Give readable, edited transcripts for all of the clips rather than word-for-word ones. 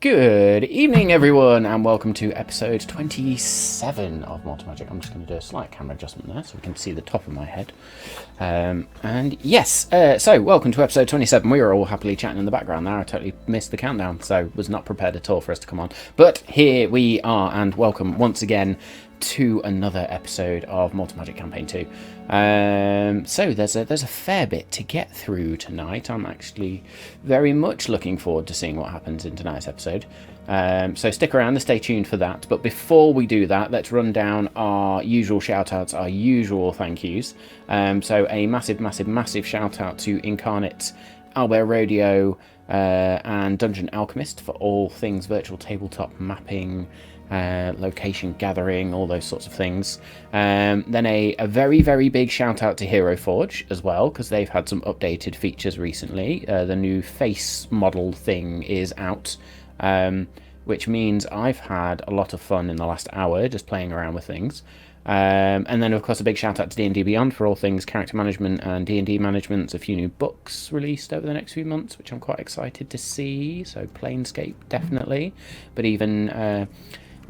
Good evening, everyone, and welcome to episode 27 of Malt Magic. I'm just going to do a slight camera adjustment there so we can see the top of my head. So welcome to episode 27. We were all happily chatting in the background there. I totally missed the countdown, so was not prepared at all for us to come on. But here we are, and welcome once again to another episode of Malt Magic Campaign 2. So there's a fair bit to get through tonight. I'm actually very much looking forward to seeing what happens in tonight's episode. So stick around and stay tuned for that. But before we do that, let's run down our usual shout-outs, our usual thank yous. So a massive shout-out to Incarnate, Albert Rodeo, and Dungeon Alchemist for all things virtual tabletop mapping, location gathering, all those sorts of things. Then a very big shout out to Hero Forge as well, because they've had some updated features recently. The new face model thing is out, which means I've had a lot of fun in the last hour just playing around with things. And then of course a big shout out to D&D Beyond for all things character management and D&D management. There's a few new books released over the next few months, which I'm quite excited to see. So Planescape definitely, but even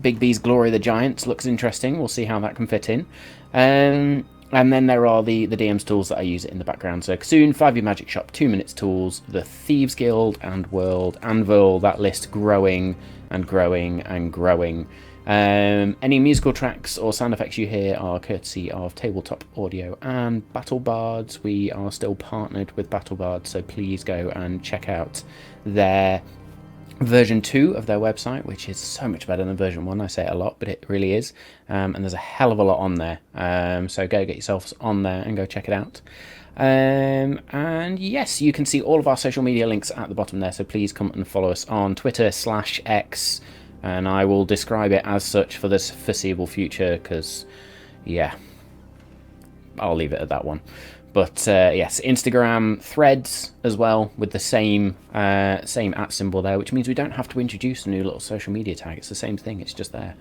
Big B's Glory of the Giants looks interesting. We'll see how that can fit in. And then there are the DM's tools that I use in the background. So soon, 5e Magic Shop, 2 Minutes Tools, the Thieves Guild, and World Anvil. That list growing and growing and growing. Any musical tracks or sound effects you hear are courtesy of Tabletop Audio and Battle Bards. We are still partnered with Battle Bards, so please go and check out their version 2 of their website, which is so much better than version 1. I say it a lot, but it really is. And there's a hell of a lot on there. So go get yourselves on there and go check it out. And yes, you can see all of our social media links at the bottom there. So please come and follow us on Twitter/X. And I will describe it as such for this foreseeable future, because, yeah, I'll leave it at that one. But yes, Instagram, Threads as well, with the same @ symbol there, which means we don't have to introduce a new little social media tag. It's the same thing, it's just there.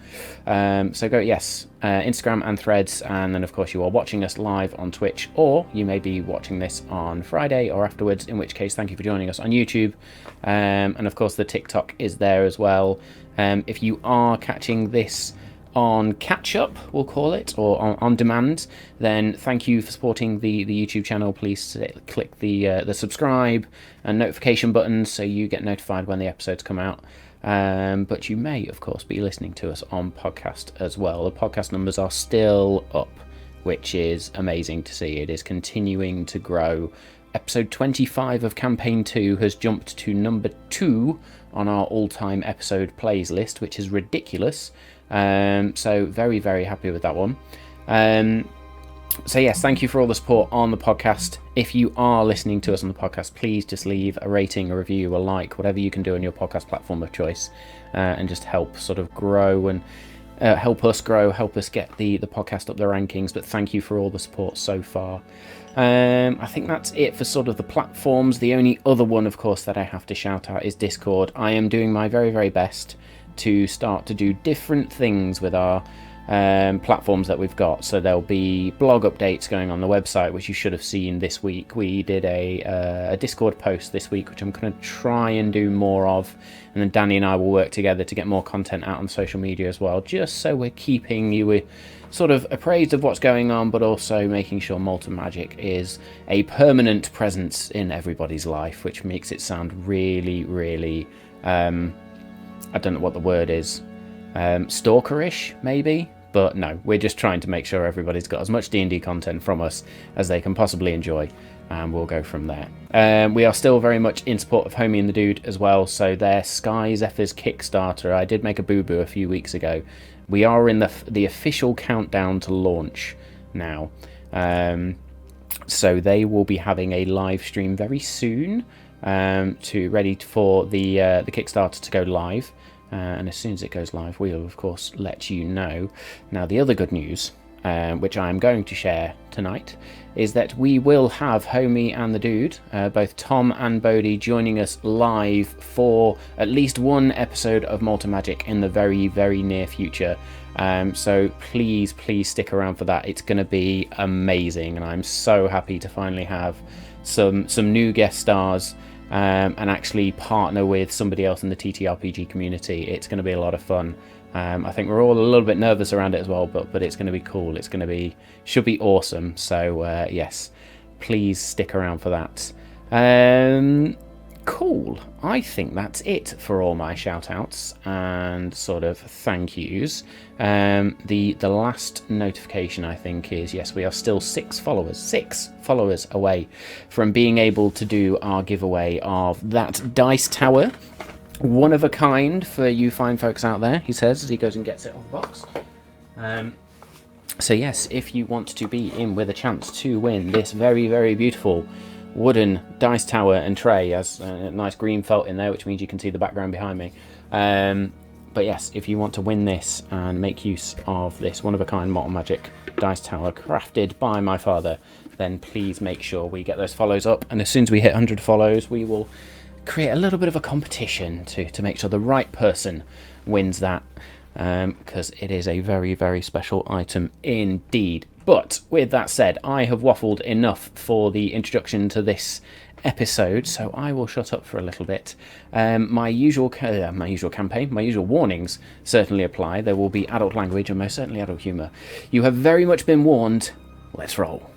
So go, yes, Instagram and Threads, and then of course you are watching us live on Twitch, or you may be watching this on Friday or afterwards, in which case thank you for joining us on YouTube. And of course the TikTok is there as well. If you are catching this on catch-up, we'll call it, or on demand, then thank you for supporting the YouTube channel. Please click the subscribe and notification buttons so you get notified when the episodes come out. But you may, of course, be listening to us on podcast as well. The podcast numbers are still up, which is amazing to see. It is continuing to grow. Episode 25 of Campaign 2 has jumped to number 2 on our all-time episode plays list, which is ridiculous. So very happy with that one. So yes, thank you for all the support on the podcast. If you are listening to us on the podcast, please just leave a rating, a review, a like, whatever you can do on your podcast platform of choice, and just help sort of grow and help us grow, help us get the podcast up the rankings. But thank you for all the support so far. I think that's it for sort of the platforms. The only other one, of course, that I have to shout out is Discord. I am doing my very best to start to do different things with our platforms that we've got. So there'll be blog updates going on the website, which you should have seen this week. We did a Discord post this week, which I'm going to try and do more of, and then Danny and I will work together to get more content out on social media as well, just so we're keeping you sort of appraised of what's going on, but also making sure Malt Magic is a permanent presence in everybody's life, which makes it sound really I don't know what the word is, stalkerish maybe, but no, we're just trying to make sure everybody's got as much D&D content from us as they can possibly enjoy, and we'll go from there. We are still very much in support of Homie and the Dude as well, so their Sky Zephyrs Kickstarter, I did make a boo-boo a few weeks ago. We are in the official countdown to launch now, so they will be having a live stream very soon, ready for the Kickstarter to go live. And as soon as it goes live, we'll of course let you know. Now the other good news, which I am going to share tonight, is that we will have Homie and the Dude, both Tom and Bodhi, joining us live for at least one episode of Malt Magic in the very near future. So please stick around for that. It's going to be amazing, and I'm so happy to finally have some new guest stars and actually partner with somebody else in the TTRPG community. It's going to be a lot of fun. I think we're all a little bit nervous around it as well, but it's going to be cool. Should be awesome. So yes, please stick around for that. Cool. I think that's it for all my shout outs and sort of thank yous. The last notification, I think, is yes, we are still 6 followers away from being able to do our giveaway of that dice tower. One of a kind for you fine folks out there, he says as he goes and gets it off the box. So yes, if you want to be in with a chance to win this very, very beautiful wooden dice tower and tray, has a nice green felt in there, which means you can see the background behind me. But yes, if you want to win this and make use of this one-of-a-kind Malt Magic dice tower crafted by my father, then please make sure we get those follows up. And as soon as we hit 100 follows, we will create a little bit of a competition to make sure the right person wins that, because it is a very, very special item indeed. But with that said, I have waffled enough for the introduction to this episode, so I will shut up for a little bit. My usual campaign, my usual warnings certainly apply. There will be adult language and most certainly adult humour. You have very much been warned. Let's roll.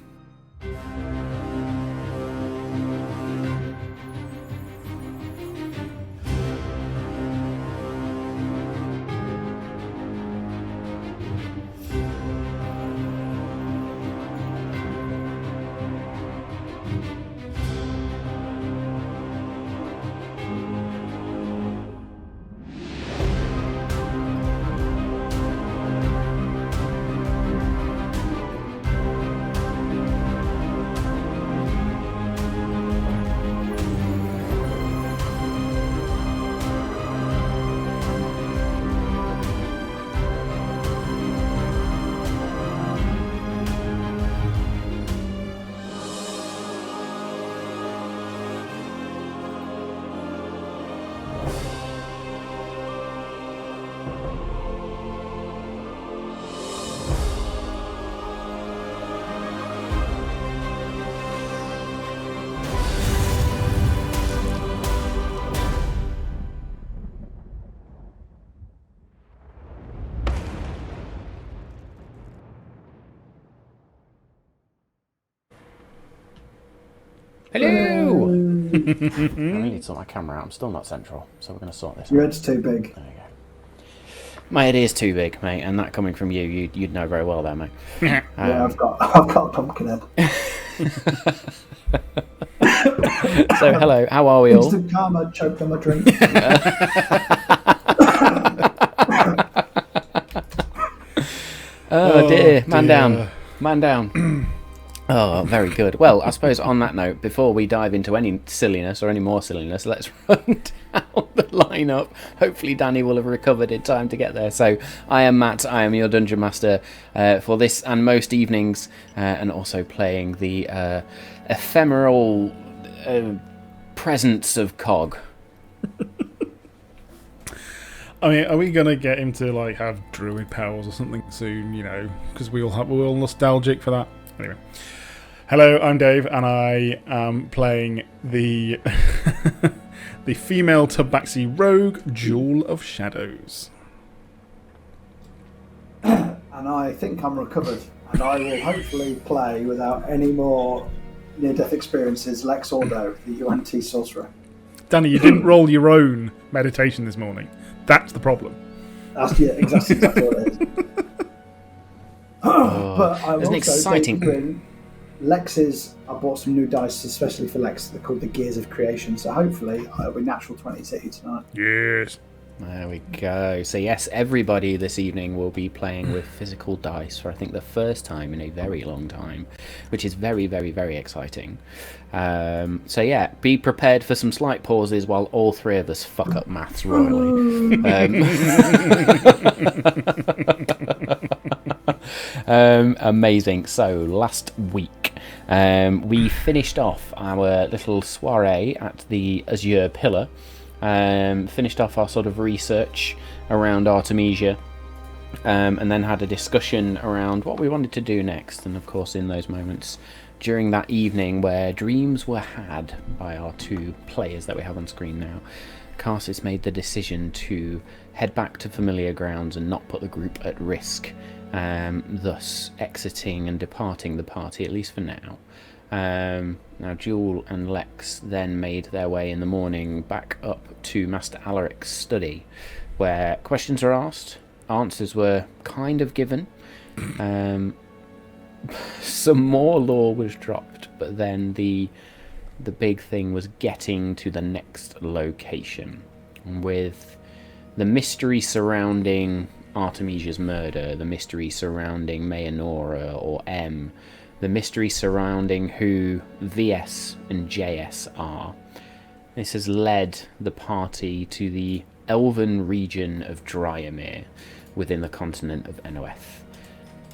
Hello! I really need to sort my camera out. I'm still not central, so we're going to sort this out. Your head's too big. There you go. My head is too big, mate, and that coming from you, you'd know very well there, mate. Yeah, I've got a pumpkin head. So, hello, how are we all? Instant karma, choked on my drink. Oh dear, man down. Man down. Oh, very good. Well, I suppose on that note, before we dive into any silliness or any more silliness, let's run down the lineup. Hopefully Danny will have recovered in time to get there. So I am Matt, I am your Dungeon Master for this and most evenings, and also playing the ephemeral presence of Cog. I mean, are we going to get him to like have druid powers or something soon, you know, because we're all nostalgic for that? Anyway. Hello, I'm Dave, and I am playing the the female Tabaxi rogue, Jewel of Shadows. And I think I'm recovered, and I will hopefully play without any more near-death experiences, Lex Ordo, the UNT sorcerer. Danny, you didn't roll your own meditation this morning. That's the problem. That's exactly what it is. But I'm There's an also exciting... Lex's, I bought some new dice especially for Lex. They're called the Gears of Creation, so hopefully it'll be natural 20s hit you tonight. Yes. There we go. So yes, everybody this evening will be playing with physical dice for I think the first time in a very long time, which is very, very, very exciting. So yeah, be prepared for some slight pauses while all three of us fuck up maths royally. Amazing. So last week we finished off our little soiree at the Azure Pillar. Finished off our sort of research around Artemisia, and then had a discussion around what we wanted to do next. And of course, in those moments, during that evening where dreams were had by our two players that we have on screen now, Karsus made the decision to head back to familiar grounds and not put the group at risk, thus exiting and departing the party, at least for now. Now Jewel and Lex then made their way in the morning back up to Master Alaric's study, where questions were asked, answers were kind of given, some more lore was dropped, but then the big thing was getting to the next location, with the mystery surrounding Artemisia's murder, the mystery surrounding Mayanora or M, the mystery surrounding who VS and JS are. This has led the party to the elven region of Dryamere within the continent of Enoeth.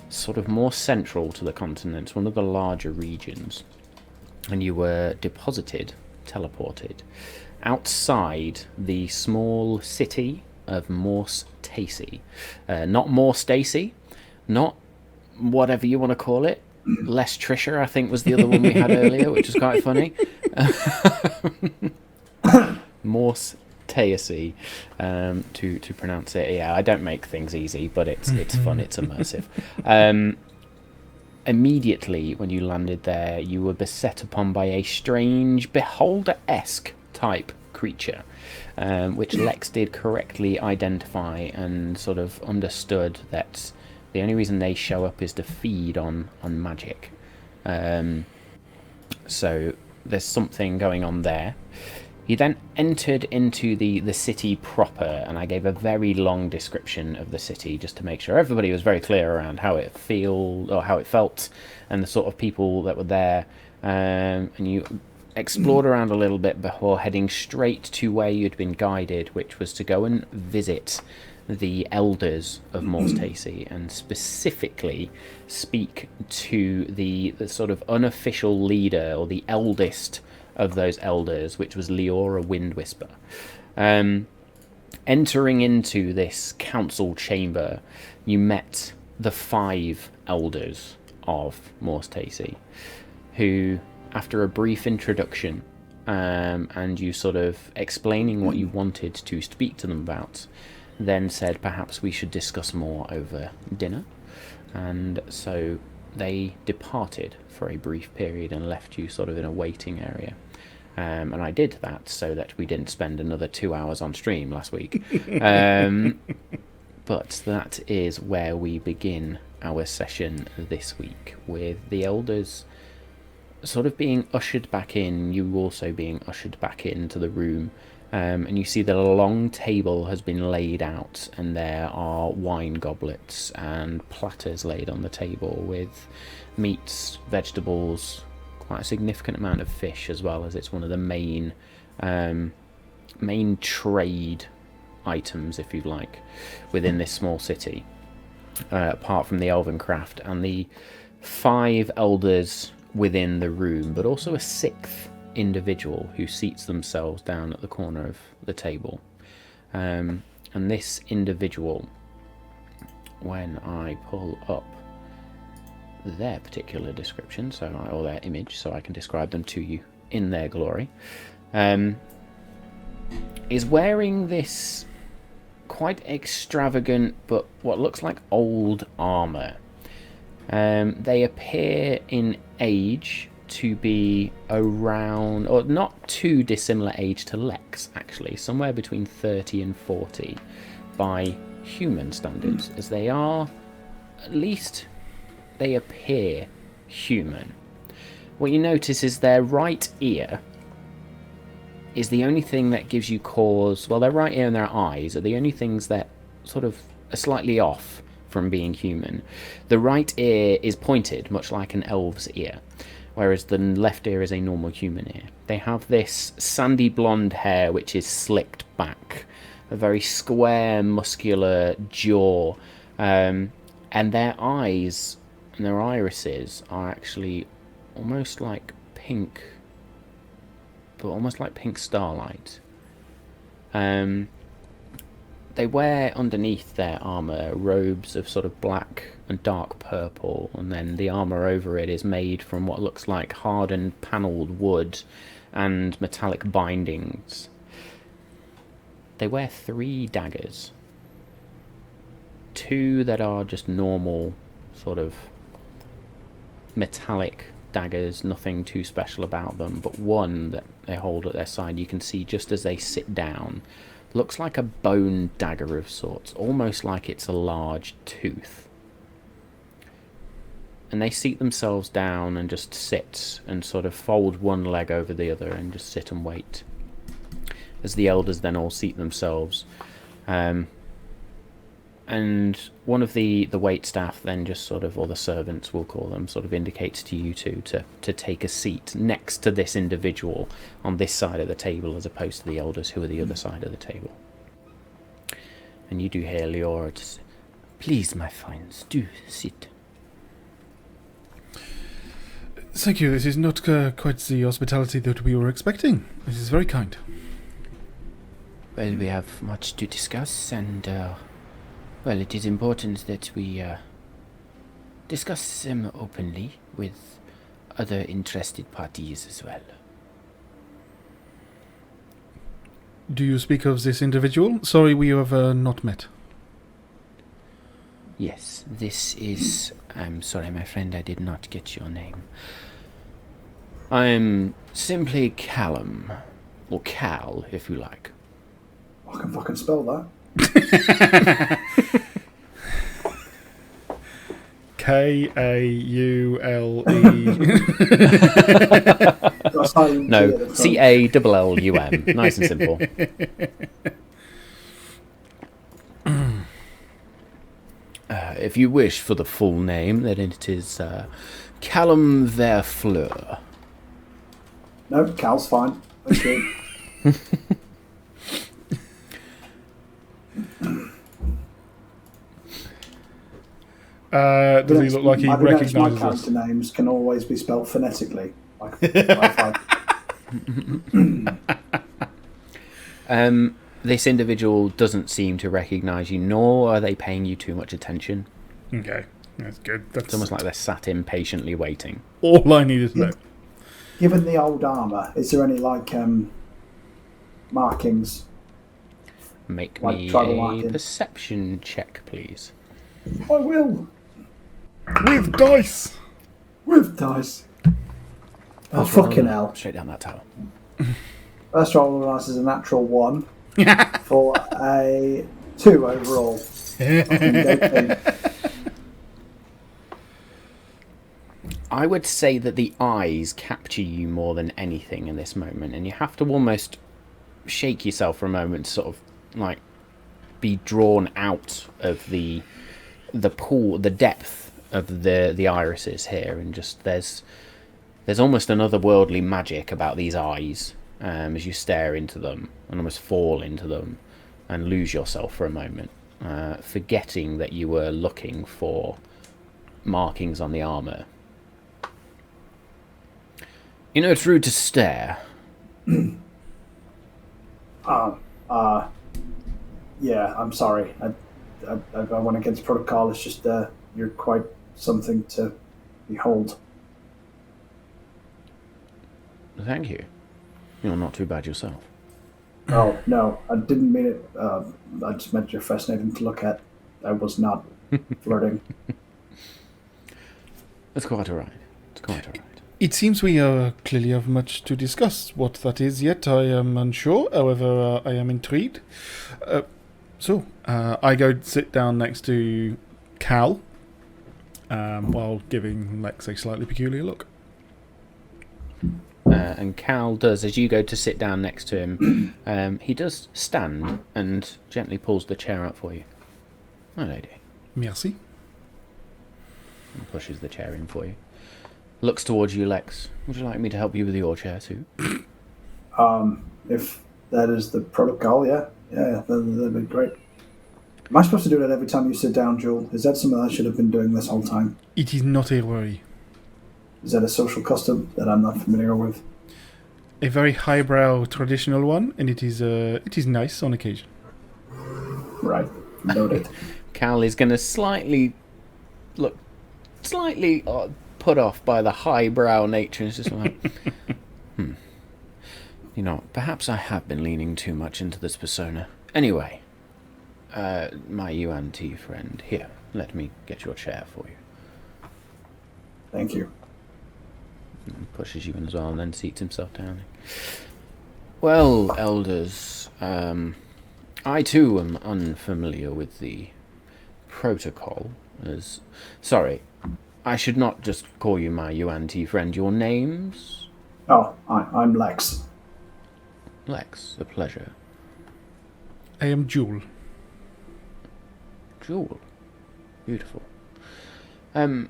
Sort of more central to the continent, one of the larger regions. And you were teleported, outside the small city of Morse Taesi. Not Morse Taesi, not whatever you want to call it. Les Trisha, I think, was the other one we had earlier, which was quite funny. Morse Taesi, to pronounce it. Yeah, I don't make things easy, but it's fun, it's immersive. Immediately when you landed there, you were beset upon by a strange beholder-esque type creature, which Lex did correctly identify and sort of understood that the only reason they show up is to feed on magic. So there's something going on there. He then entered into the city proper, and I gave a very long description of the city just to make sure everybody was very clear around how it felt, and the sort of people that were there. And you explored around a little bit before heading straight to where you'd been guided, which was to go and visit the elders of Morse Taesi, and specifically speak to the sort of unofficial leader, or the eldest of those elders, which was Leora Windwhisper. Entering into this council chamber, you met the 5 elders of Morse Taesi, who, after a brief introduction, and you sort of explaining what you wanted to speak to them about, then said perhaps we should discuss more over dinner. And so they departed for a brief period and left you sort of in a waiting area. And I did that so that we didn't spend another 2 hours on stream last week. But that is where we begin our session this week, with the elders sort of being ushered back in, you also being ushered back into the room. And you see that a long table has been laid out, and there are wine goblets and platters laid on the table with meats, vegetables, quite a significant amount of fish as well, as it's one of the main trade items, if you like, within this small city, apart from the elven craft and the 5 elders within the room, but also a 6th individual who seats themselves down at the corner of the table. And this individual, when I pull up their particular description, or their image, so I can describe them to you in their glory, is wearing this quite extravagant but what looks like old armour. They appear in age to be around, or not too dissimilar age to Lex, actually, somewhere between 30 and 40 by human standards, as they are, at least they appear human. What you notice is their right ear is the only thing that gives you cause, well, their right ear and their eyes are the only things that sort of are slightly off from being human. The right ear is pointed, much like an elf's ear, whereas the left ear is a normal human ear. They have this sandy blonde hair which is slicked back, a very square, muscular jaw, and their eyes and their irises are actually almost like pink, but almost like pink starlight. They wear underneath their armour robes of sort of black and dark purple, and then the armour over it is made from what looks like hardened panelled wood and metallic bindings. They wear 3 daggers. 2 that are just normal, sort of metallic daggers, nothing too special about them, but one that they hold at their side, you can see just as they sit down, looks like a bone dagger of sorts, almost like it's a large tooth. And they seat themselves down and just sit and sort of fold one leg over the other and just sit and wait. As the elders then all seat themselves. And one of the wait staff then just sort of, or the servants we'll call them, sort of indicates to you two to take a seat next to this individual on this side of the table as opposed to the elders who are the other side of the table. And you do hear Leora to say, "Please, my friends, do sit." Thank you. This is not quite the hospitality that we were expecting. This is very kind. Well, we have much to discuss, and well, it is important that we discuss them openly with other interested parties as well. Do you speak of this individual? Sorry, we have not met. Yes, this is... I'm sorry, my friend, I did not get your name. I'm simply Callum, or Cal, if you like. I can fucking spell that. Kaule. No, Callum. Nice and simple. If you wish for the full name, then it is Callum Verfleur. No, Cal's fine. Thank you. Does he look like he recognises my us? character names can always be spelled phonetically. This individual doesn't seem to recognise you, nor are they paying you too much attention. Okay, that's good. It's almost like they're sat impatiently waiting. All I need is know. Given the old armour, is there any markings? Make Like me tribal a marking? perception check, please. I will. With dice! With dice. Oh, fucking hell. Straight down that tower. First roll of dice is a natural 1 for a 2 overall. I would say that the eyes capture you more than anything in this moment, and you have to almost shake yourself for a moment to sort of like be drawn out of the pool, the depth of the irises here, and just there's almost an otherworldly magic about these eyes as you stare into them and almost fall into them and lose yourself for a moment, forgetting that you were looking for markings on the armour. You know, it's rude to stare. Yeah, I'm sorry. I went against protocol. It's just you're quite something to behold. Thank you. You're not too bad yourself. Oh, no, I didn't mean it. I just meant you're fascinating to look at. I was not flirting. It's quite alright. It's quite alright. It seems we clearly have much to discuss. What that is yet, I am unsure. However, I am intrigued. So, I go sit down next to Cal, while giving Lex a slightly peculiar look. And Cal does, as you go to sit down next to him, he does stand and gently pulls the chair up for you. My lady. Merci. And pushes the chair in for you. Looks towards you, Lex. Would you like me to help you with your chair too? If that is the protocol, yeah, that'd be great. Am I supposed to do that every time you sit down, Joel? Is that something I should have been doing this whole time? It is not a worry. Is that a social custom that I'm not familiar with? A very highbrow traditional one, and it is nice on occasion. Right. Noted. Cal is going to look slightly put off by the highbrow nature. It's just like, You know, perhaps I have been leaning too much into this persona. Anyway, my UNT friend, here, let me get your chair for you. Thank you. And pushes you in as well and then seats himself down. Well, elders, I too am unfamiliar with the protocol. Sorry, I should not just call you my UNT friend. Your names? Oh, I'm Lex. Lex, a pleasure. I am Jewel. Jewel. Beautiful. I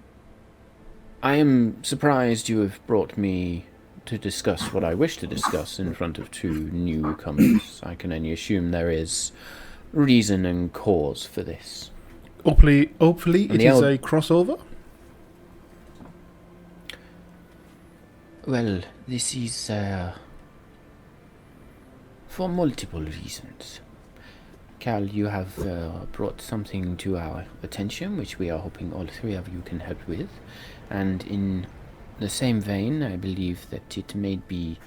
am surprised you have brought me to discuss what I wish to discuss in front of two newcomers. I can only assume there is reason and cause for this. Hopefully it is a crossover. Well, this is for multiple reasons. Cal, you have brought something to our attention which we are hoping all three of you can help with. And in the same vein, I believe that it may be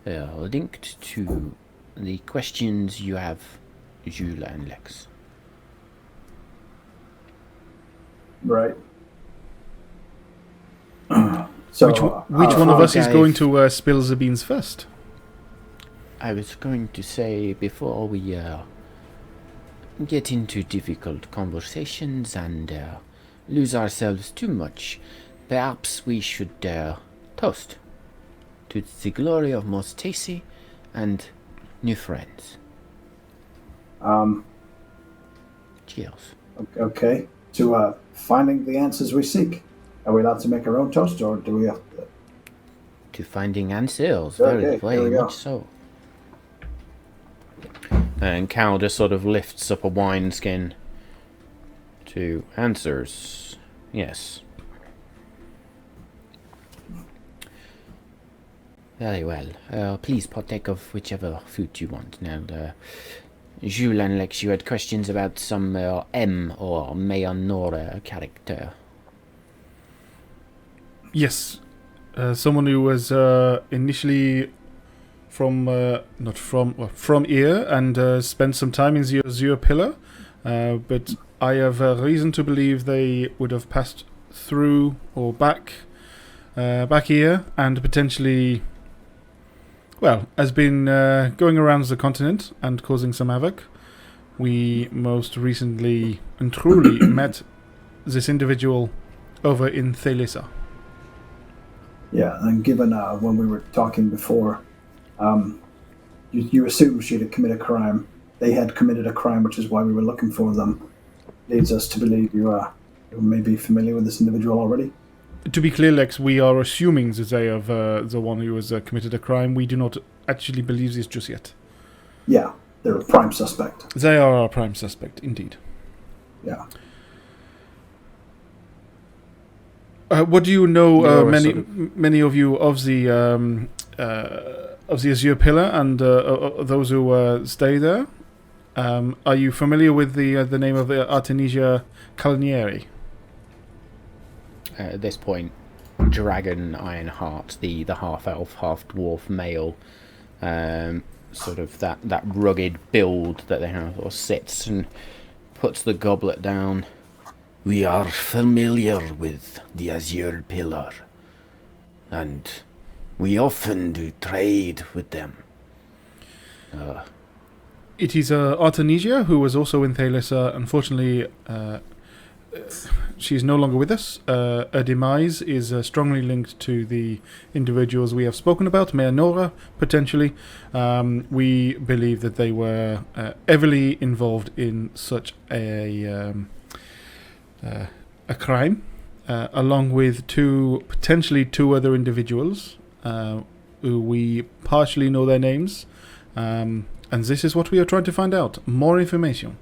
linked to the questions you have, Jules and Lex. Right. So, which one of us is going to spill the beans first? I was going to say, before we get into difficult conversations and lose ourselves too much, perhaps we should toast to the glory of Morse Taesi and new friends. Cheers. Okay. To finding the answers we seek. Are we allowed to make our own toast, or do we have to... To finding answers, Okay, very much so. And Cal just sort of lifts up a wineskin to answers. Yes. Very well. Please partake of whichever food you want. Now, Jules and Lex, you had questions about some M or Mayanora character. Yes. Someone who was initially from here and spent some time in the Azure Pillar, but I have reason to believe they would have passed through or back here and potentially, well, has been going around the continent and causing some havoc. We most recently and truly met this individual over in Thalissa. Yeah, and given when we were talking before, you assumed she'd have committed a crime. They had committed a crime, which is why we were looking for them. Leads us to believe you may be familiar with this individual already. To be clear, Lex, we are assuming that they have the one who has committed a crime. We do not actually believe this just yet. Yeah, they're a prime suspect. They are our prime suspect, indeed. Yeah. What do you know, many of you, of the Azure Pillar and those who stay there? Are you familiar with the name of the Artemisia Calnieri? At this point, Dragon Ironheart, the half-elf, half-dwarf male, sort of that rugged build that they have, or sits and puts the goblet down. We are familiar with the Azure Pillar, and we often do trade with them. It is Artemisia, who was also in Thalissa. Unfortunately, she is no longer with us. Her demise is strongly linked to the individuals we have spoken about, Mayanora, potentially. We believe that they were heavily involved in such a crime, along with potentially two other individuals who we partially know their names. And this is what we are trying to find out. More information.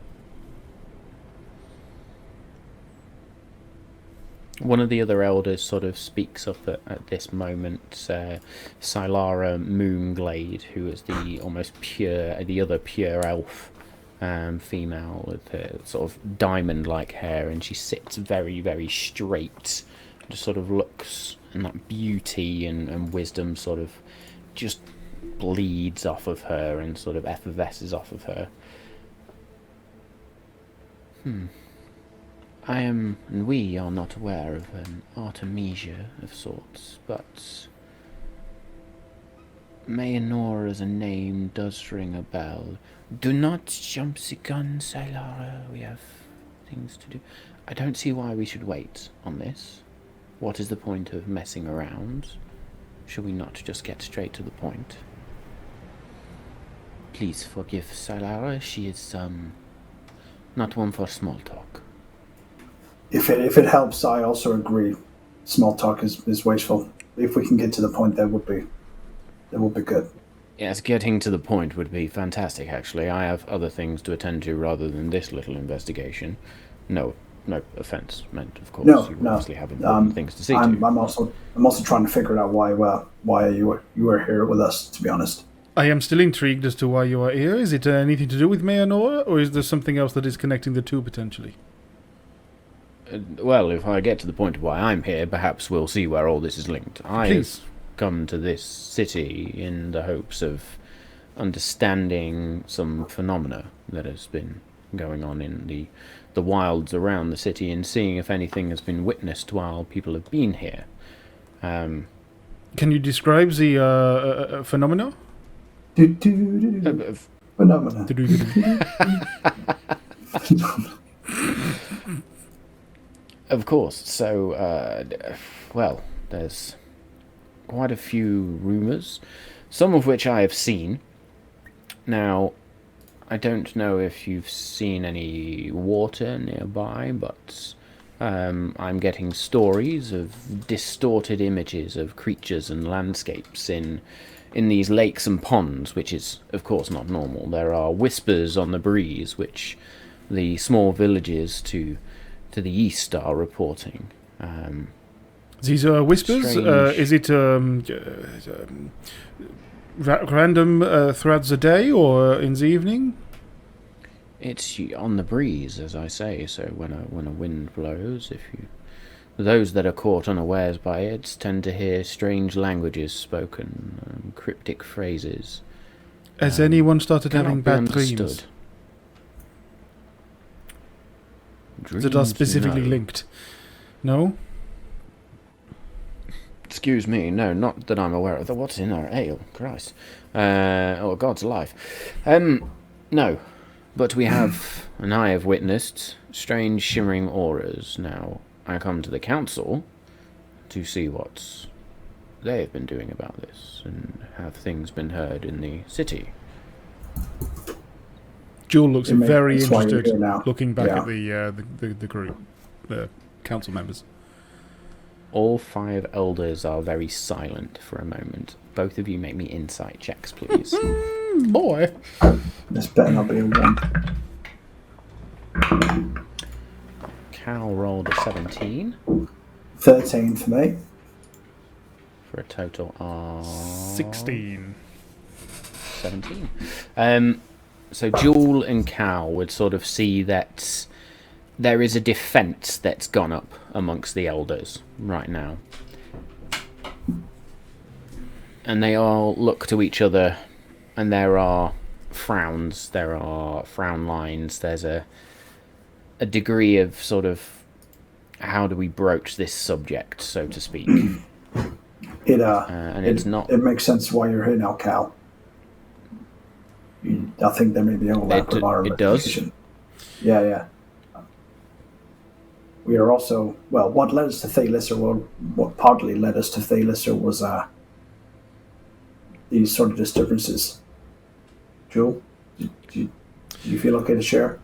One of the other elders sort of speaks up at this moment. Sylara Moonglade, who is the other pure elf female with her sort of diamond-like hair, and she sits very, very straight. Just sort of looks, and that beauty and wisdom sort of just bleeds off of her and sort of effervesces off of her. And we are not aware of an Artemisia of sorts, but Mayanora as a name does ring a bell. Do not jump the gun, Saylara. We have things to do. I don't see why we should wait on this. What is the point of messing around? Should we not just get straight to the point? Please forgive Saylara. She is, not one for small talk. If it helps, I also agree. Small talk is wasteful. If we can get to the point, that would be good. Yes, getting to the point would be fantastic, actually. I have other things to attend to rather than this little investigation. No offense meant, of course. No, you no. obviously have important things to see to. I'm also trying to figure out why you were here with us, to be honest. I am still intrigued as to why you are here. Is it anything to do with Mayanora, or is there something else that is connecting the two potentially? Well, if I get to the point of why I'm here, perhaps we'll see where all this is linked. I have come to this city in the hopes of understanding some phenomena that has been going on in the wilds around the city, and seeing if anything has been witnessed while people have been here. Can you describe the phenomena? Phenomena. Of course. So, well, there's quite a few rumours, some of which I have seen. Now, I don't know if you've seen any water nearby, but I'm getting stories of distorted images of creatures and landscapes in these lakes and ponds, which is, of course, not normal. There are whispers on the breeze, which the small villages to the east are reporting. These are whispers? Is it random throughout the day or in the evening? It's on the breeze, as I say. So when a wind blows, those that are caught unawares by it tend to hear strange languages spoken, cryptic phrases. Has anyone started having bad dreams? That are specifically linked? No? Excuse me, no, not that I'm aware of. What's in our ale? Christ. Or God's life. No. But we have, and I have witnessed, strange shimmering auras. Now, I come to the council to see what they have been doing about this, and have things been heard in the city. Jewel looks very interested, looking back at the group, the council members. All 5 elders are very silent for a moment. Both of you make me insight checks, please. Boy! This better not be a 1. Cal rolled a 17. 13 for me. For a total of 16. 17. So Jewel and Cal would sort of see that there is a defence that's gone up amongst the elders right now. And they all look to each other, and there are frowns, there are frown lines, there's a degree of sort of, how do we broach this subject, so to speak. It makes sense why you're here now, Cal. I think there may be overlap with our investigation. It does? Yeah. We are also, well, what led us to Thalisser, what partly led us to Thalisser was these sort of disturbances. Joel, do you feel okay to share?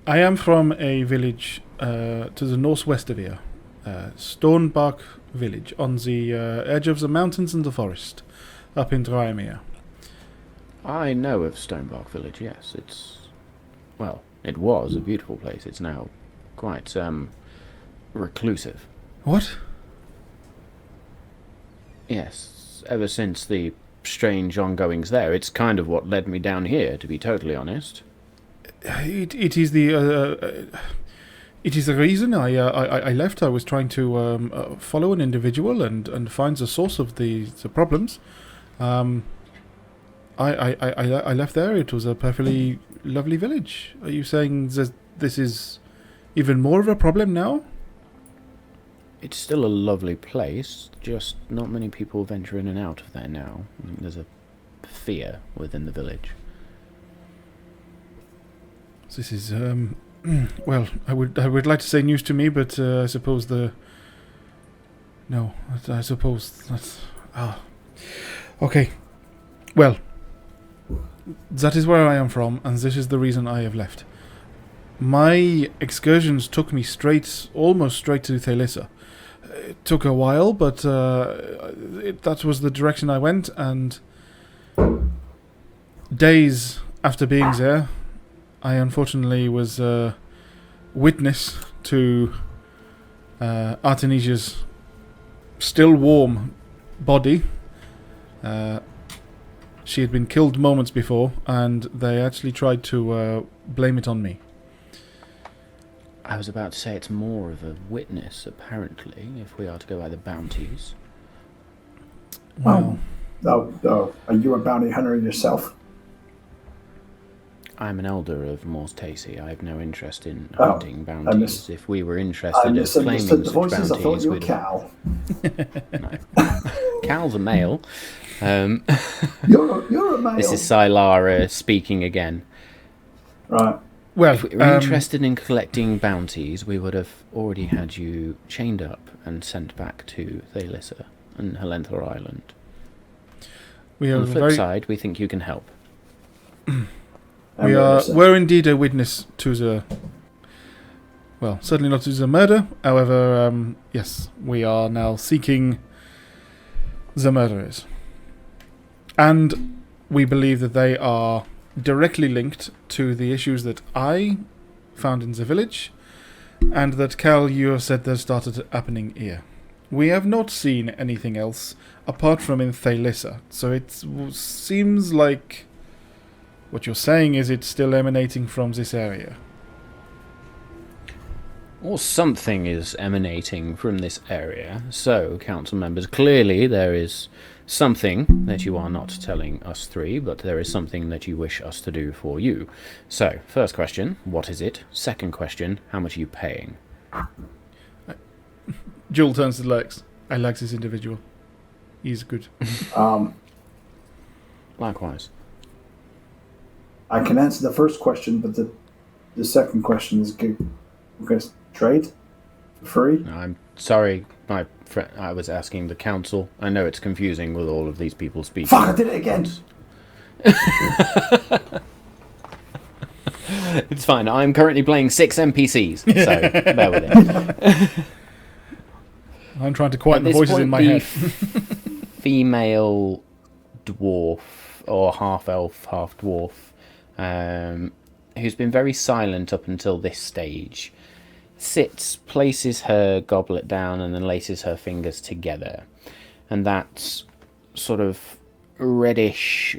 I am from a village to the northwest of here, Stonebark village, on the edge of the mountains and the forest, up in Drymere. I know of Stonebark Village, yes. It was a beautiful place. It's now quite reclusive. What? Yes, ever since the strange ongoings there, it's kind of what led me down here, to be totally honest. It is the reason I left. I was trying to follow an individual and find the source of the problems. I left there. It was a perfectly lovely village. Are you saying that this is even more of a problem now? It's still a lovely place, just not many people venture in and out of there now. I think there's a fear within the village. This is well, I would like to say news to me, but I suppose I suppose that's okay. Well, that is where I am from, and this is the reason I have left. My excursions took me almost straight to Thalissa. It took a while, but that was the direction I went, and days after being there, I unfortunately was witness to Artemisia's still warm body. She had been killed moments before, and they actually tried to blame it on me. I was about to say it's more of a witness, apparently, if we are to go by the bounties. Well, Oh, are you a bounty hunter yourself? I'm an elder of Morse Taesi. I have no interest in Oh, hunting bounties. If we were interested I in claiming misunderstood the such voices. I thought bounties, you were we'd... Cal. No. Cal's a male. You're a male. This is Sylara speaking again. Right. well, If we were interested in collecting bounties, we would have already had you chained up and sent back to Thalissa and Helentha Island. we On are the flip very, side, we think you can help. were indeed a witness to the. Well, certainly not to the murder. However, yes, we are now seeking the murderers, and we believe that they are directly linked to the issues that I found in the village, and that Cal, you have said that started happening here. We have not seen anything else apart from in Thalissa, so it seems like what you're saying is it's still emanating from this area. Or something is emanating from this area. So, council members, clearly there is something that you are not telling us three, but there is something that you wish us to do for you. So, first question, what is it? Second question, how much are you paying? Joel turns to Lex. I like this individual. He's good. Likewise. I can answer the first question, but the second question is good. We're going to trade for free. I'm sorry, my friend. I was asking the council. I know it's confusing with all of these people speaking. Fuck! I did it again. It's fine. I'm currently playing 6 NPCs, so bear with it. I'm trying to quieten the At this voices point, in my the head. female dwarf, or half elf, half dwarf, who's been very silent up until this stage, sits, places her goblet down, and then laces her fingers together. And that sort of reddish,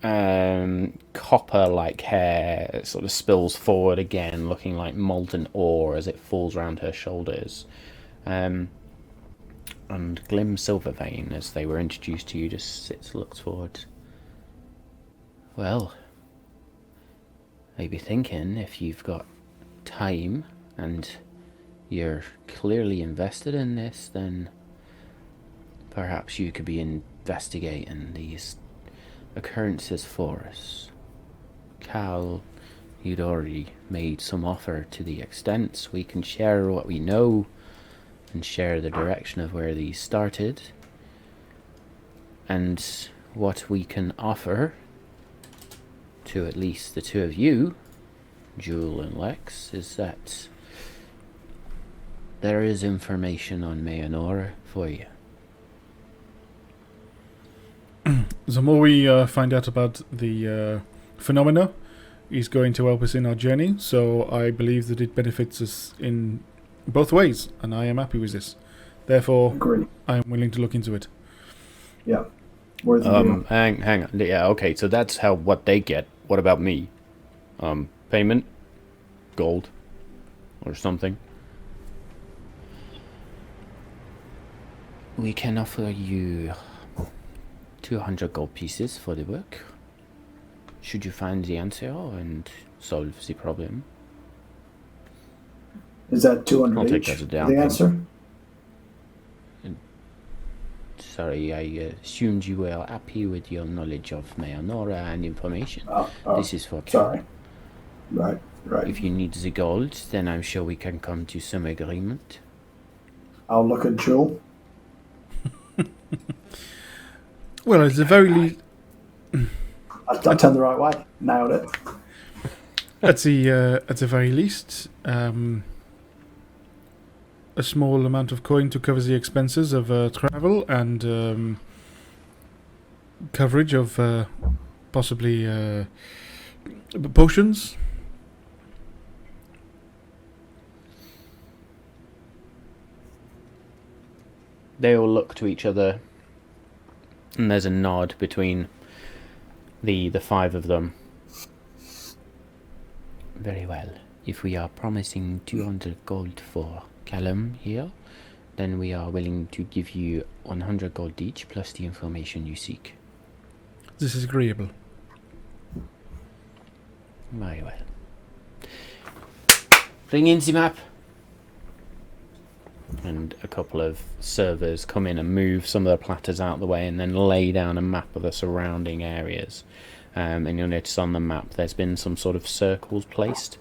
copper-like hair sort of spills forward again, looking like molten ore as it falls round her shoulders. And Glim Silvervein, as they were introduced to you, just sits, looks forward. Well, maybe thinking if you've got time and you're clearly invested in this, then perhaps you could be investigating these occurrences for us. Cal, you'd already made some offer to the extent we can share what we know and share the direction of where these started. And what we can offer to at least the two of you, Jewel and Lex, is that there is information on Mayanora for you. The more we find out about the phenomena is going to help us in our journey, so I believe that it benefits us in both ways, and I am happy with this. Therefore, Agree. I am willing to look into it. Yeah. Worth the deal. Hang on. Yeah, okay, so that's what they get. What about me? Pay payment? Gold. Or something. We can offer you 200 gold pieces for the work. Should you find the answer and solve the problem. Is that 200 I'll take each that as a for down the payment. answer? Sorry, I assumed you were happy with your knowledge of Mayonora and information. Oh, This is for sorry. Right. If you need the gold, then I'm sure we can come to some agreement. I'll look at Jewel. Well, at the very least, I turned the right way. Nailed it. at the very least, a small amount of coin to cover the expenses of travel and coverage of possibly potions. They all look to each other, and there's a nod between the five of them. Very well. If we are promising 200 gold for Callum here, then we are willing to give you 100 gold each, plus the information you seek. This is agreeable. Very well. Bring in the map. And a couple of servers come in and move some of the platters out of the way and then lay down a map of the surrounding areas. And you'll notice on the map there's been some sort of circles placed.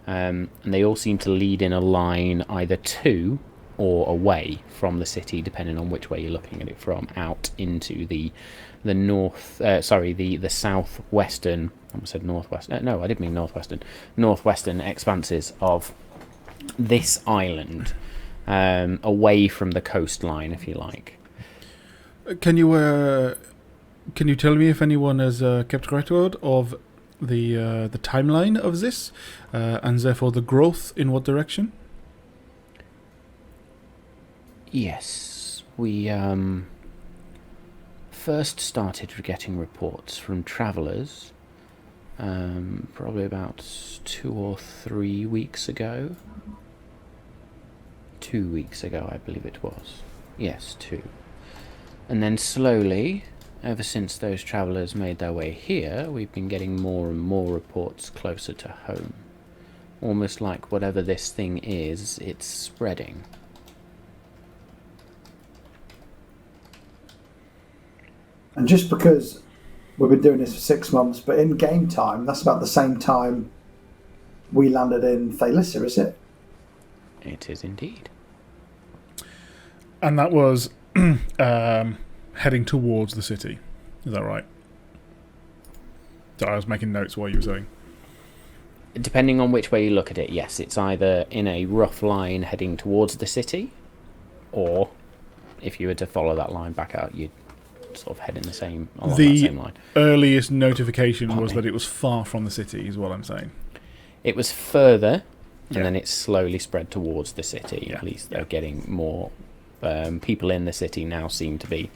And they all seem to lead in a line either to or away from the city, depending on which way you're looking at it from, out into the southwestern. I almost said northwest. No, I didn't mean northwestern. Northwestern expanses of this island, away from the coastline, if you like. Can you tell me if anyone has kept record of the timeline of this, and therefore the growth in what direction? Yes, we first started getting reports from travellers probably about 2 or 3 weeks ago. 2 weeks ago, I believe it was. Yes, 2. And then slowly, ever since those travellers made their way here, we've been getting more and more reports closer to home. Almost like whatever this thing is, it's spreading. And just because we've been doing this for 6 months, but in game time, that's about the same time we landed in Thalyssa, is it? It is indeed. And that was heading towards the city. Is that right? Sorry, I was making notes while you were saying. Depending on which way you look at it, yes, it's either in a rough line heading towards the city, or if you were to follow that line back out, you'd sort of head in the same line. The earliest notification was that it was far from the city, is what I'm saying. It was further, and then it slowly spread towards the city. Yeah. At least they're getting more people in the city now seem to be.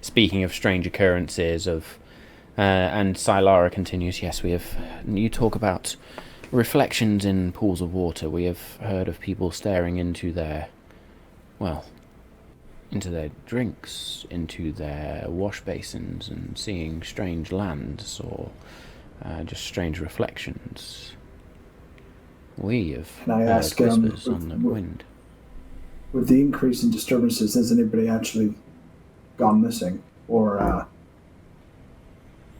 Speaking of strange occurrences and Sylara continues, yes, we have. You talk about reflections in pools of water. We have heard of people staring into their drinks, into their wash basins, and seeing strange lands or just strange reflections. We have Can I heard ask, whispers on the wind. With the increase in disturbances, has anybody actually gone missing or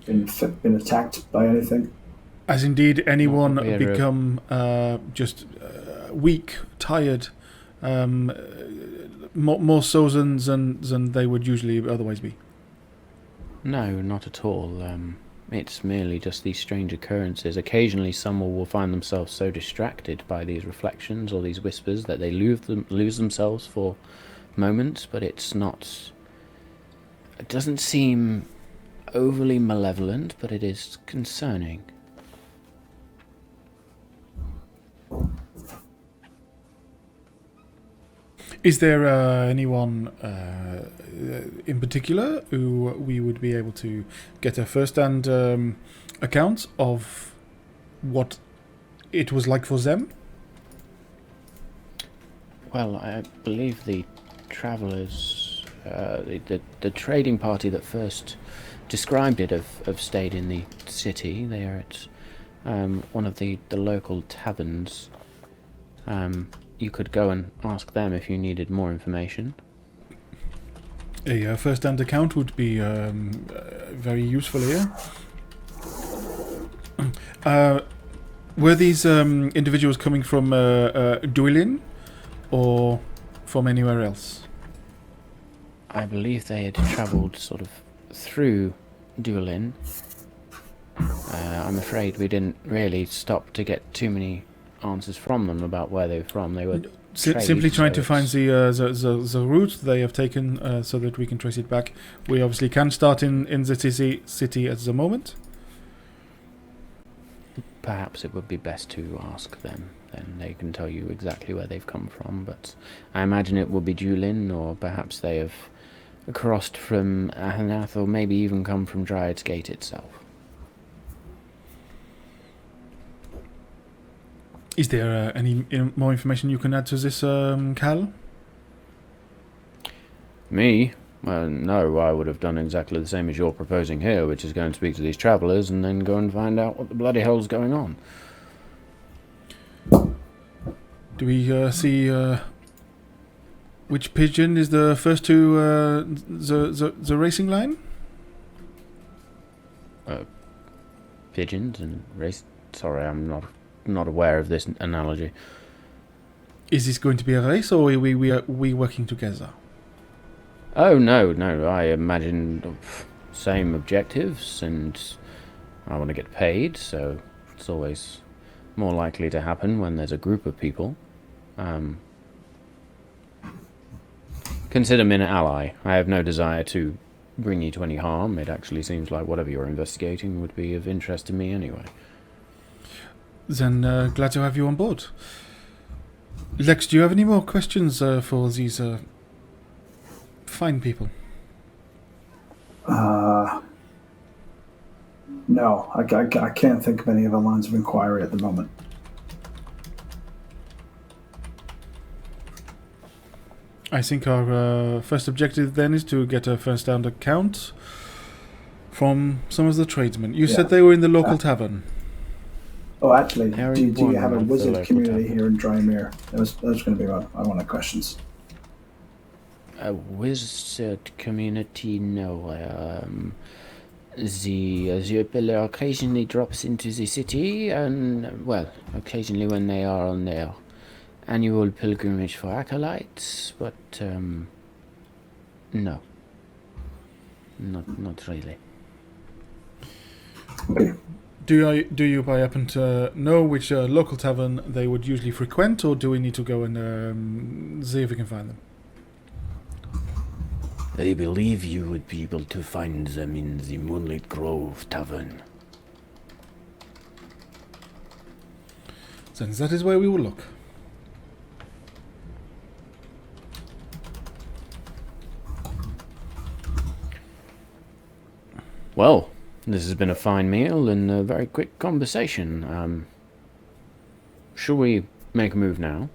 been attacked by anything? Has indeed anyone Not aware of- become just weak, tired, more so than they would usually otherwise be? No, not at all. It's merely just these strange occurrences. Occasionally someone will find themselves so distracted by these reflections or these whispers that they lose themselves for moments, but it's not... It doesn't seem overly malevolent, but it is concerning. Is there anyone in particular who we would be able to get a first-hand account of what it was like for them? Well, I believe the travellers, the trading party that first described it have stayed in the city. They are at one of the local taverns. You could go and ask them if you needed more information. A first-hand account would be very useful here. Were these individuals coming from Duilin or from anywhere else? I believe they had travelled sort of through Duilin. I'm afraid we didn't really stop to get too many answers from them about where they were from. They were simply trying to find the route they have taken so that we can trace it back. We obviously can start in the city at the moment. Perhaps it would be best to ask them. Then they can tell you exactly where they've come from. But I imagine it will be Julin, or perhaps they have crossed from Ahanath, or maybe even come from Dryad's Gate itself. Is there any more information you can add to this, Cal? Me? Well, no, I would have done exactly the same as you're proposing here, which is go and speak to these travellers and then go and find out what the bloody hell's going on. Do we see which pigeon is the first to the racing line? Pigeons and race... Sorry, I'm not aware of this analogy. Is this going to be a race, or are we working together? Oh, no, I imagine same objectives, and I want to get paid, so it's always more likely to happen when there's a group of people. Consider me an ally. I have no desire to bring you to any harm. It actually seems like whatever you're investigating would be of interest to me anyway. Then glad to have you on board. Lex, do you have any more questions for these fine people? No, I can't think of any other lines of inquiry at the moment. I think our first objective then is to get a first-hand account from some of the tradesmen. You said they were in the local tavern. Oh, actually, do you have a of the wizard local community tavern. here in Drymere? That was going to be one of my questions. A wizard community, no. The Azure Pillar occasionally drops into the city, and, well, occasionally when they are on their annual pilgrimage for acolytes, but, no. Not really. Okay. Do you by happen to know which local tavern they would usually frequent, or do we need to go and see if we can find them? I believe you would be able to find them in the Moonlit Grove Tavern. Then that is where we will look. Well, this has been a fine meal and a very quick conversation. Shall we make a move now?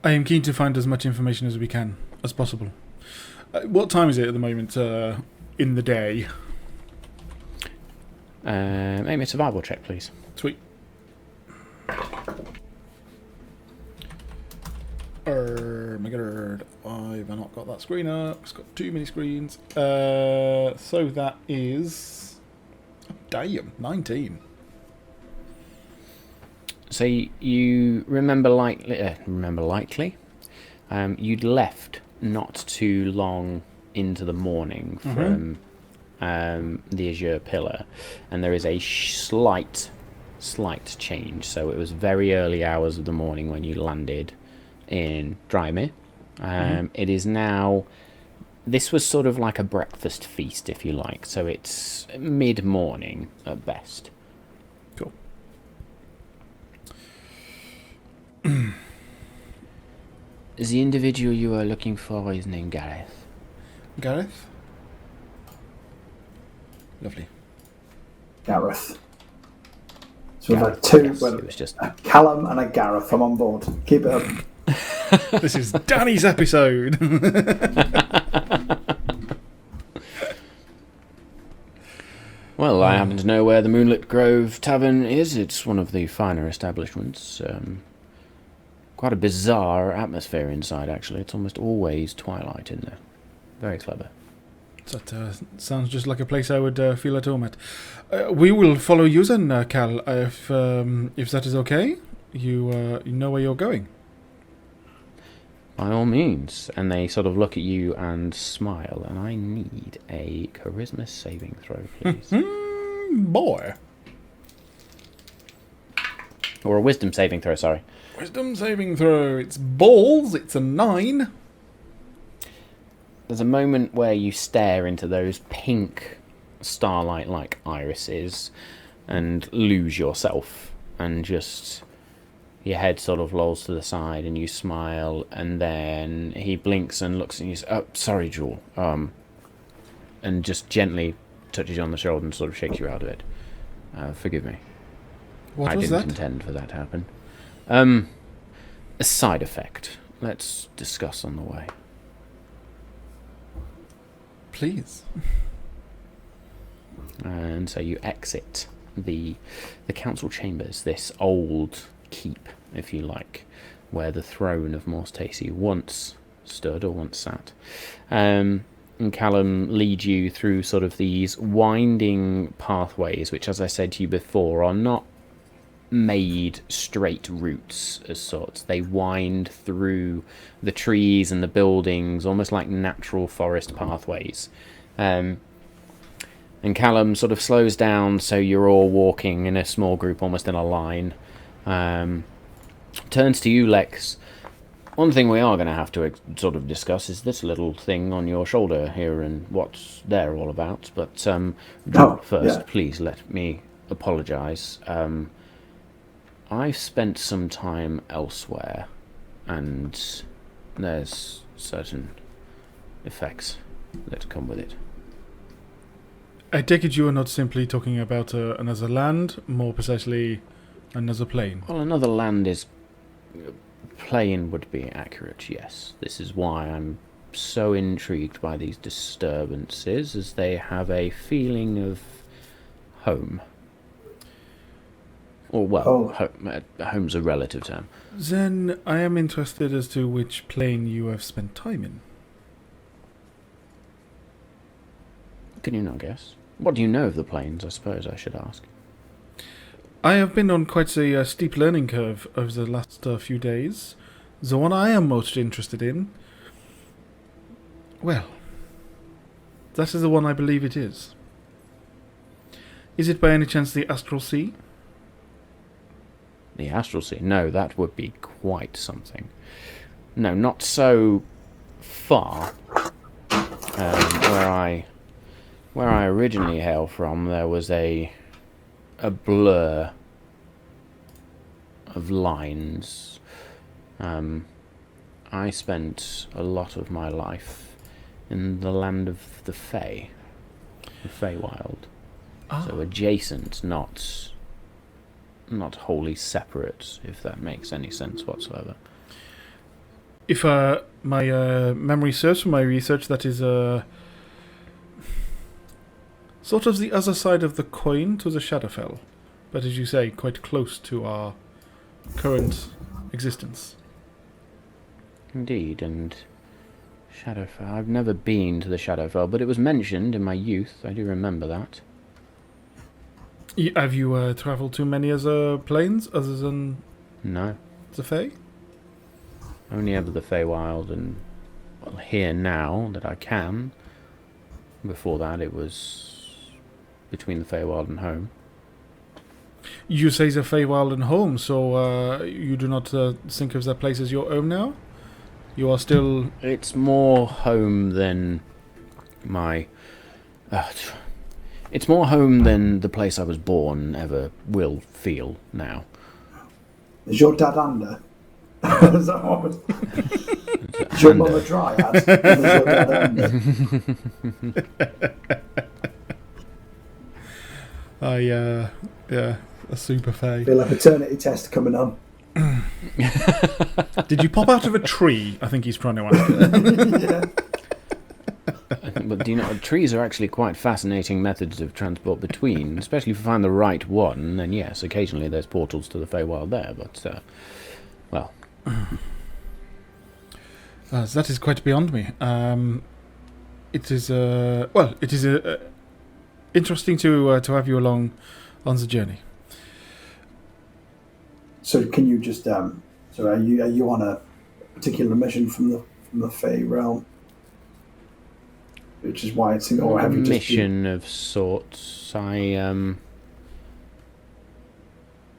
I am keen to find as much information as we can, as possible. What time is it at the moment in the day? Make me a survival check, please. Sweet. My god, I've not got that screen up. It's got too many screens. So that is... Damn, 19. So you remember likely, you'd left not too long into the morning from the Azure Pillar, and there is a slight change. So it was very early hours of the morning when you landed in Drymere. It is now... This was sort of like a breakfast feast, if you like. So it's mid-morning at best. Cool. The individual you are looking for is named Gareth. Gareth? Lovely. Gareth. So we've had Gareth, two, yes, well, it was just a Callum and a Gareth. I'm on board. Keep it up. This is Danny's episode. Well, I happen to know where the Moonlit Grove Tavern is. It's one of the finer establishments. Quite a bizarre atmosphere inside, actually. It's almost always twilight in there. Very clever. That sounds just like a place I would feel at home at. We will follow you then, Cal, if that is okay. You know where you're going. By all means. And they sort of look at you and smile. And I need a charisma saving throw, please. Boy. Or a wisdom saving throw, sorry. Wisdom saving throw. It's balls. It's a 9. There's a moment where you stare into those pink starlight-like irises and lose yourself, and just your head sort of lolls to the side and you smile, and then he blinks and looks at you and says, "Oh, sorry, Jewel," and just gently touches you on the shoulder and sort of shakes you out of it. Forgive me. What I was didn't that? intend for that to happen. A side effect. Let's discuss on the way. Please. And so you exit the council chambers, this old keep, if you like, where the throne of Morse Taesi once stood or once sat. And Callum leads you through sort of these winding pathways, which, as I said to you before, are not made straight routes as sorts. They wind through the trees and the buildings, almost like natural forest pathways. And Callum sort of slows down, so you're all walking in a small group, almost in a line. Turns to you, Lex. One thing we are going to have to sort of discuss is this little thing on your shoulder here and what's they're all about. But first, please let me apologise. I've spent some time elsewhere, and there's certain effects that come with it. I take it you are not simply talking about another land, more precisely another plane. Well, another land is... plane would be accurate, yes. This is why I'm so intrigued by these disturbances, as they have a feeling of home. Or, well, home's a relative term. Then I am interested as to which plane you have spent time in. Can you not guess? What do you know of the planes, I suppose I should ask? I have been on quite a steep learning curve over the last few days. The one I am most interested in, well, that is the one I believe it is. Is it by any chance the Astral Sea? The Astral Sea? No, that would be quite something. No, not so far. Where I originally hail from, there was a blur of lines. I spent a lot of my life in the land of the Fae, the Feywild. So adjacent, not wholly separate, if that makes any sense whatsoever. If my memory serves from my research, that is sort of the other side of the coin to the Shadowfell, but as you say, quite close to our current existence. Indeed, and Shadowfell. I've never been to the Shadowfell, but it was mentioned in my youth. I do remember that. Have you travelled to many other planes other than No. the Fae? Only ever the Feywild, and well, here now that I can. Before that, it was between the Feywild and home. You say the Feywild and home, so you do not think of that place as your home now? You are still... It's more home than my... it's more home than the place I was born ever will feel now. Is your dad under? Is that what was... Is your mum a dryad? Is your dad under? A super fae. Feel like paternity test coming on. Did you pop out of a tree? I think he's trying to ask. Yeah. But do you know, trees are actually quite fascinating methods of transport between, especially if you find the right one. Then yes, occasionally there's portals to the Feywild there, but well, that is quite beyond me. It is it is interesting to have you along on the journey. So can you just so are you on a particular mission from the Fey realm? Which is why it's or have you just mission of sorts. I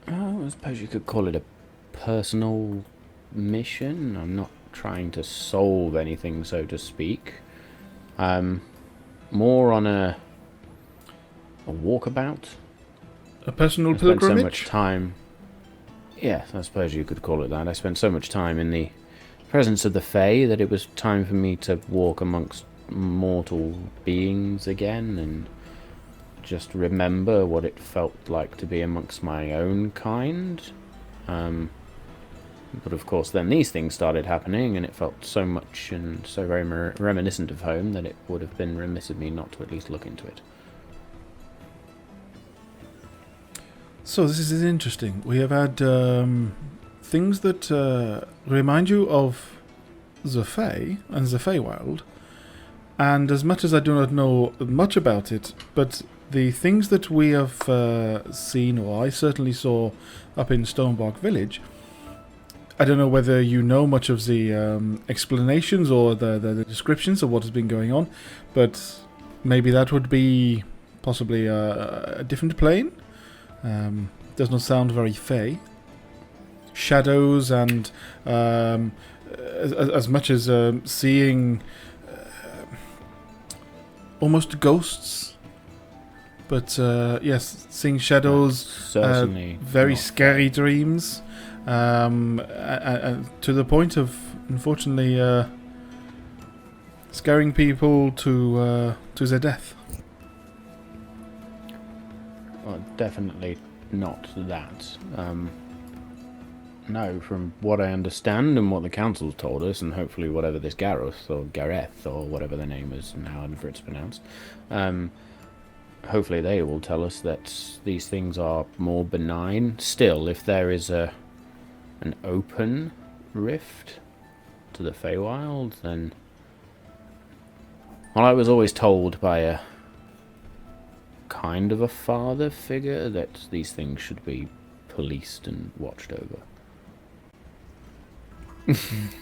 suppose you could call it a personal mission. I'm not trying to solve anything, so to speak. More on a walkabout. A personal I spent pilgrimage? so much time. Yes, I suppose you could call it that. I spent so much time in the presence of the Fae that it was time for me to walk amongst mortal beings again and just remember what it felt like to be amongst my own kind. But of course then these things started happening and it felt so much and so very reminiscent of home that it would have been remiss of me not to at least look into it. So this is interesting. We have had things that remind you of the Fae and the Feywild. And as much as I do not know much about it, but the things that we have seen, or I certainly saw up in Stonebark Village, I don't know whether you know much of the explanations or the descriptions of what has been going on, but maybe that would be possibly a different plane. Does not sound very Fey. Shadows and as much as seeing almost ghosts, but yes, seeing shadows, certainly very not scary dreams, and to the point of unfortunately scaring people to their death. Well, definitely not that. No, from what I understand and what the council's told us, and hopefully whatever this Gareth or Gareth or whatever their name is and however it's pronounced, hopefully they will tell us that these things are more benign. Still, if there is an open rift to the Feywild, then... Well, I was always told by a kind of a father figure that these things should be policed and watched over.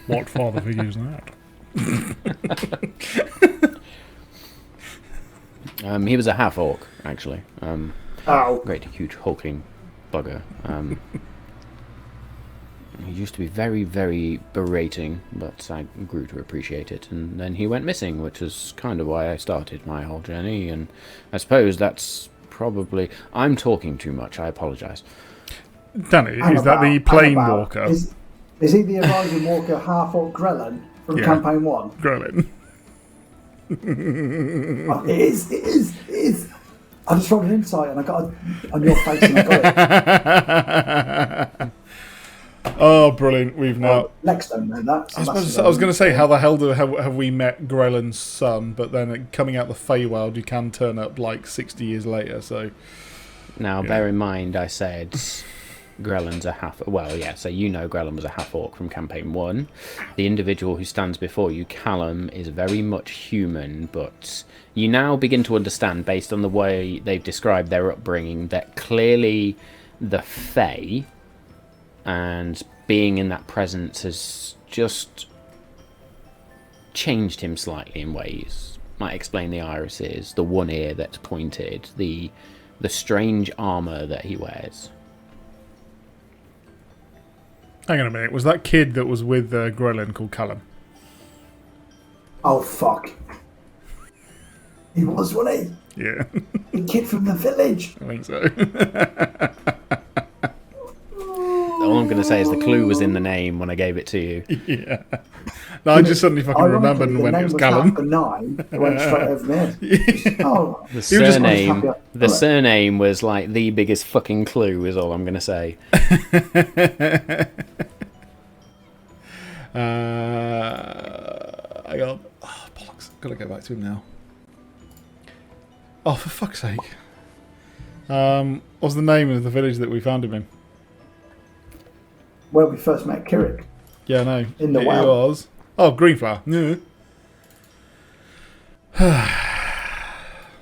What father figure is that? He was a half-orc, actually. Ow. Great, huge, hulking bugger. He used to be very, very berating, but I grew to appreciate it. And then he went missing, which is kind of why I started my whole journey. And I suppose that's probably... I'm talking too much, I apologise. Danny, is that the plane walker? Is he the Horizon Walker half-orc Grelin from Campaign 1? Grelin. Oh, it is. I just rolled an insight and I got it on your face and I got it. Oh, brilliant. We've now... Lex don't know that. So I was going to say, how the hell have we met Grelin's son, but then coming out the Feywild, you can turn up like 60 years later, so... Now, bear in mind, I said... Grelin's a half... Well, yeah, so you know Grelin was a half-orc from Campaign 1. The individual who stands before you, Callum, is very much human, but you now begin to understand, based on the way they've described their upbringing, that clearly the Fae and being in that presence has just changed him slightly in ways. Might explain the irises, the one ear that's pointed, the strange armour that he wears. Hang on a minute, was that kid that was with Grelin called Callum? Oh, fuck. He was, wasn't he? Yeah. The kid from the village. I think so. all I'm going to say is the clue was in the name when I gave it to you. Yeah. No, I just suddenly fucking remembered the when it name was was Callum. half the 9. It went straight over my head. Oh, The He was just surname, the Right. surname was like the biggest fucking clue. Is all I'm going to say. I got... Oh, bollocks. Gotta go back to him now. Oh, for fuck's sake. What's the name of the village that we found him in? where we first met Kirik. Yeah, no. In the It well. was. Oh, Greenflower. Yeah.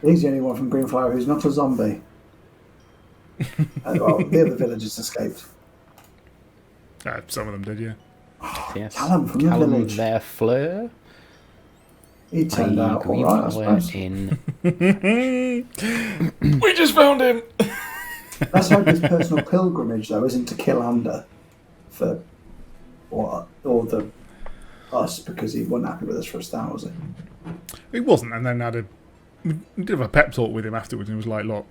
He's the only one from Greenflower who's not a zombie. Well, the other villagers escaped. Some of them did, yeah. Yes. Callum from the village. Fleur. He turned out all right, I suppose. in. We just found him! Let's hope his personal pilgrimage, though, isn't to kill Ander for or us, because he wasn't happy with us for a start, was he? He wasn't, and then had we did have a pep talk with him afterwards, and he was like, look,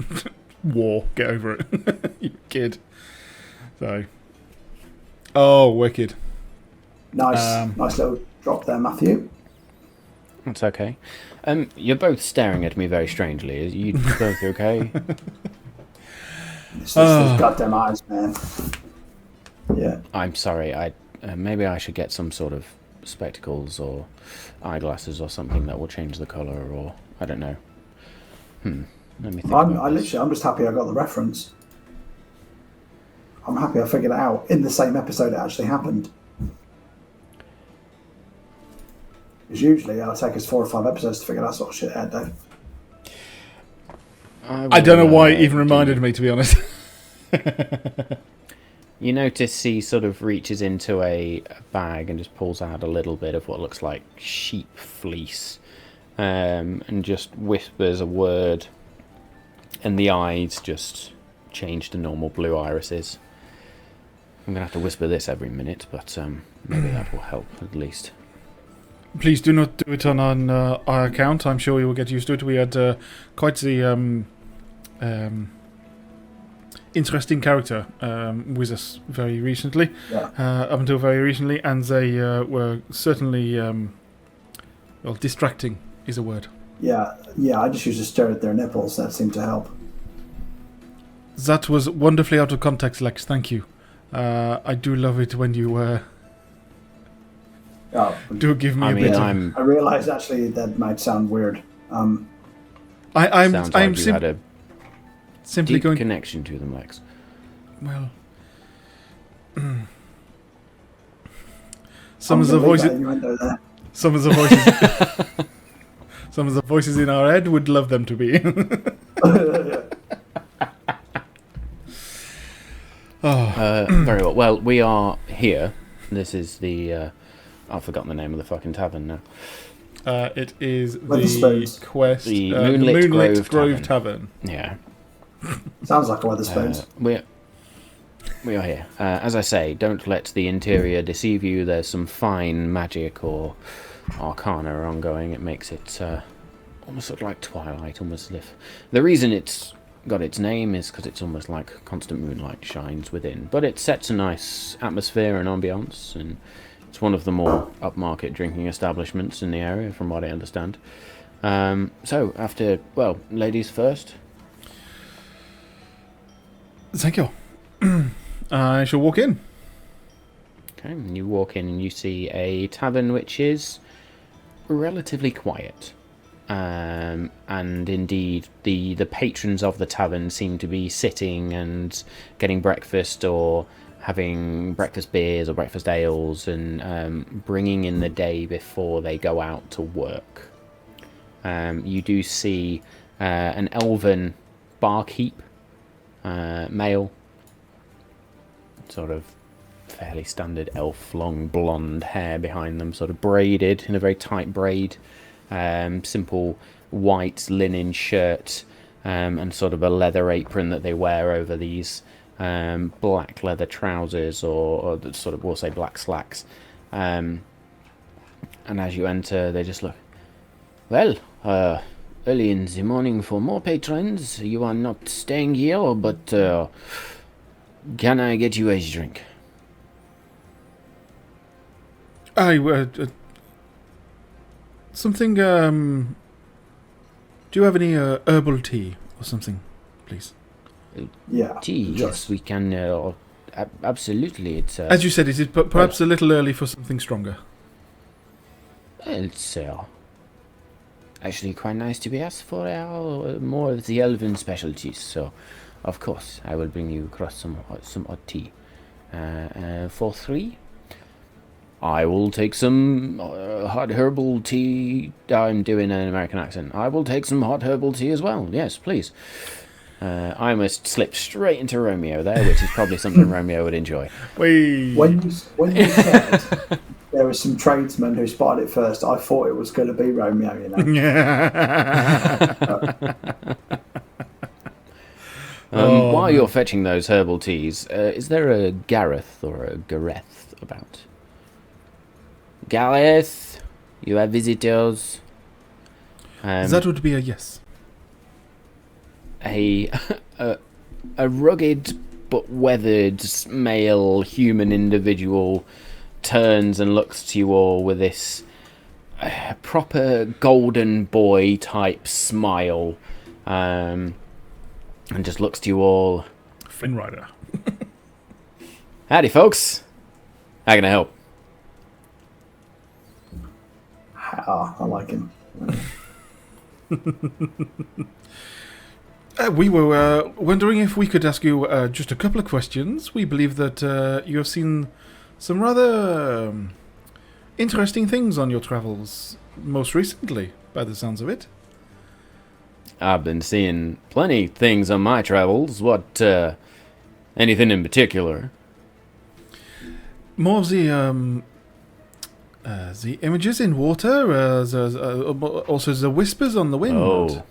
war, get over it, you kid. So, oh, wicked. Nice little drop there, Matthew. That's okay. You're both staring at me very strangely. Are you both okay? It's those goddamn eyes, man. Yeah. I'm sorry. Maybe I should get some sort of spectacles or eyeglasses or something that will change the colour, or I don't know. Let me think. I'm just happy I got the reference. I'm happy I figured it out in the same episode it actually happened. Because usually it'll take us 4 or 5 episodes to figure that sort of shit out, Dave. I don't know why it even reminded me, to be honest. You notice he sort of reaches into a bag and just pulls out a little bit of what looks like sheep fleece, and just whispers a word, and the eyes just change to normal blue irises. I'm going to have to whisper this every minute, but maybe that will help at least. Please do not do it on our account. I'm sure you will get used to it. We had quite the interesting character with us very recently, up until very recently, and they were certainly distracting is a word. Yeah, I just used to stare at their nipples. That seemed to help. That was wonderfully out of context, Lex. Thank you. I do love it when you do give me a bit of... I realised actually that might sound weird. Sounds like you had a simply deep going connection to them, Lex. Well, some of the voices in our head would love them to be. Very well. Well, we are here. This is the... I've forgotten the name of the fucking tavern now. It is Wetherspoons. the quest... The the Moonlit Grove Tavern. Tavern. Yeah. Sounds like a Wetherspoons. We are here. As I say, don't let the interior deceive you. There's some fine magic or arcana ongoing. It makes it almost sort of like Twilight, almost as if... The reason it's got its name is because it's almost like constant moonlight shines within. But it sets a nice atmosphere and ambience, and it's one of the more upmarket drinking establishments in the area, from what I understand. So, after... Well, ladies first. Thank you. I shall walk in. Okay, and you walk in and you see a tavern which is relatively quiet. And indeed, the patrons of the tavern seem to be sitting and getting breakfast, or having breakfast beers or breakfast ales, and bringing in the day before they go out to work. You do see an elven barkeep, male, sort of fairly standard elf, long blonde hair behind them, sort of braided in a very tight braid, simple white linen shirt, and sort of a leather apron that they wear over these black leather trousers, or sort of, we'll say, black slacks. And as you enter, they just look, well, early in the morning for more patrons. You are not staying here, but can I get you a drink? Something. Do you have any herbal tea or something, please? Yeah. Tea, yes, we can. Absolutely, it's. As you said, is it perhaps a little early for something stronger? It's actually quite nice to be asked for more of the elven specialties. So, of course, I will bring you across some odd tea. For 3, I will take some hot herbal tea. I'm doing an American accent. I will take some hot herbal tea as well. Yes, please. I almost slipped straight into Romeo there, which is probably something Romeo would enjoy. When you said there were some tradesmen who spotted it first, I thought it was going to be Romeo, you know. While you're fetching those herbal teas, is there a Gareth or a Gareth about? Gareth, you have visitors. That would be a yes. A rugged but weathered male human individual turns and looks to you all with this proper golden boy type smile, and just looks to you all. Flynn Rider. Howdy, folks. How can I help? I like him. We were wondering if we could ask you just a couple of questions. We believe that you have seen some rather interesting things on your travels most recently, by the sounds of it. I've been seeing plenty things on my travels. What, anything in particular? More of the images in water, also the whispers on the wind. Oh.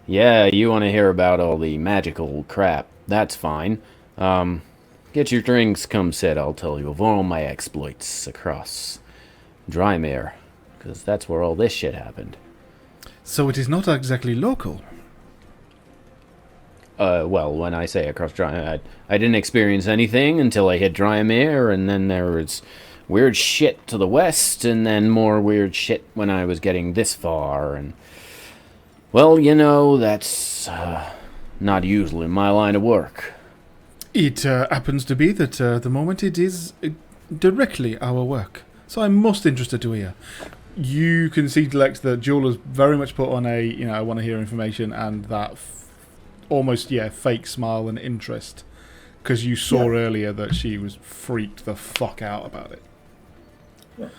Yeah, you want to hear about all the magical crap. That's fine. Get your drinks, come sit. I'll tell you of all my exploits across Drymere, because that's where all this shit happened. So it is not exactly local. Well, when I say across Drymere, I didn't experience anything until I hit Drymere, and then there was weird shit to the west, and then more weird shit when I was getting this far, and... Well, you know, that's not usually my line of work. It happens to be that at the moment it is directly our work. So I'm most interested to hear. You can see, Lex, that Jewel has very much put on a, I want to hear information, and that almost, fake smile and interest. Because you saw earlier that she was freaked the fuck out about it. Yeah.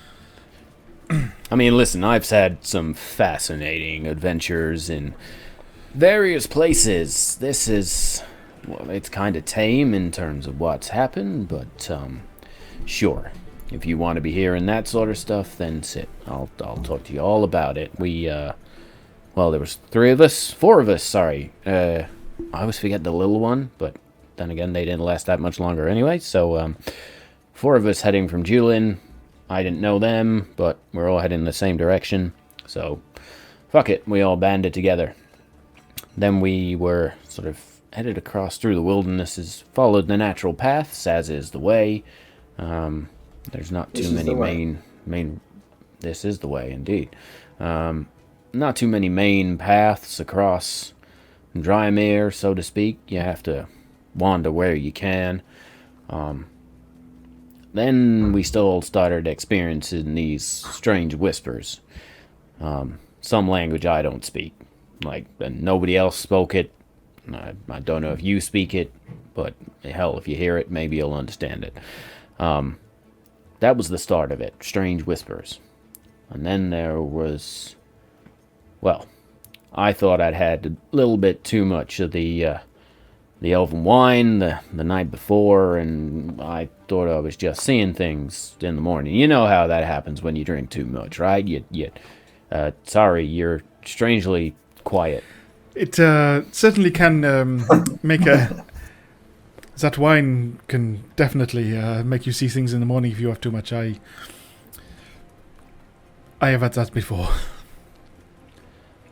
I mean, listen, I've had some fascinating adventures in various places. This is, well, it's kind of tame in terms of what's happened, but, sure. If you want to be hearing that sort of stuff, then sit. I'll talk to you all about it. Well, there was 4 of us, sorry. I always forget the little one, but then again, they didn't last that much longer anyway, so, 4 of us heading from Julin. I didn't know them, but we're all heading in the same direction. So, fuck it, we all banded together. Then we were sort of headed across through the wildernesses, followed the natural paths, as is the way. There's not too many main... This is the way, indeed. Not too many main paths across Drymere, so to speak. You have to wander where you can. Then we still started experiencing these strange whispers. Some language I don't speak. Like, nobody else spoke it. I don't know if you speak it, but hell, if you hear it, maybe you'll understand it. That was the start of it. Strange whispers. And then there was... Well, I thought I'd had a little bit too much of the elven wine the night before, and I thought I was just seeing things in the morning. You know how that happens when you drink too much, right? Sorry, you're strangely quiet. It certainly can make a... That wine can definitely make you see things in the morning if you have too much. I have had that before.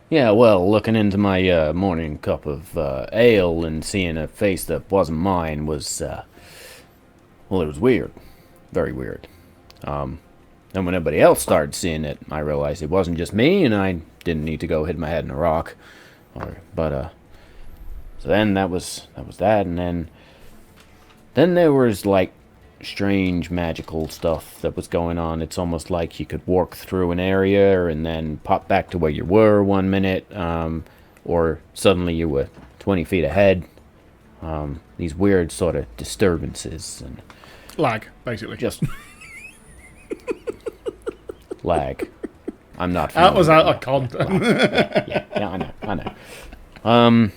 Yeah, well, looking into my morning cup of ale and seeing a face that wasn't mine was, well, it was weird. Very weird. Then when everybody else started seeing it, I realized it wasn't just me, and I didn't need to go hit my head in a rock. So then that was that, and then there was like strange magical stuff that was going on. It's almost like you could walk through an area and then pop back to where you were 1 minute, or suddenly you were 20 feet ahead. These weird sort of disturbances and Lag, basically. just lag. I'm not. That was familiar out of with context. yeah, I know.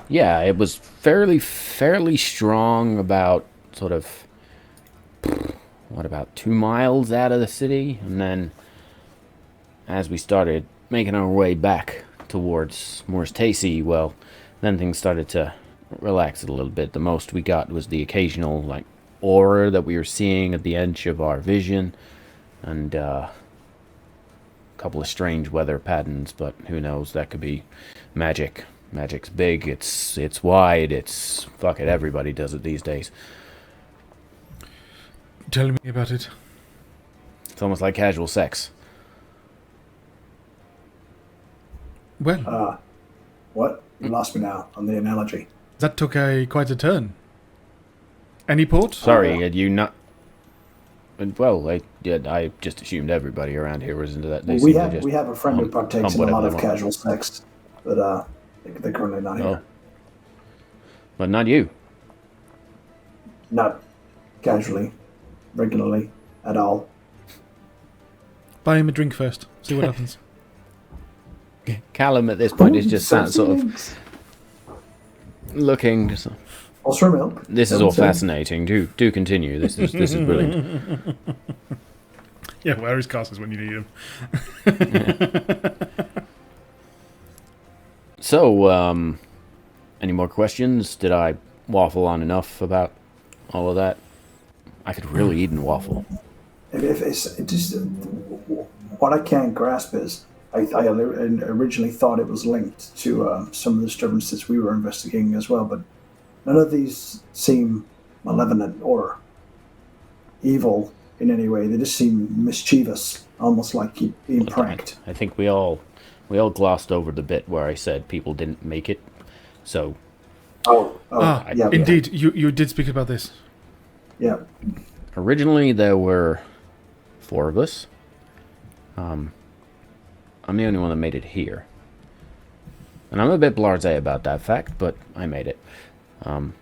Yeah, it was fairly strong. About sort of about 2 miles out of the city, and then as we started making our way back towards Morse Taesi, well, then things started to relax a little bit. The most we got was the occasional like aura that we were seeing at the edge of our vision, and a couple of strange weather patterns, but who knows, that could be magic. Magic's big, it's wide, it's fuck it, everybody does it these days. Tell me about it. It's almost like casual sex. Well, What? You lost me now on the analogy. that took quite a turn. Any port? Sorry, had you not... Well, I just assumed everybody around here was into that. They We seem to have just we have a friend who hump partakes in a whatever lot they of want. casual sex, but they're currently not here. Oh. But not you. Not casually, regularly, at all. Buy him a drink first. See what happens. Callum at this point is just sat sort of Thanks. looking. Just, Ulcer milk. this is all Don't say. fascinating. Do continue. This is brilliant. Yeah, where is Carstens when you need him? So, any more questions? Did I waffle on enough about all of that? I could really eat and waffle. If it's it just what I can't grasp is I originally thought it was linked to some of the disturbances we were investigating as well, but none of these seem malevolent or evil in any way. They just seem mischievous, almost like being pranked. I think we all glossed over the bit where I said people didn't make it. So Yeah, indeed, you did speak about this. Yeah. originally there were 4 of us. I'm the only one that made it here. And I'm a bit blasé about that fact, but I made it. The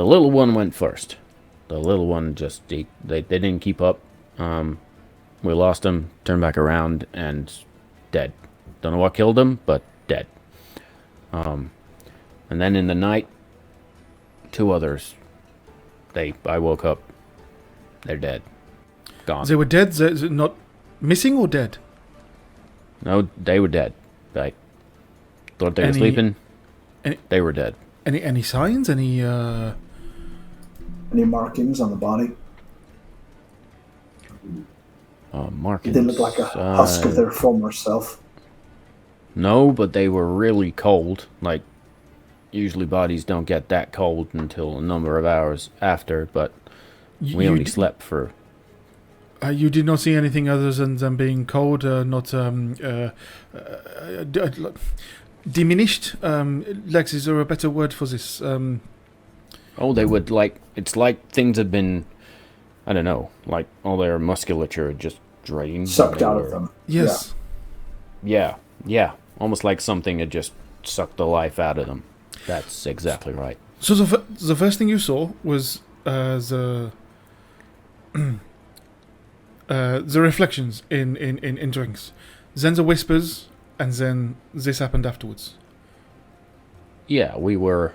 little one went first. The little one just, they didn't keep up. We lost him, turned back around, and dead. Don't know what killed him, but dead. And then in the night, 2 others, I woke up, they're dead. Gone. They were dead. They're not missing or dead. No, they were dead. I thought they were Any- sleeping. any- They were dead. Any signs? Any Any markings on the body? Markings. They look like a husk of their former self. No, but they were really cold. Like, usually bodies don't get that cold until a number of hours after, but we only slept for... You did not see anything other than them being cold, not diminished. Lex, is there a better word for this? Oh, they would, like... It's like things had been... I don't know. Like, all their musculature had just drained. Sucked They out were- of them. Yes. Yeah. Almost like something had just sucked the life out of them. That's exactly right. So the first thing you saw was the reflections in drinks, then the whispers, and then this happened afterwards. Yeah, we were...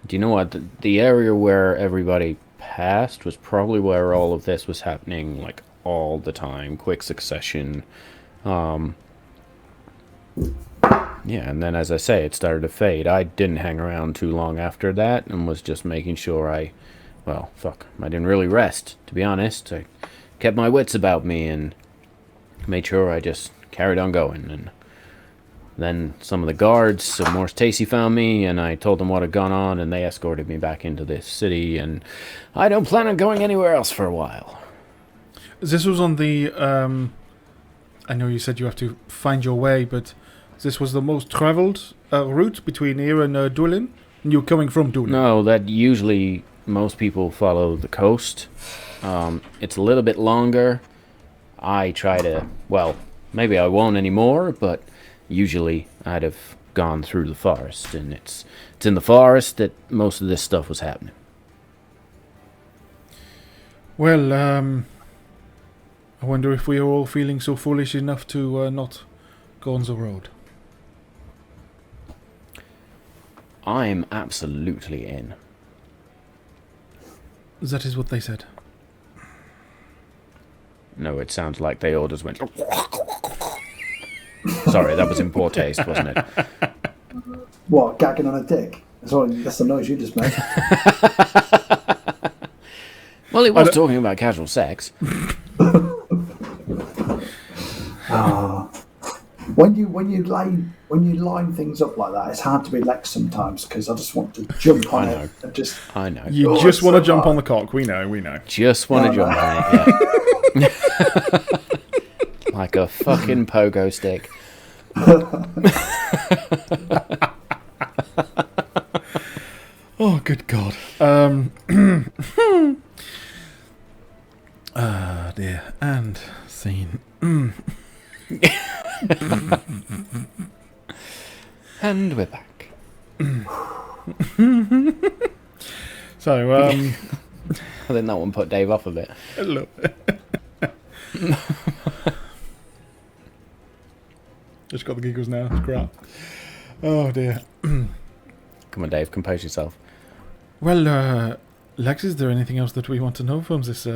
Do you know what? The area where everybody passed was probably where all of this was happening, like, all the time. Quick succession. Yeah, and then, as I say, it started to fade. I didn't hang around too long after that and was just making sure I didn't really rest, to be honest. I kept my wits about me and made sure I just carried on going. And then some of the guards of Morse Taesi found me, and I told them what had gone on, and they escorted me back into this city, and I don't plan on going anywhere else for a while. This was on the. I know you said you have to find your way, but this was the most travelled route between here and Dublin. And you're coming from Dublin. No, that usually most people follow the coast. It's a little bit longer. I try to. Well, maybe I won't anymore, but usually I'd have gone through the forest, and it's in the forest that most of this stuff was happening. Well, I wonder if we are all feeling so foolish enough to not go on the road. I'm absolutely in. That is what they said. No, it sounds like they all just went. Sorry, that was in poor taste, wasn't it? What, gagging on a dick? That's the noise you just made. Well, it was talking about casual sex. When you line things up like that, it's hard to be Lex sometimes because I just want to jump on it and just. I know. You just want to jump on the cock. We know. Just want to jump on it, yeah. Like a fucking pogo stick. Oh, good God. Dear. And scene. And we're back. So, I think that one put Dave off a bit. a little bit. Just got the giggles now. It's crap. Oh, dear. Come on, Dave, compose yourself. Well, Lex, is there anything else that we want to know from this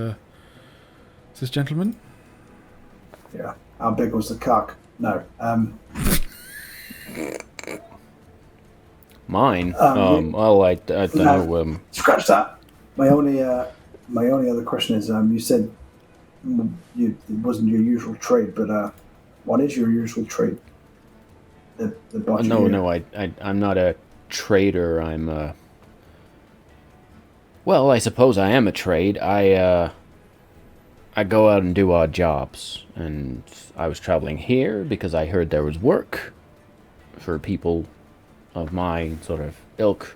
gentleman? Yeah. How big was the cock? No. Mine? Well, I don't know. Scratch that. My only other question is, you said it wasn't your usual trade, but what is your usual trade? No, I'm not a trader. Well, I suppose I am a trade. I go out and do odd jobs, and I was traveling here because I heard there was work for people of my sort of ilk.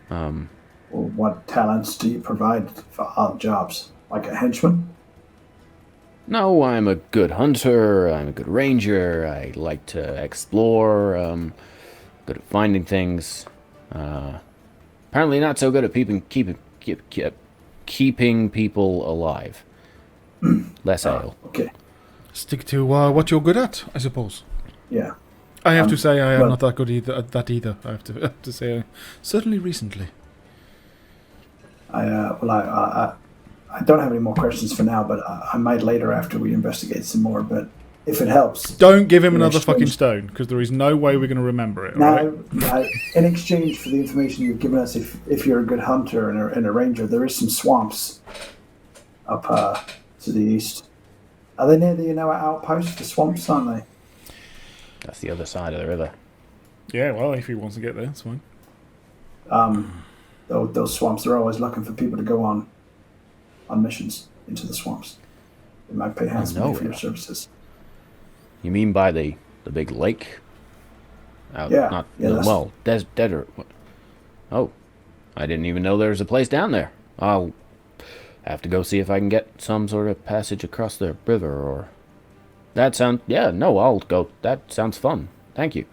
Well, what talents do you provide for odd jobs? Like a henchman? No, I'm a good hunter. I'm a good ranger. I like to explore. Good at finding things. Apparently, not so good at keeping people alive. Less ale. Okay. Stick to what you're good at, I suppose. Yeah. I have to say I am not that good at that either. I have to say, certainly recently. I don't have any more questions for now, but I might later after we investigate some more. But if it helps, don't give him another fucking stone, because there is no way we're going to remember it. Now, in exchange for the information you've given us, if you're a good hunter and a ranger, there is some swamps up to the east. Are they near the outpost? The swamps, aren't they? That's the other side of the river. Yeah, well, if he wants to get there, it's fine. Those swamps are always looking for people to go on missions into the swamps. They might pay handsomely for your services. You mean by the big lake? Desert. Oh, I didn't even know there was a place down there. I'll have to go see if I can get some sort of passage across the river or... I'll go. That sounds fun. Thank you.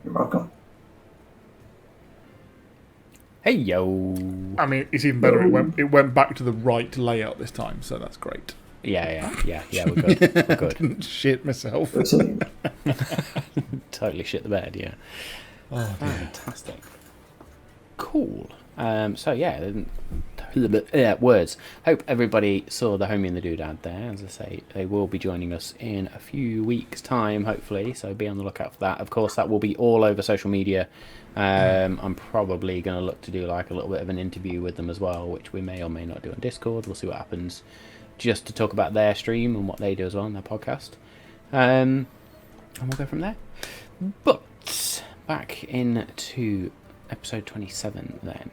You're welcome. Hey, yo. I mean, it's even better. It went back to the right layout this time, so that's great. Yeah, we're good. We're good. Didn't shit myself. Totally shit the bed, yeah. Oh, fantastic. Cool. Words. Hope everybody saw the Homie and the Doodad there. As I say, they will be joining us in a few weeks' time, hopefully, so be on the lookout for that. Of course, that will be all over social media. I'm probably going to look to do like a little bit of an interview with them as well, which we may or may not do on Discord. We'll see what happens, just to talk about their stream and what they do as well on their podcast. And we'll go from there. But back into episode 27 then.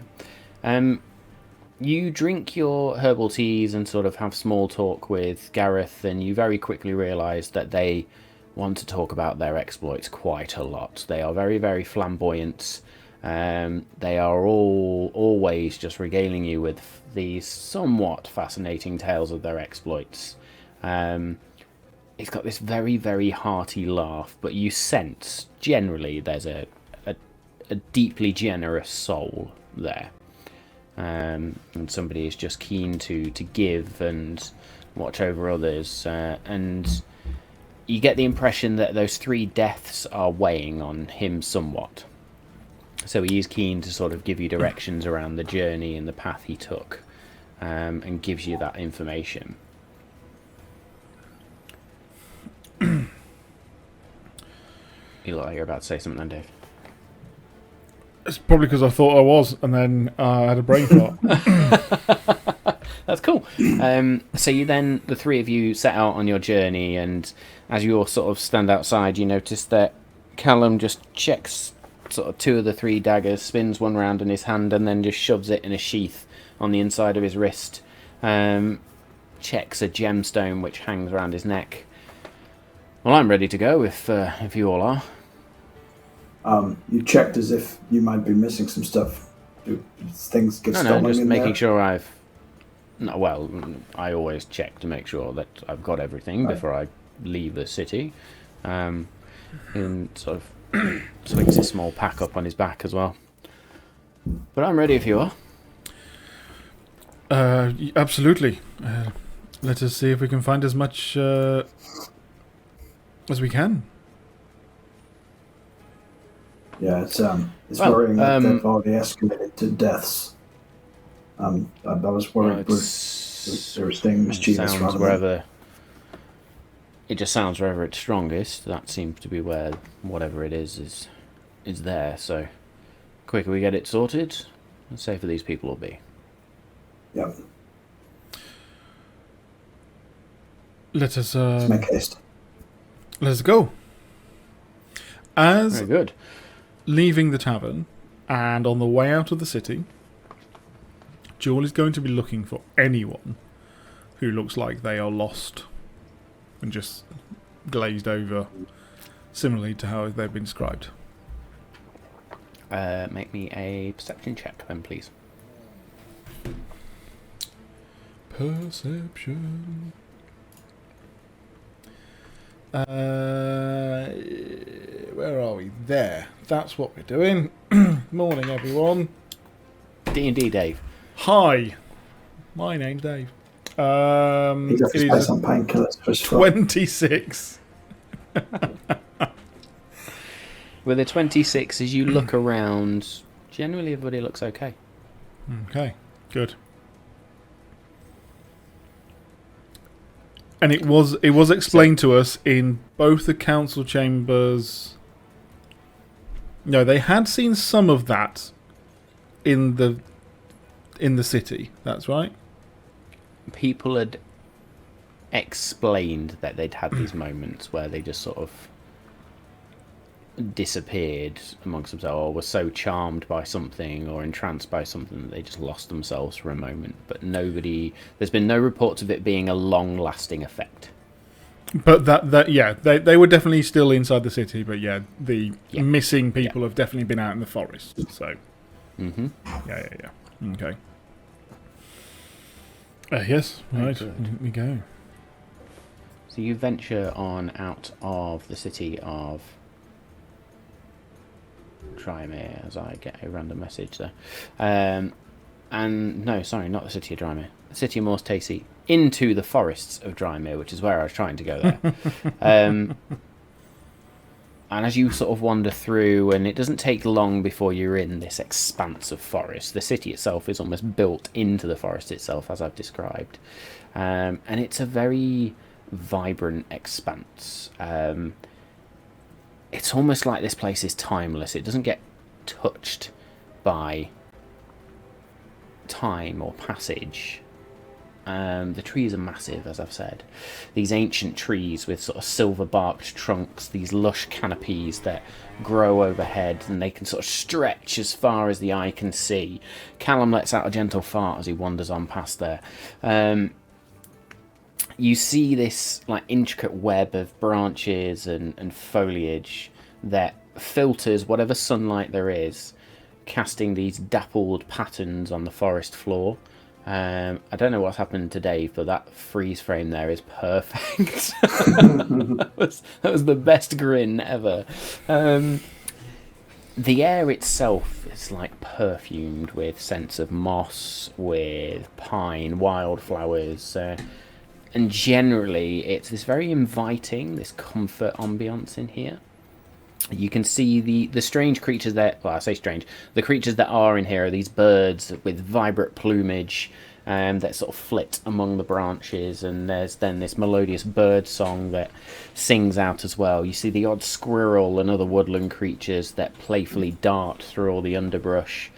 You drink your herbal teas and sort of have small talk with Gareth, and you very quickly realise that they want to talk about their exploits quite a lot. They are very, very flamboyant. They are all always just regaling you with these somewhat fascinating tales of their exploits. It's got this very, very hearty laugh, but you sense generally there's a deeply generous soul there. And somebody is just keen to give and watch over others. And you get the impression that those 3 deaths are weighing on him somewhat. So he is keen to sort of give you directions around the journey and the path he took, and gives you that information. You look like you're about to say something then, Dave. It's probably because I thought I was, and then I had a brain fart. That's cool. So you then, the 3 of you set out on your journey, and as you all sort of stand outside, you notice that Callum just checks sort of 2 of the 3 daggers, spins one round in his hand, and then just shoves it in a sheath on the inside of his wrist. Checks a gemstone which hangs around his neck. Well, I'm ready to go if you all are. You checked as if you might be missing some stuff. Do things get stolen? No, just in making there? sure I've... No, well, I always check to make sure that I've got everything before I leave the city. And sort of swings his small pack up on his back as well. But I'm ready if you are. Absolutely. Let us see if we can find as much as we can. Yeah, it's worrying that they've already escalated to deaths. I was worried they were staying mischievous rather than... It just sounds wherever it's strongest. That seems to be where whatever it is there. So, the quicker we get it sorted, the safer these people will be. Yep. Let's make haste. Let's go. As Very good. Leaving the tavern and on the way out of the city, Jewel is going to be looking for anyone who looks like they are lost and just glazed over, similarly to how they've been described. Make me a perception check, then, please. Perception. Where are we? There. That's what we're doing. Morning, everyone. D&D, Dave. Hi. My name's Dave. He's got to some painkillers for his 26. With a 26, as you look around, generally everybody looks okay. Okay, good. And it was explained to us in both the council chambers. No, they had seen some of that in the city. That's right. People had explained that they'd had these moments where they just sort of disappeared amongst themselves, or were so charmed by something or entranced by something that they just lost themselves for a moment. But there's been no reports of it being a long-lasting effect. But they were definitely still inside the city. But the missing people have definitely been out in the forest. So, yeah. Okay. Yes, right. We go. So you venture on out of the city of Drymere, as I get a random message there. And no, sorry, not the city of Drymere. The city of Morse Taesi, into the forests of Drymere, which is where I was trying to go there. And as you sort of wander through, and it doesn't take long before you're in this expanse of forest. The city itself is almost built into the forest itself, as I've described. And it's a very vibrant expanse. It's almost like this place is timeless. It doesn't get touched by time or passage. The trees are massive, as I've said. These ancient trees with sort of silver-barked trunks, these lush canopies that grow overhead, and they can sort of stretch as far as the eye can see. Callum lets out a gentle fart as he wanders on past there. You see this like intricate web of branches and foliage that filters whatever sunlight there is, casting these dappled patterns on the forest floor. I don't know what's happened to Dave, but that freeze frame there is perfect. that was the best grin ever. The air itself is like perfumed with scents of moss, with pine, wildflowers, and generally it's this very inviting, this comfort ambience in here. You can see the strange creatures that, well, I say strange, the creatures that are in here are these birds with vibrant plumage that sort of flit among the branches, and there's then this melodious bird song that sings out as well. You see the odd squirrel and other woodland creatures that playfully dart through all the underbrush,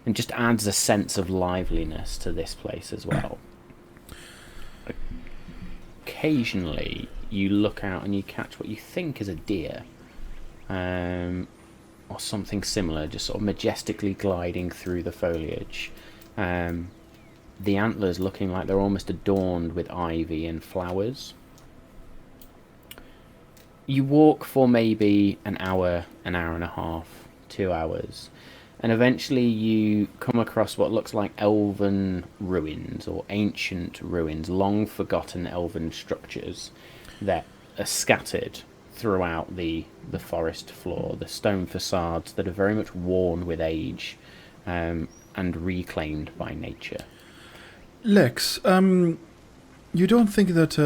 and just adds a sense of liveliness to this place as well. Occasionally you look out and you catch what you think is a deer. Or something similar, just sort of majestically gliding through the foliage. The antlers looking like they're almost adorned with ivy and flowers. You walk for maybe an hour and a half, 2 hours, and eventually you come across what looks like elven ruins, or ancient ruins, long forgotten elven structures that are scattered throughout the forest floor, the stone facades that are very much worn with age and reclaimed by nature. Lex, you don't think that,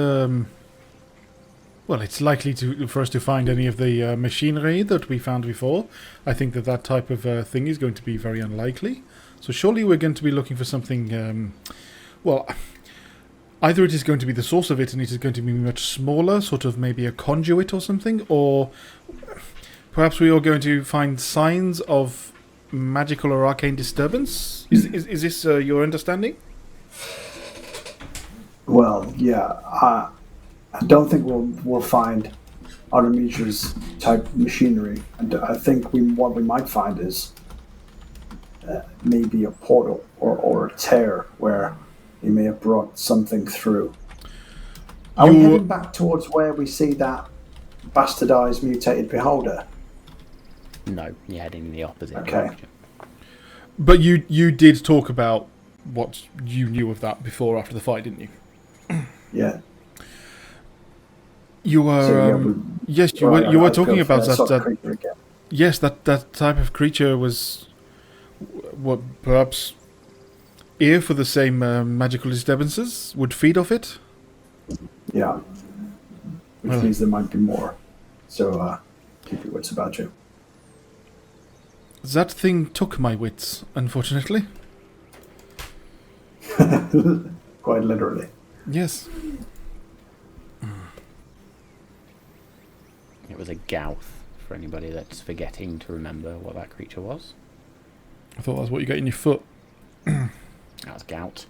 well, it's likely for us to find any of the machinery that we found before? I think that type of thing is going to be very unlikely. So surely we're going to be looking for something, well, either it is going to be the source of it and it is going to be much smaller, sort of maybe a conduit or something, or perhaps we are going to find signs of magical or arcane disturbance. Is this your understanding? Well, yeah. I don't think we'll find Artemisia's type machinery. And I think what we might find is maybe a portal or a tear where he may have brought something through. Are we heading back towards where we see that bastardized, mutated beholder? No, you're heading in the opposite Okay. direction. But you did talk about what you knew of that before, after the fight, didn't you? Yeah. You were, So, yes, you were I'd talking go for about sort of that. creature again. Yes, that type of creature was, what, perhaps here for the same magical disturbances, would feed off it. Yeah. Which means there might be more. So keep your wits about you. That thing took my wits, unfortunately. Quite literally. Yes. It was a gouth, for anybody that's forgetting to remember what that creature was. I thought that was what you got in your foot. That was gout.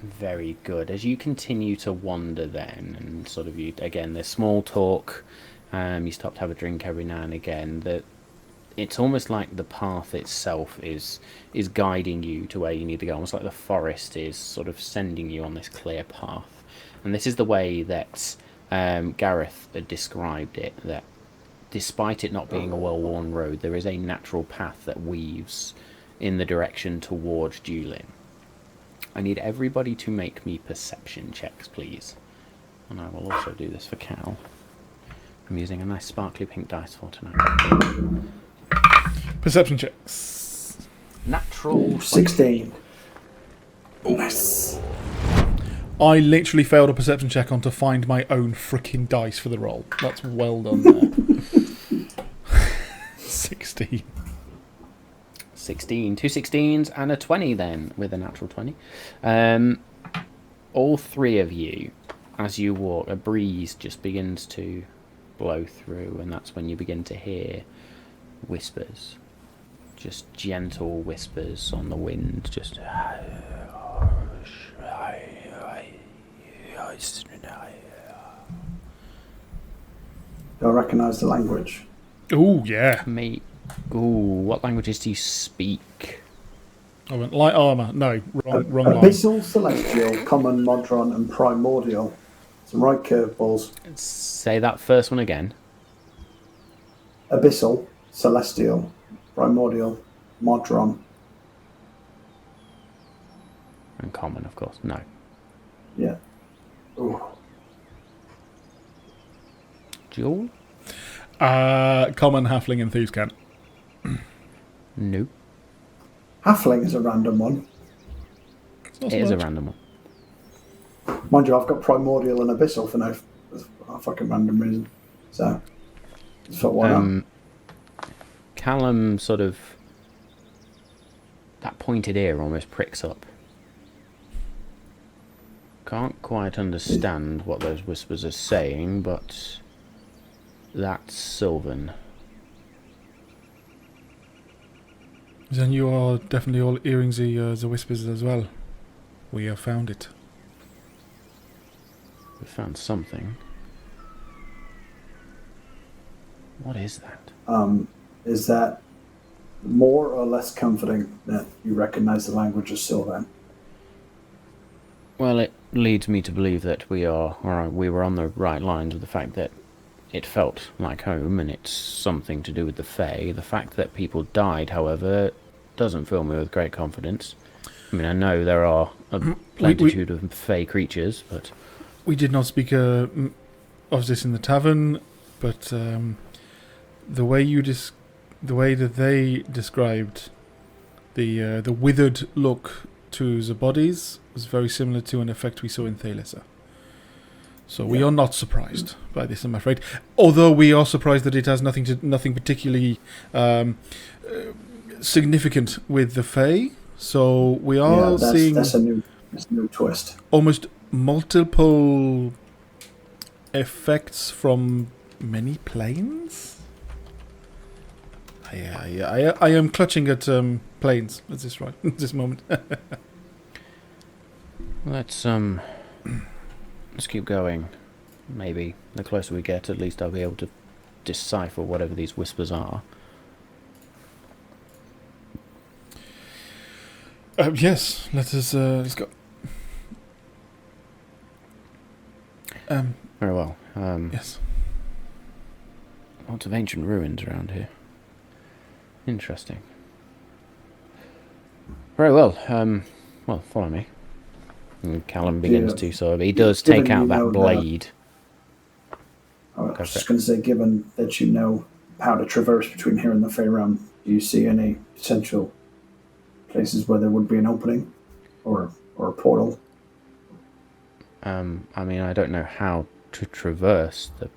Very good. As you continue to wander then, and sort of again, there's small talk, you stop to have a drink every now and again, that it's almost like the path itself is guiding you to where you need to go, almost like the forest is sort of sending you on this clear path. And this is the way that Gareth had described it, that despite it not being a well-worn road, there is a natural path that weaves in the direction towards Julin. I need everybody to make me perception checks, please. And I will also do this for Cal. I'm using a nice sparkly pink dice for tonight. Perception checks. Natural 16. Nice. I literally failed a perception check on to find my own freaking dice for the roll. That's well done there. 16. 16. 2 16s and a 20 then, with a natural 20. All three of you, as you walk, a breeze just begins to blow through, and that's when you begin to hear whispers. just gentle whispers on the wind, just... Do I recognise the language? Ooh, yeah. Ooh, what languages do you speak? I went light armour. No, wrong line. Abyssal, Celestial, Common, Modron, and Primordial. Some right curveballs. Say that first one again. Abyssal, Celestial, Primordial, Modron. And common, of course. No. Yeah. Ooh. Duel? Common, halfling, and thieves' cant. No. Halfling is a random one. It is a random one. Mind you, I've got Primordial and Abyssal for no fucking random reason. So, just thought, why not? Callum sort of... That pointed ear almost pricks up. Can't quite understand what those whispers are saying, but... That's Sylvan. Then you are definitely all hearing the whispers as well. We have found it. We found something. What is that? Is that more or less comforting that you recognise the language of Sylvan? Well, it leads me to believe that we were on the right lines with the fact that it felt like home, and it's something to do with the Fae. The fact that people died, however, doesn't fill me with great confidence. I mean, I know there are a plenitude of Fae creatures, but... We did not speak of this in the tavern, but the way that they described the withered look to the bodies was very similar to an effect we saw in Thalissa. So we are not surprised by this, I'm afraid. Although we are surprised that it has nothing particularly significant with the Fae. So we are seeing that's a new twist. Almost multiple effects from many planes. I am clutching at planes at this moment. Let's keep going. Maybe the closer we get, at least I'll be able to decipher whatever these whispers are. Yes, let's go. Very well. Yes. Lots of ancient ruins around here. Interesting. Very well. Well, follow me. And Callum begins to, so he does take out that blade. I was just going to say, given that you know how to traverse between here and the Fae Realm, do you see any potential places where there would be an opening or a portal? I mean, I don't know how to traverse the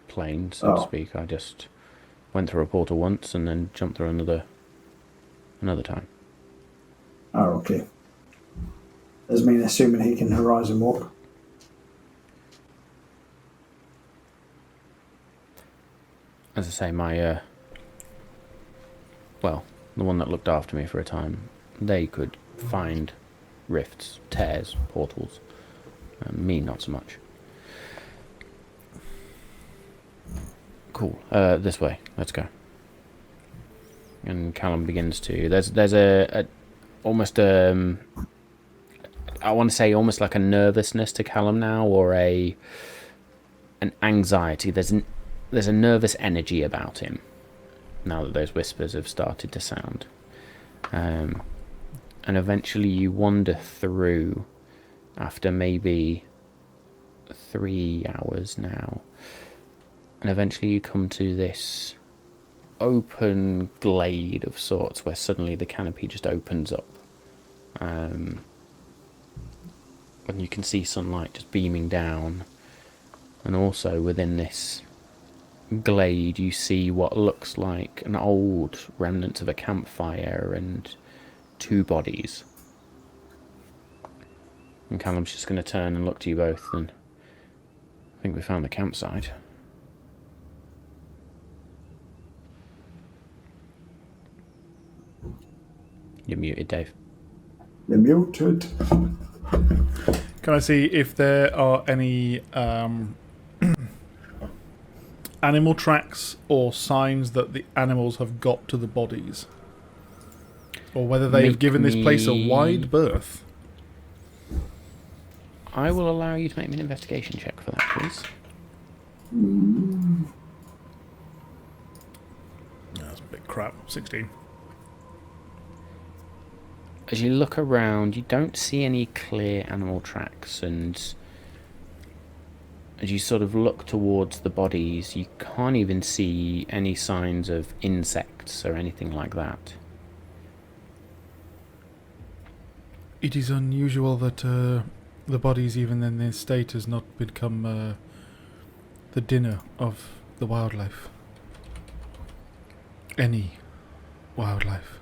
plane, so to speak. I just went through a portal once and then jumped through another time. Oh, okay. Does mean assuming he can horizon walk? As I say, my the one that looked after me for a time, they could find rifts, tears, portals. Me, not so much. Cool. This way. Let's go. And Callum begins to. There's a almost I want to say almost like a nervousness to Callum now, or an anxiety. There's a nervous energy about him now that those whispers have started to sound. And eventually you wander through, after maybe 3 hours now, and eventually you come to this open glade of sorts where suddenly the canopy just opens up. And you can see sunlight just beaming down, and also within this glade you see what looks like an old remnant of a campfire and 2 bodies. And Callum's just going to turn and look to you both, and I think we found the campsite. You're muted, Dave. You're muted. Can I see if there are any animal tracks or signs that the animals have got to the bodies? Or whether they have given this place a wide berth? I will allow you to make me an investigation check for that, please. That's a bit crap. 16. As you look around, you don't see any clear animal tracks, and as you sort of look towards the bodies, you can't even see any signs of insects or anything like that. It is unusual that the bodies, even in their state, has not become the dinner of the wildlife. Any wildlife.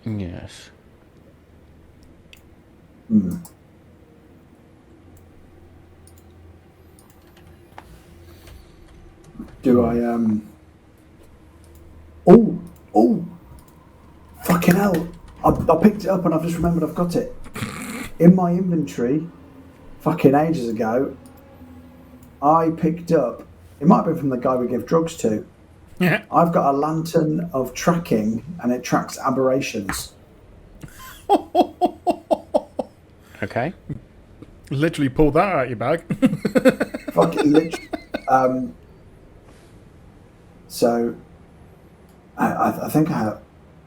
Yes. Do I, Oh! Fucking hell! I picked it up and I've just remembered I've got it. In my inventory, fucking ages ago, I picked up, it might have been from the guy we give drugs to. Yeah. I've got a lantern of tracking and it tracks aberrations. Okay. Literally pulled that out of your bag. Fucking literally. So, I think I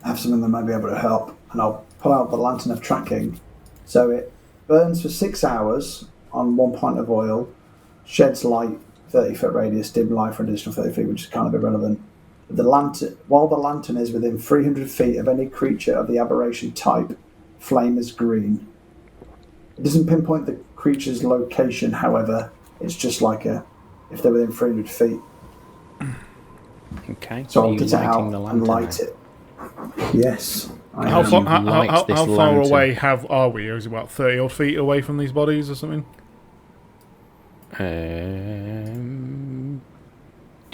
have something that might be able to help, and I'll pull out the lantern of tracking. So it burns for 6 hours on 1 pint of oil, sheds light, 30-foot radius, dim light for an additional 30 feet, which is kind of irrelevant. While the lantern is within 300 feet of any creature of the aberration type, flame is green. It doesn't pinpoint the creature's location, however, it's just like if they're within 300 feet. Okay. So I'll get it out and light it. Yes. How far lantern. away are we? Is it about 30 odd feet away from these bodies or something? Do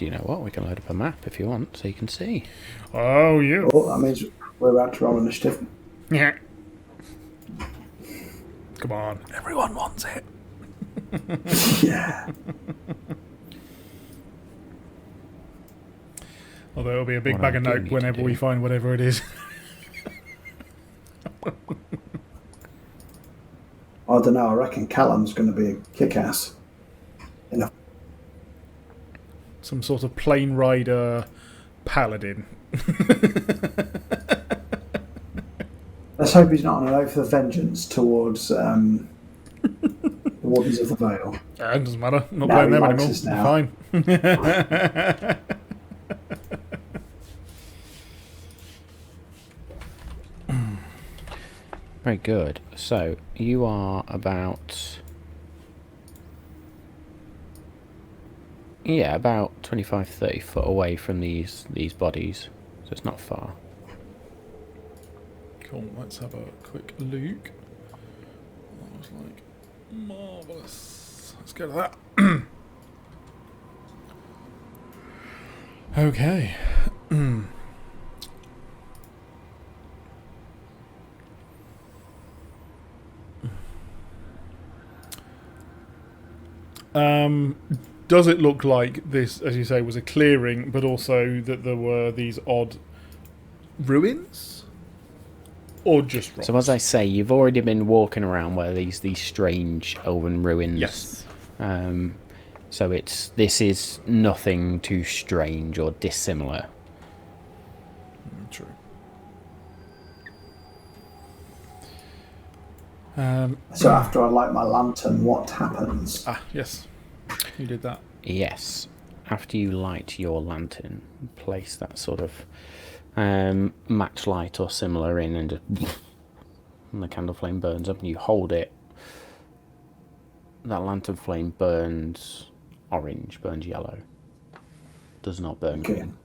you know what? We can load up a map if you want, so you can see. Oh, you. Well, that means we're about to roll initiative. Yeah. Come on. Everyone wants it. Yeah. Although it'll be a big What bag I of do note need to whenever do. we find whatever it is. I don't know. I reckon Callum's going to be a kick-ass. Some sort of plane rider paladin. Let's hope he's not on an oath of vengeance towards the Wardens of the Vale. It doesn't matter. Not No, playing he them likes anymore. us now. Fine. Very good. So, you are about... Yeah, about 25, 30 foot away from these bodies. So it's not far. Cool. Let's have a quick look. That was like marvellous. Let's go to that. Okay. Does it look like this, as you say, was a clearing, but also that there were these odd ruins? Or just rocks? So as I say, you've already been walking around where these strange elven ruins. Yes. So this is nothing too strange or dissimilar. True. So after I light my lantern, what happens? Yes. You did that. Yes. After you light your lantern, place that sort of match light or similar in, and the candle flame burns up, and you hold it. That lantern flame burns orange, burns yellow. Does not burn green.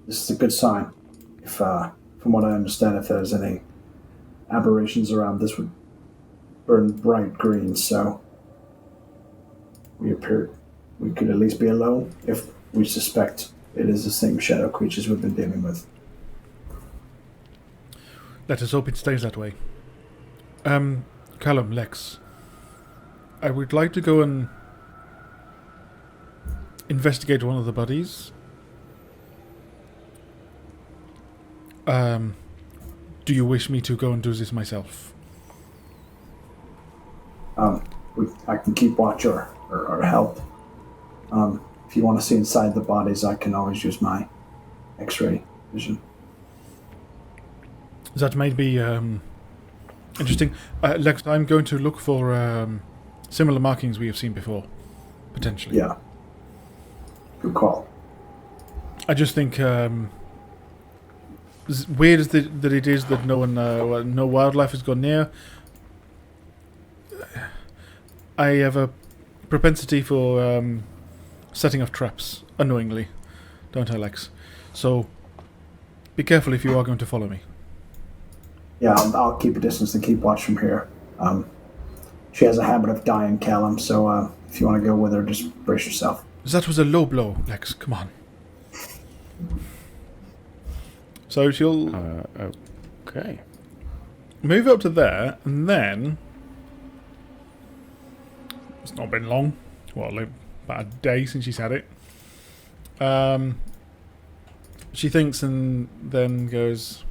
This is a good sign. If, from what I understand, if there's any aberrations around, this would burn bright green, so we could at least be alone if we suspect it is the same shadow creatures we've been dealing with. Let us hope it stays that way. Callum, Lex, I would like to go and investigate one of the bodies. Do you wish me to go and do this myself? I can keep watch or help. If you want to see inside the bodies, I can always use my X-ray vision. That may be interesting. Lex, I'm going to look for similar markings we have seen before, potentially. Yeah. Good call. I just think as weird as that it is that no wildlife has gone near. I have a propensity for setting off traps unknowingly, don't I, Lex? So be careful if you are going to follow me. Yeah, I'll keep a distance and keep watch from here. She has a habit of dying, Callum, so if you want to go with her, just brace yourself. That was a low blow, Lex. Come on. So she'll Okay. move up to there, and then it's not been long. Well, like about a day since she's had it. She thinks and then goes,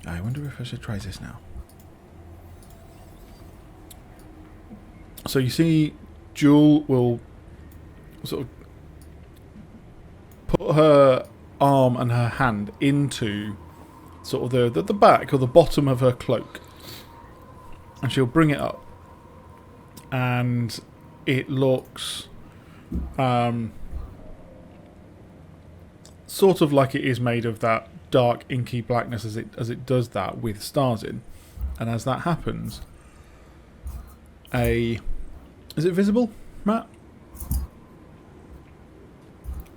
I wonder if I should try this now. So you see Jewel will sort of put her arm and her hand into sort of the back or the bottom of her cloak, and she'll bring it up, and it looks sort of like it is made of that dark inky blackness as it does that with stars in. And as that happens, is it visible, Matt?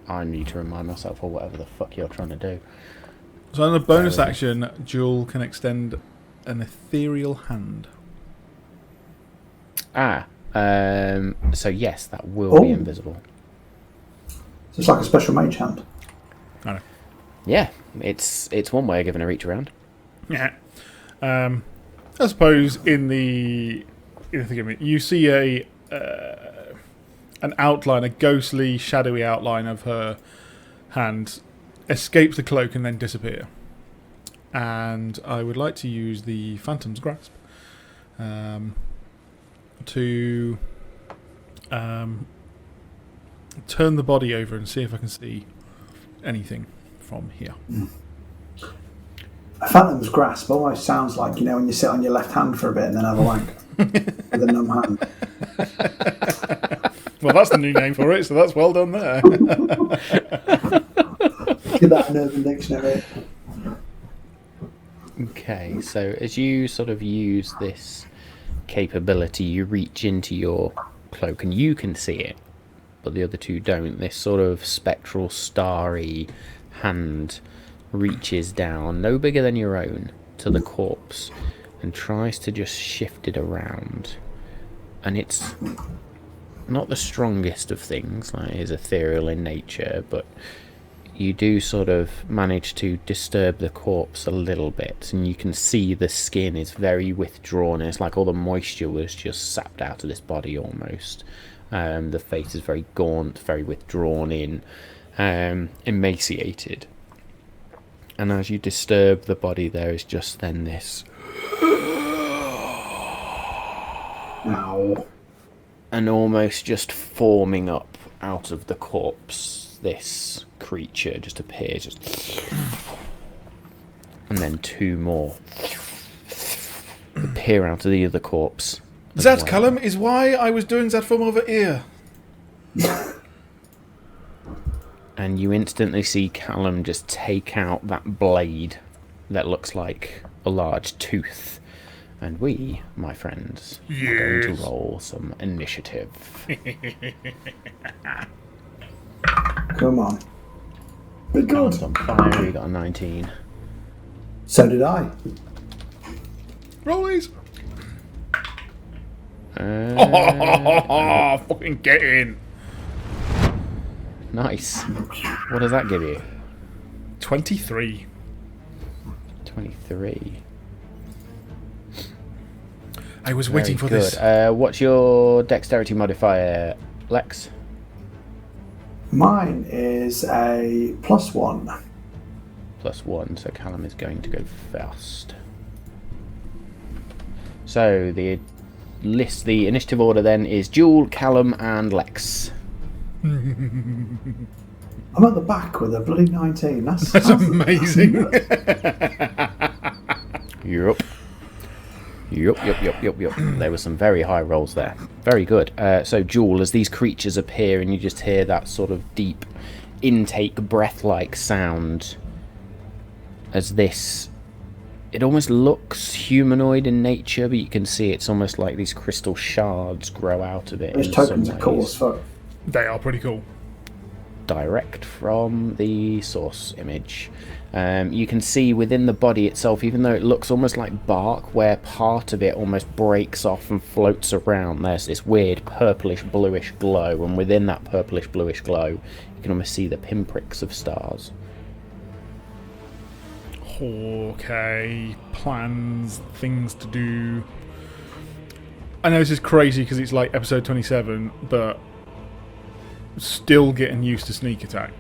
I need to remind myself of whatever the fuck you're trying to do. So in a bonus action, Jewel can extend an ethereal hand. So yes, that will be invisible. So it's like a special mage hand. I know. Yeah, it's one way of giving a reach around. Yeah. I suppose in the thing of it, you see an outline, a ghostly, shadowy outline of her hand escape the cloak and then disappear. And I would like to use the Phantom's Grasp to turn the body over and see if I can see anything from here. A Phantom's Grasp always sounds like, you know, when you sit on your left hand for a bit and then have a wank with a numb hand. Well, that's the new name for it, so that's well done there. Get that in Urban Dictionary. Okay, so as you sort of use this capability, you reach into your cloak and you can see it, but the other two don't. This sort of spectral, starry hand reaches down, no bigger than your own, to the corpse and tries to just shift it around. And it's not the strongest of things, like it is ethereal in nature, but you do sort of manage to disturb the corpse a little bit, and you can see the skin is very withdrawn, and it's like all the moisture was just sapped out of this body almost. The face is very gaunt, very withdrawn in, emaciated. And as you disturb the body, there is just then this... Ow. And almost just forming up out of the corpse, this creature just appears, and then two more appear out of the other corpse. That, Callum, is why I was doing that from over here. And you instantly see Callum just take out that blade that looks like a large tooth. And we, my friends, are going to roll some initiative. Come on. Be good. Callum's on fire, we got a 19. So did I. Rollies. Uh, Fucking get in. Nice. What does that give you? 23. 23. I was waiting for Very this. good. What's your dexterity modifier, Lex? Mine is a +1. +1, so Callum is going to go first. So the initiative order then is Jewel, Callum, and Lex. I'm at the back with a bloody 19. That's amazing. Yup. There were some very high rolls there. Very good. So, Jewel, as these creatures appear and you just hear that sort of deep intake, breath-like sound, as this... It almost looks humanoid in nature, but you can see it's almost like these crystal shards grow out of it. Those tokens are cool as fuck. They are pretty cool. Direct from the source image. You can see within the body itself, even though it looks almost like bark, where part of it almost breaks off and floats around, there's this weird purplish bluish glow, and within that purplish bluish glow you can almost see the pinpricks of stars. Okay, plans, things to do. I know this is crazy because it's like episode 27, but still getting used to sneak attack.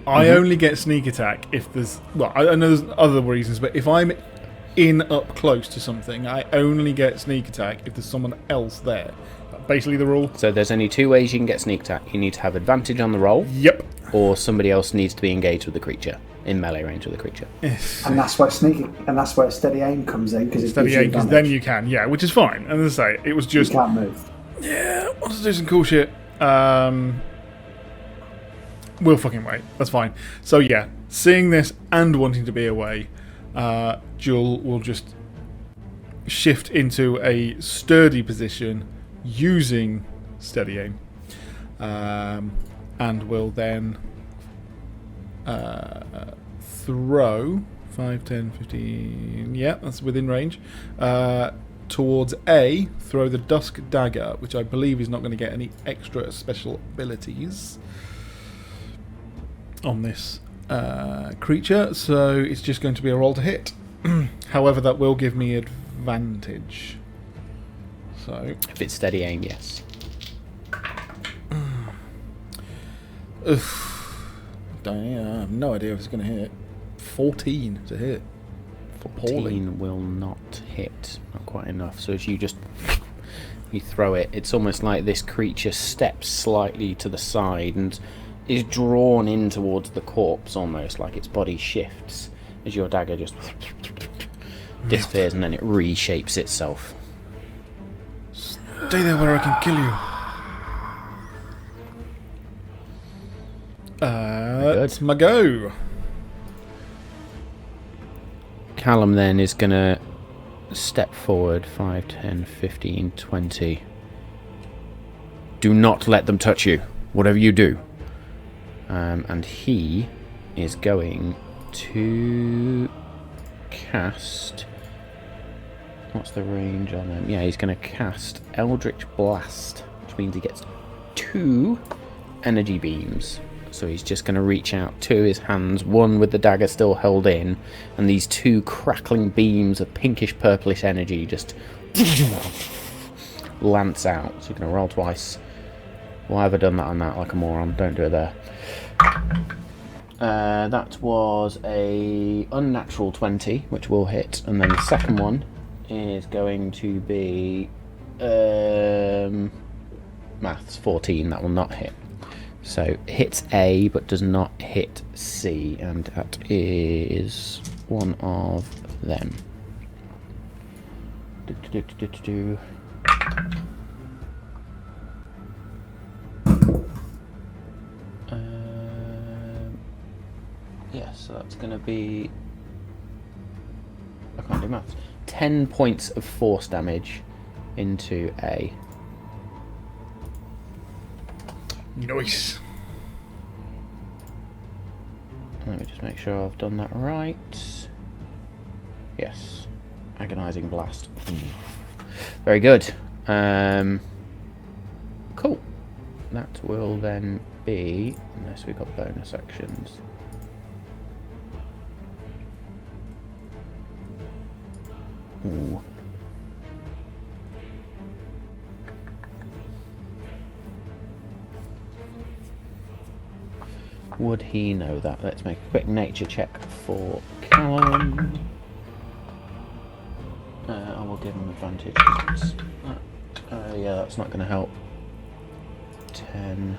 I only get sneak attack if there's... Well, I know there's other reasons, but if I'm up close to something, I only get sneak attack if there's someone else there. That's basically the rule. So there's only two ways you can get sneak attack. You need to have advantage on the roll. Yep. Or somebody else needs to be engaged with the creature, in melee range with the creature. And that's where steady aim comes in, because Steady aim, because then you can, yeah, which is fine. And as I say, it was just... You can't move. Yeah, I want to do some cool shit. We'll fucking wait. That's fine. So yeah, seeing this and wanting to be away, Jewel will just shift into a sturdy position using steady aim, and will then throw 5, 10, 15. Yeah, that's within range. Towards A, throw the Dusk Dagger, which I believe is not going to get any extra special abilities on this creature, so it's just going to be a roll to hit. However, that will give me advantage. So, If it's steady aim, yes. I have no idea if it's going to hit. 14 to hit. 14 will not hit, not quite enough. So as you throw it, it's almost like this creature steps slightly to the side and is drawn in towards the corpse, almost like its body shifts as your dagger just disappears, and then it reshapes itself. Stay there where I can kill you. It's my go. Callum then is going to step forward 5, 10, 15, 20. Do not let them touch you, whatever you do. And he is going to cast... What's the range on him? Yeah, he's going to cast Eldritch Blast, which means he gets 2 energy beams. So he's just going to reach out to his hands, one with the dagger still held in, and these 2 crackling beams of pinkish purplish energy just lance out. So you're going to roll twice. Why have I done that on that like a moron? Don't do it there. That was a unnatural 20, which will hit, and then the second one is going to be maths 14. That will not hit. So hits A but does not hit C, and that is one of them. Yes, so that's going to be... I can't do maths. 10 points of force damage into A. Nice. Let me just make sure I've done that right. Yes. Agonizing blast. Very good. Cool. That will then be, unless we've got bonus actions. Ooh. Would he know that? Let's make a quick nature check for Callum. I will give him advantage. Yeah, that's not going to help. 10.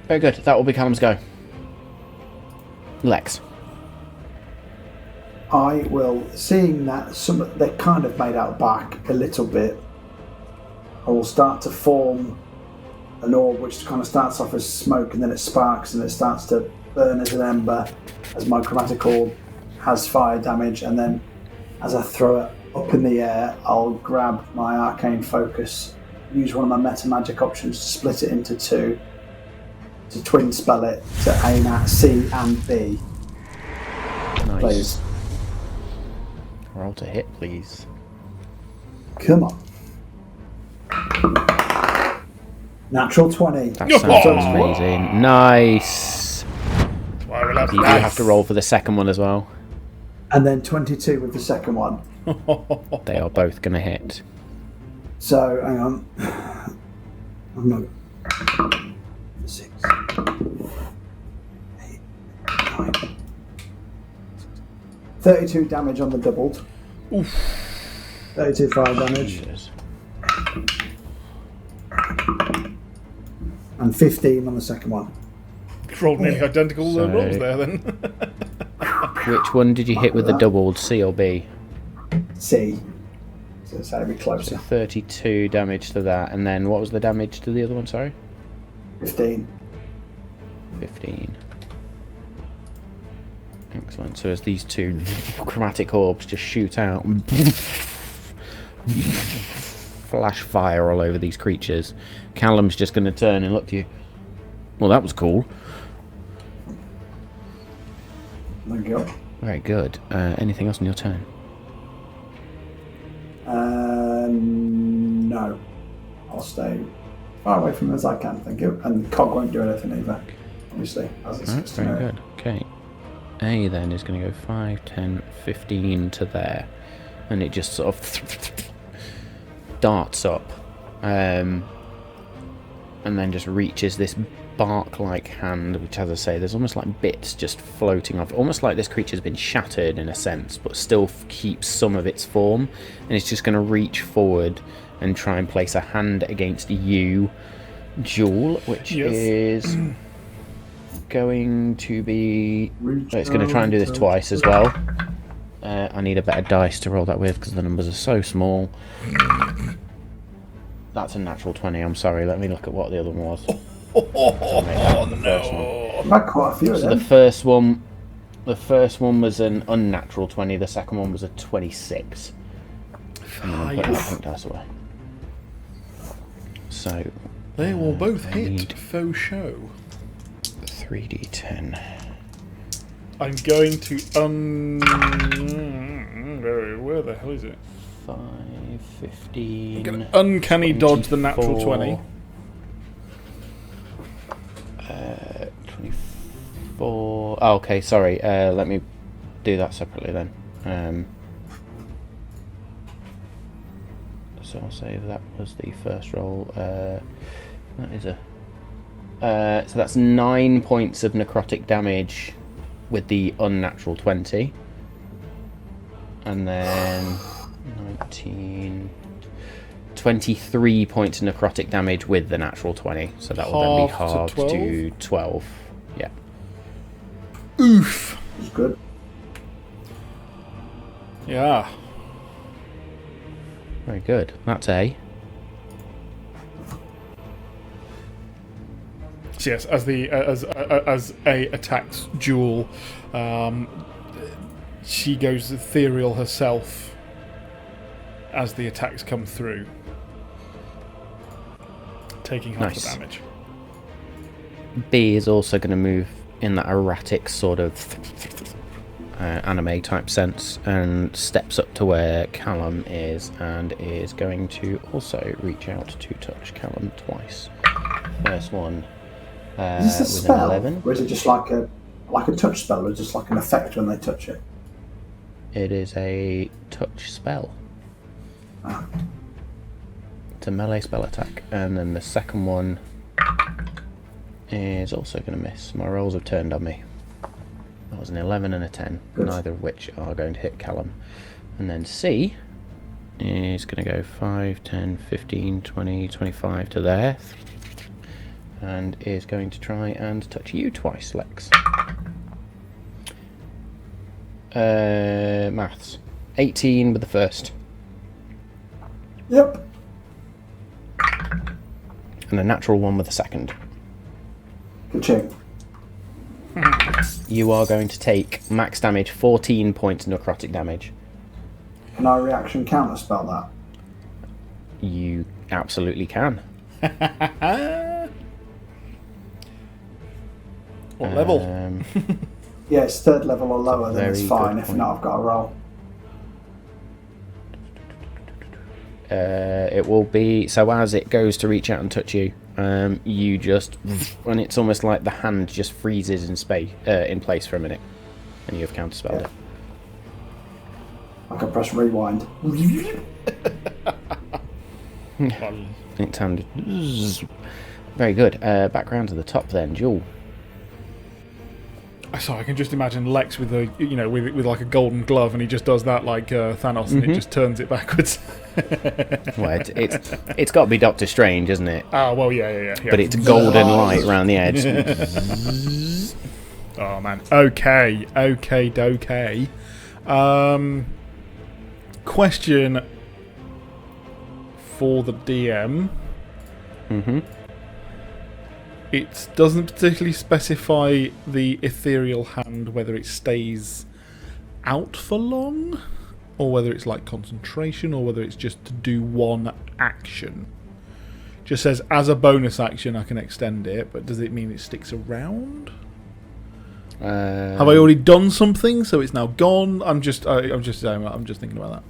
Very good. That will be Callum's go. Lex. I will, seeing that they're kind of made out back a little bit, I will start to form an orb which kind of starts off as smoke and then it sparks and it starts to burn as an ember as my chromatic orb has fire damage, and then as I throw it up in the air, I'll grab my arcane focus, use one of my meta magic options to split it into two, to twin spell it to aim at C and B. Nice. Please. Roll to hit, please. Come on. Natural 20. That sounds amazing. Nice. Why we love You do that. have to roll for the second one as well. And then 22 with the second one. They are both going to hit. So, hang on. I'm not... 6, 8, 9... 32 damage on the doubled. Oof. 32 fire damage. Jesus. And 15 on the second one. Rolled nearly identical So- rolls there then. Which one did you hit with the doubled, C or B? C. So it's had to be So closer. 32 damage to that, and then what was the damage to the other one, sorry? 15. 15. Excellent. So as these two chromatic orbs just shoot out, flash fire all over these creatures, Callum's just going to turn and look to you. Well, that was cool. There you go. Very good. Anything else on your turn? No. I'll stay far away from him as I can, thank you. And Cog won't do anything either, obviously, as it's That's very good. Okay. A then is going to go 5, 10, 15 to there. And it just sort of darts up. And then just reaches this bark-like hand, which, as I say, there's almost like bits just floating off. Almost like this creature's been shattered in a sense, but still keeps some of its form. And it's just going to reach forward and try and place a hand against you, Jewel, which is going to be... It's going to try and do this twice as well. I need a better dice to roll that with because the numbers are so small. That's a natural 20, I'm sorry. Let me look at what the other one was. Not quite a few of So them. the first one was an unnatural 20, the second one was a 26. And then I'm putting that pink dice away. So They will both I hit need faux show. 3d10. I'm going to where the hell is it? 5, 15. I'm going to uncanny dodge the natural 20. 24. Oh, okay, sorry. Let me do that separately then. So I'll say that was the first roll. That is a. So that's 9 points of necrotic damage with the unnatural 20. And then 19. 23 points of necrotic damage with the natural 20. So that will then be Halved to halved to 12. Yeah. Oof. It's good. Yeah. Very good. That's A. So yes, as the as A attacks Jewel, she goes ethereal herself as the attacks come through, taking half Nice. the damage. B is also going to move in that erratic sort of anime type sense and steps up to where Callum is and is going to also reach out to touch Callum twice. First one Is this a with spell, an 11. or is it just like a touch spell, or just like an effect when they touch it? It is a touch spell. Ah. It's a melee spell attack. And then the second one is also going to miss. My rolls have turned on me. That was an 11 and a 10, Good. neither of which are going to hit Callum. And then C is going to go 5, 10, 15, 20, 25 to there. And is going to try and touch you twice, Lex. Maths. 18 with the first. Yep. And a natural 1 with the second. Good check. You are going to take max damage, 14 points necrotic damage. Can I reaction counter spell that? You absolutely can. What level? Yeah, it's 3rd level or lower, then it's Very fine. good If point. not, I've got to roll. It will be, so as it goes to reach out and touch you, you just, and it's almost like the hand just freezes in space, in place for a minute, and you have counterspelled it. I can press rewind. It sounded very good. Back round to the top then, Jewel. So I can just imagine Lex with a, with like a golden glove, and he just does that like Thanos, and it just turns it backwards. Well, it's got to be Doctor Strange, isn't it? Oh well, yeah. But it's golden light around the edge. Oh man. Okay, dokey. Question for the DM. Mm-hmm. It doesn't particularly specify the ethereal hand, whether it stays out for long, or whether it's like concentration, or whether it's just to do one action. Just says as a bonus action I can extend it, but does it mean it sticks around? Have I already done something so it's now gone? I'm just thinking about that.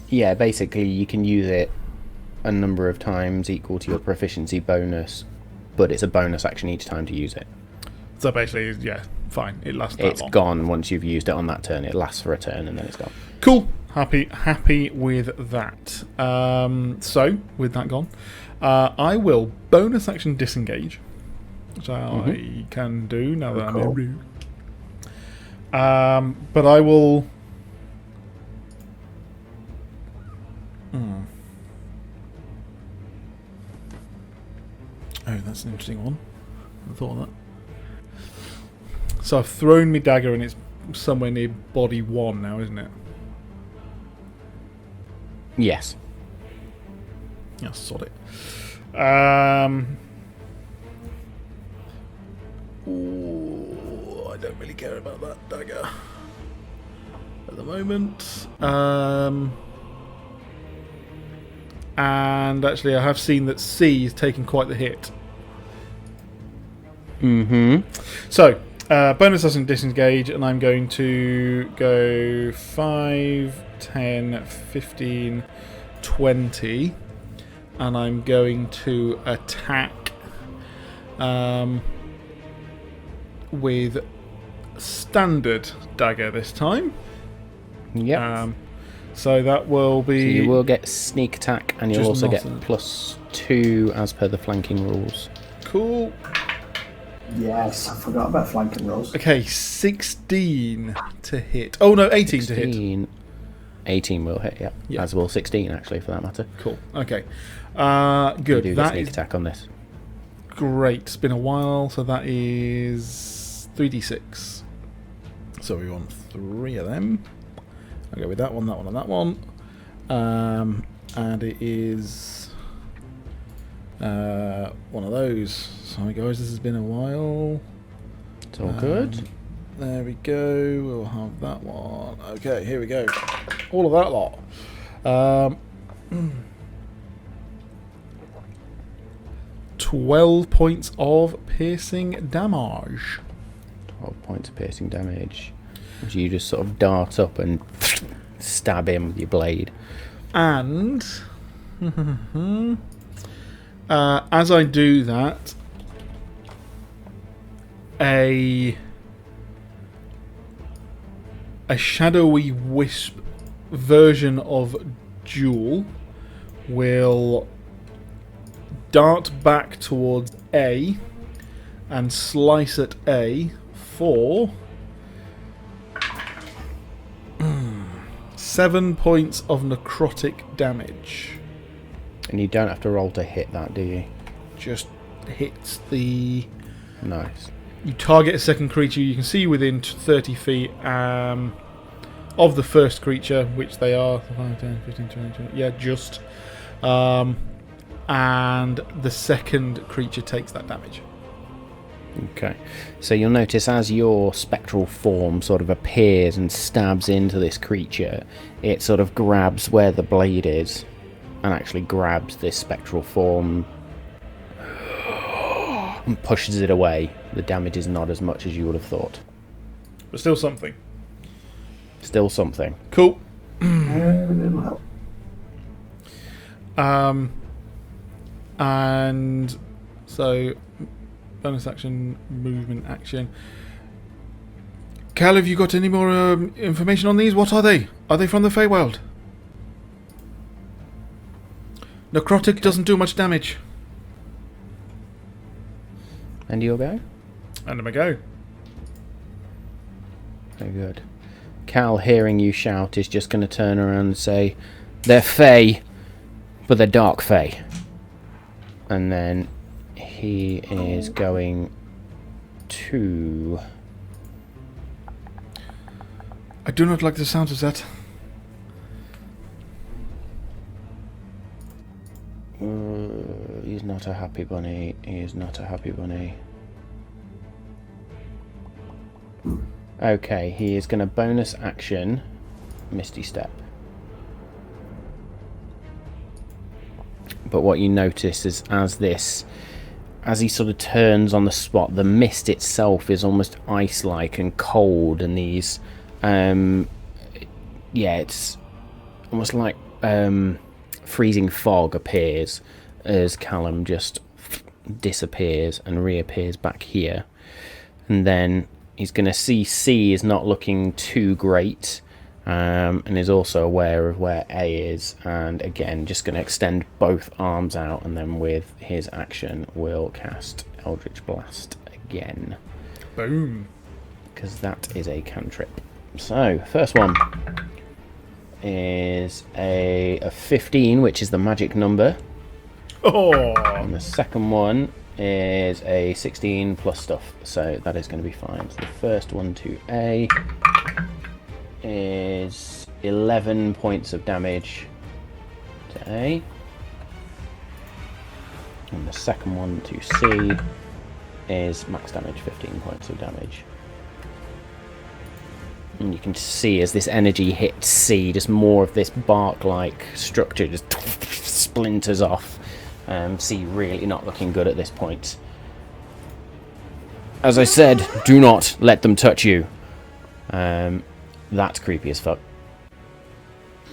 Yeah, basically you can use it a number of times equal to your proficiency bonus, but it's a bonus action each time to use it. So basically, yeah, fine. It lasts that It's long. gone once you've used it on that turn. It lasts for a turn and then it's gone. Cool. Happy with that. So, with that gone, I will bonus action disengage, which I can do now that I'm in room. But I will... Oh, that's an interesting one. I thought of that. So I've thrown my dagger and it's somewhere near body 1 now, isn't it? Yes. Yeah, sod it. Ooh, I don't really care about that dagger at the moment. And actually, I have seen that C is taking quite the hit. Mm-hmm. So, bonus action disengage, and I'm going to go 5, 10, 15, 20, and I'm going to attack with standard dagger this time. Yep. So that will be... So you will get sneak attack, and you'll Just also get nothing. +2 as per the flanking rules. Cool. Yes, I forgot about flanking rolls. Okay, 16 to hit. Oh no, 18 to hit. 18 will hit, yeah. Yeah. As will 16, actually, for that matter. Cool. Okay. You Good. do get That sneak is attack on this. great. It's been a while, so that is 3d6. So we want 3 of them. I'll go with that one, and that one. And it is one of those. Sorry guys, this has been a while. It's all good. There we go. We'll have that one. Okay, here we go. All of that lot. 12 points of piercing damage. 12 points of piercing damage. As you just sort of dart up and stab him with your blade. And as I do that, a shadowy wisp version of Jewel will dart back towards A and slice at A for 7 points of necrotic damage. And you don't have to roll to hit that, do you? Just hits the... Nice. You target a second creature you can see within 30 feet of the first creature, which they are 5, 10, 15, 20, 20. Yeah, just. And the second creature takes that damage. Okay. So you'll notice as your spectral form sort of appears and stabs into this creature, it sort of grabs where the blade is and actually grabs this spectral form and pushes it away. The damage is not as much as you would have thought. But still something. Still something. Cool. It'll help. And so bonus action, movement action. Cal, have you got any more information on these? What are they? Are they from the Feywild? Necrotic doesn't do much damage. And you'll go? And I go. Very good. Cal, hearing you shout, is just going to turn around and say, "They're Fey, but they're dark Fey." And then he is going to... I do not like the sound of that. He's not a happy bunny. He is not a happy bunny. Okay, he is going to bonus action Misty Step. But what you notice is as he sort of turns on the spot, the mist itself is almost ice-like and cold, and these, it's almost like freezing fog appears as Callum just disappears and reappears back here. And then he's going to see C is not looking too great, and is also aware of where A is, and again just going to extend both arms out, and then with his action will cast Eldritch Blast again. Boom. Because that is a cantrip. So, first one is a 15, which is the magic number. Oh. And the second one is a 16 plus stuff, so that is going to be fine. So the first one to A is 11 points of damage to A. And the second one to C is max damage, 15 points of damage. And you can see as this energy hits C, just more of this bark-like structure just splinters off. C really not looking good at this point. As I said, do not let them touch you. That's creepy as fuck.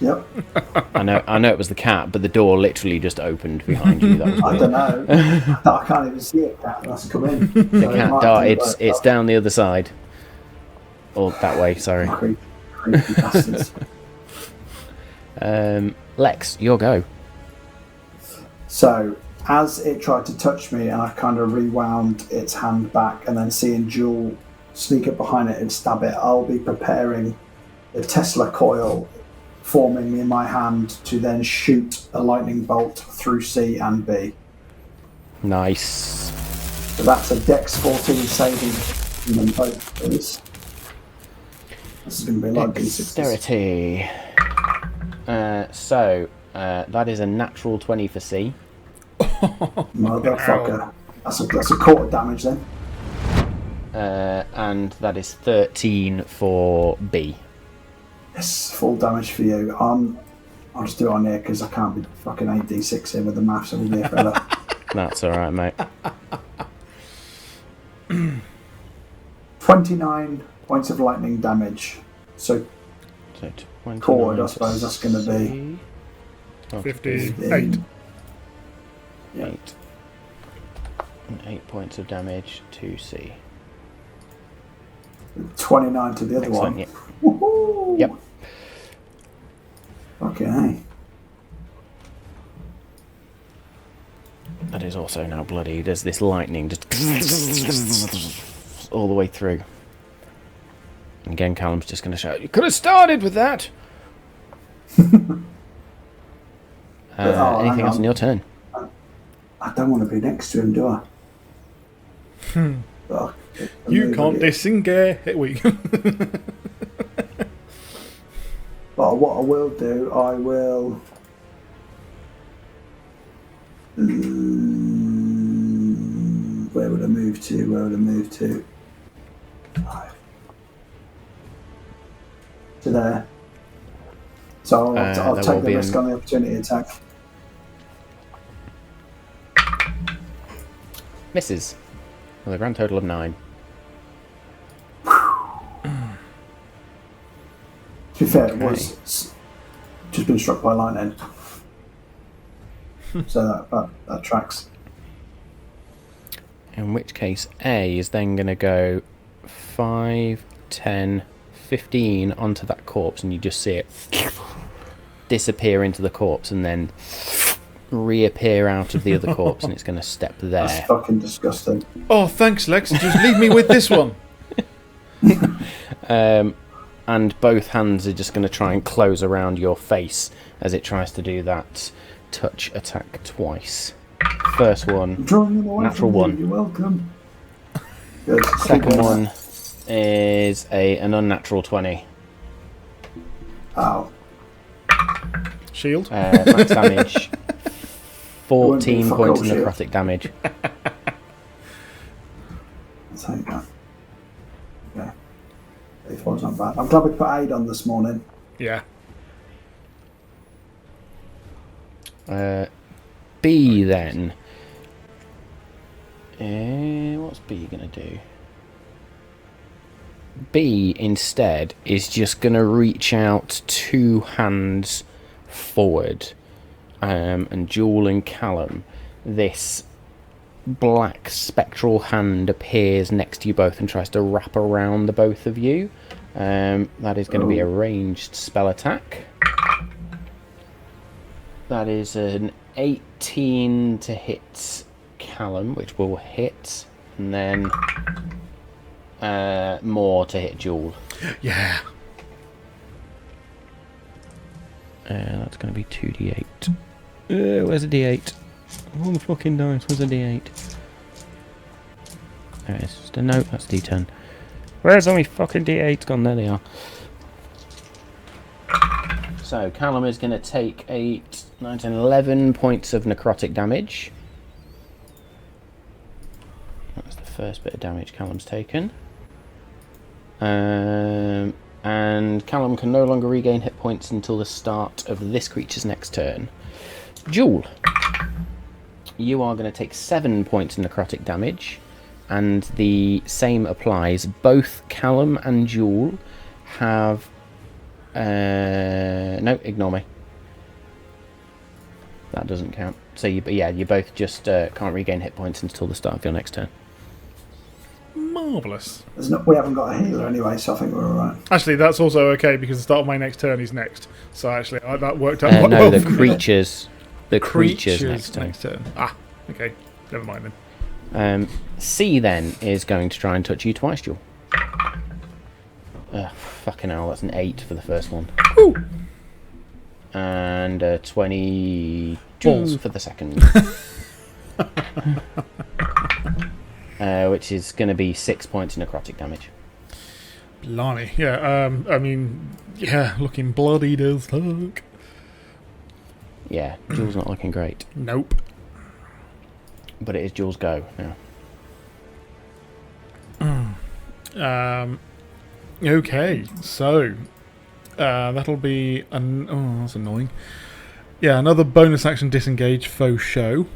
Yep. I know it was the cat, but the door literally just opened behind you. That was I weird. don't know. I can't even see a cat that's come in. The cat darted. It's down the other side. Or that way, sorry. Creepy bastards. Lex, your go. So, as it tried to touch me and I kind of rewound its hand back, and then seeing Jewel sneak up behind it and stab it, I'll be preparing the Tesla coil forming in my hand to then shoot a lightning bolt through C and B. Nice. So that's a Dex 14 saving in them both, please. This is going to be like Dexterity. So that is a natural 20 for C. Motherfucker. That's a quarter damage then. And that is 13 for B. Yes, full damage for you. I'll just do it on here because I can't be fucking 8d6 in with the maths over there, fella. That's alright, mate. 29 points of lightning damage. So, So 29 chord, I suppose that's going to be. 58. 8. 8 points of damage to C. 29 to the other Excellent, one. yeah. Woohoo! Yep. Okay. That is also now bloodied as this lightning just all the way through. And again, Callum's just going to shout, "You could have started with that!" Anything else on your turn? I don't want to be next to him, do I? Oh, You can't disengage. Wait. But what I will do, I will. Where would I move to? 5. To there. So I'll take the risk on the opportunity attack. Misses. With a grand total of 9. To be fair, it was just been struck by lightning. So that tracks. In which case, A is then going to go 5, 10, 15 onto that corpse, and you just see it disappear into the corpse and then reappear out of the other corpse, and it's going to step there. That's fucking disgusting. Oh, thanks, Lex. Just leave me with this one. And both hands are just going to try and close around your face as it tries to do that touch attack twice. First one, natural 1. You're welcome. Good. Second one is an unnatural 20. Ow. Shield. Max damage, 14 Fuck points all of shield. necrotic damage. I'll take that. Okay. It was not bad. I'm glad we put 8 on this morning. Yeah. B then. What's B going to do? B instead is just going to reach out 2 hands forward, and Jewel and Callum, this black spectral hand appears next to you both and tries to wrap around the both of you. That is going to be a ranged spell attack. That is an 18 to hit Callum, which will hit, and then more to hit Jewel. Yeah. That's going to be 2d8. Where's a d8? Oh, the fucking dice. Where's a d8? There it is. Just a note. That's d10. Where's all my fucking d8s gone? There they are. So, Callum is going to take 8, 9, 10, 11 points of necrotic damage. That's the first bit of damage Callum's taken. And Callum can no longer regain hit points until the start of this creature's next turn. Jewel, you are going to take 7 points of necrotic damage, and the same applies. Both Callum and Jewel have... no, ignore me. That doesn't count. So, you both just can't regain hit points until the start of your next turn. Marvellous. We haven't got a healer anyway, so I think we're alright. Actually, that's also okay because the start of my next turn is next. So actually, that worked out quite no, well. the for me. creatures. The creatures next turn. Ah, okay. Never mind then. C then is going to try and touch you twice, Jewel. Fucking hell, that's an 8 for the first one. Woo! And 22 Balls. for the second. Which is going to be 6 points of necrotic damage. Blimey. Yeah, I mean, yeah, looking bloody as fuck. Yeah, Jules not looking great. Nope. But it is Jules' go now. Okay, so that'll be oh, that's annoying. Yeah, another bonus action disengage faux show,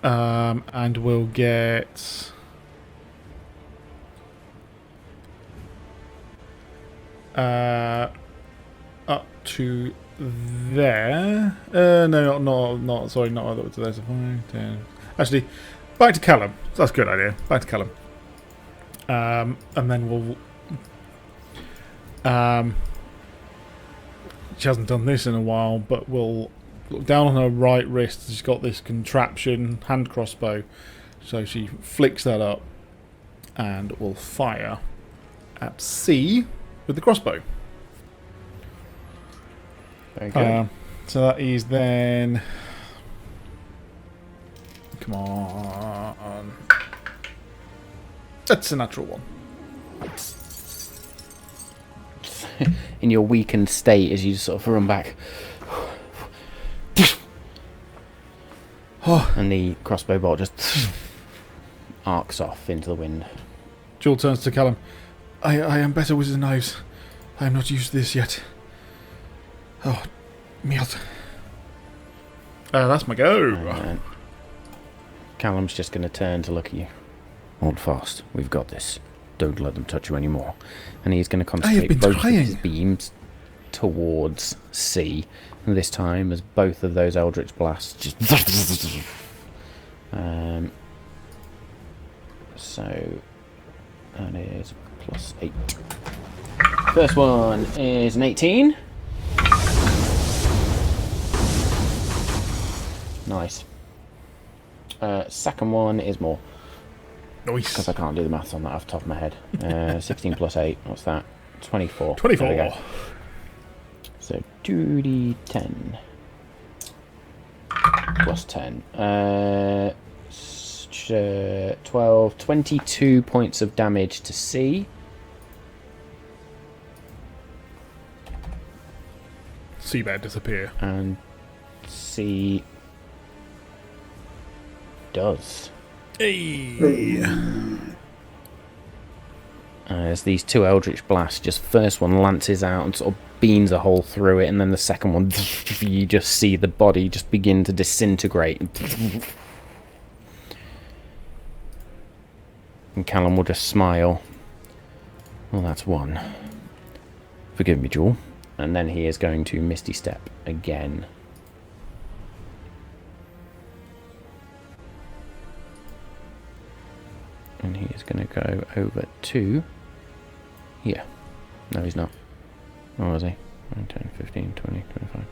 and we'll get up to there. No, not. Sorry, not all the way to there. So 5, 10. Actually, back to Callum. That's a good idea. Back to Callum. And then we'll She hasn't done this in a while, but we'll look down on her right wrist. She's got this contraption hand crossbow, so she flicks that up and will fire at C with the crossbow. Very good. So that is then. Come on. That's a natural one. In your weakened state, as you sort of run back, and the crossbow bolt just arcs off into the wind. Jewel turns to Callum. I am better with the knives. I am not used to this yet. Oh, Malt. That's my go. Callum's just going to turn to look at you. Hold fast. We've got this. Don't let them touch you anymore. And he's going to concentrate both of his beams towards C. And this time, as both of those Eldritch blasts just... so, that is +8. First one is an 18. Nice. Second one is more. Nice. Because I can't do the maths on that off the top of my head. 16 plus 8, what's that? 24. 24. There we go. So 2d10 plus 10. 12, 22 points of damage to C. Seabed disappear. And C does. Hey. As these two Eldritch blasts, just first one lances out and sort of beans a hole through it, and then the second one, you just see the body just begin to disintegrate. And Callum will just smile. Well, that's one. Forgive me, Jewel. And then he is going to Misty Step again. And he is going to go over to here. No, he's not. Where was he? 9, 10, 15, 20, 25,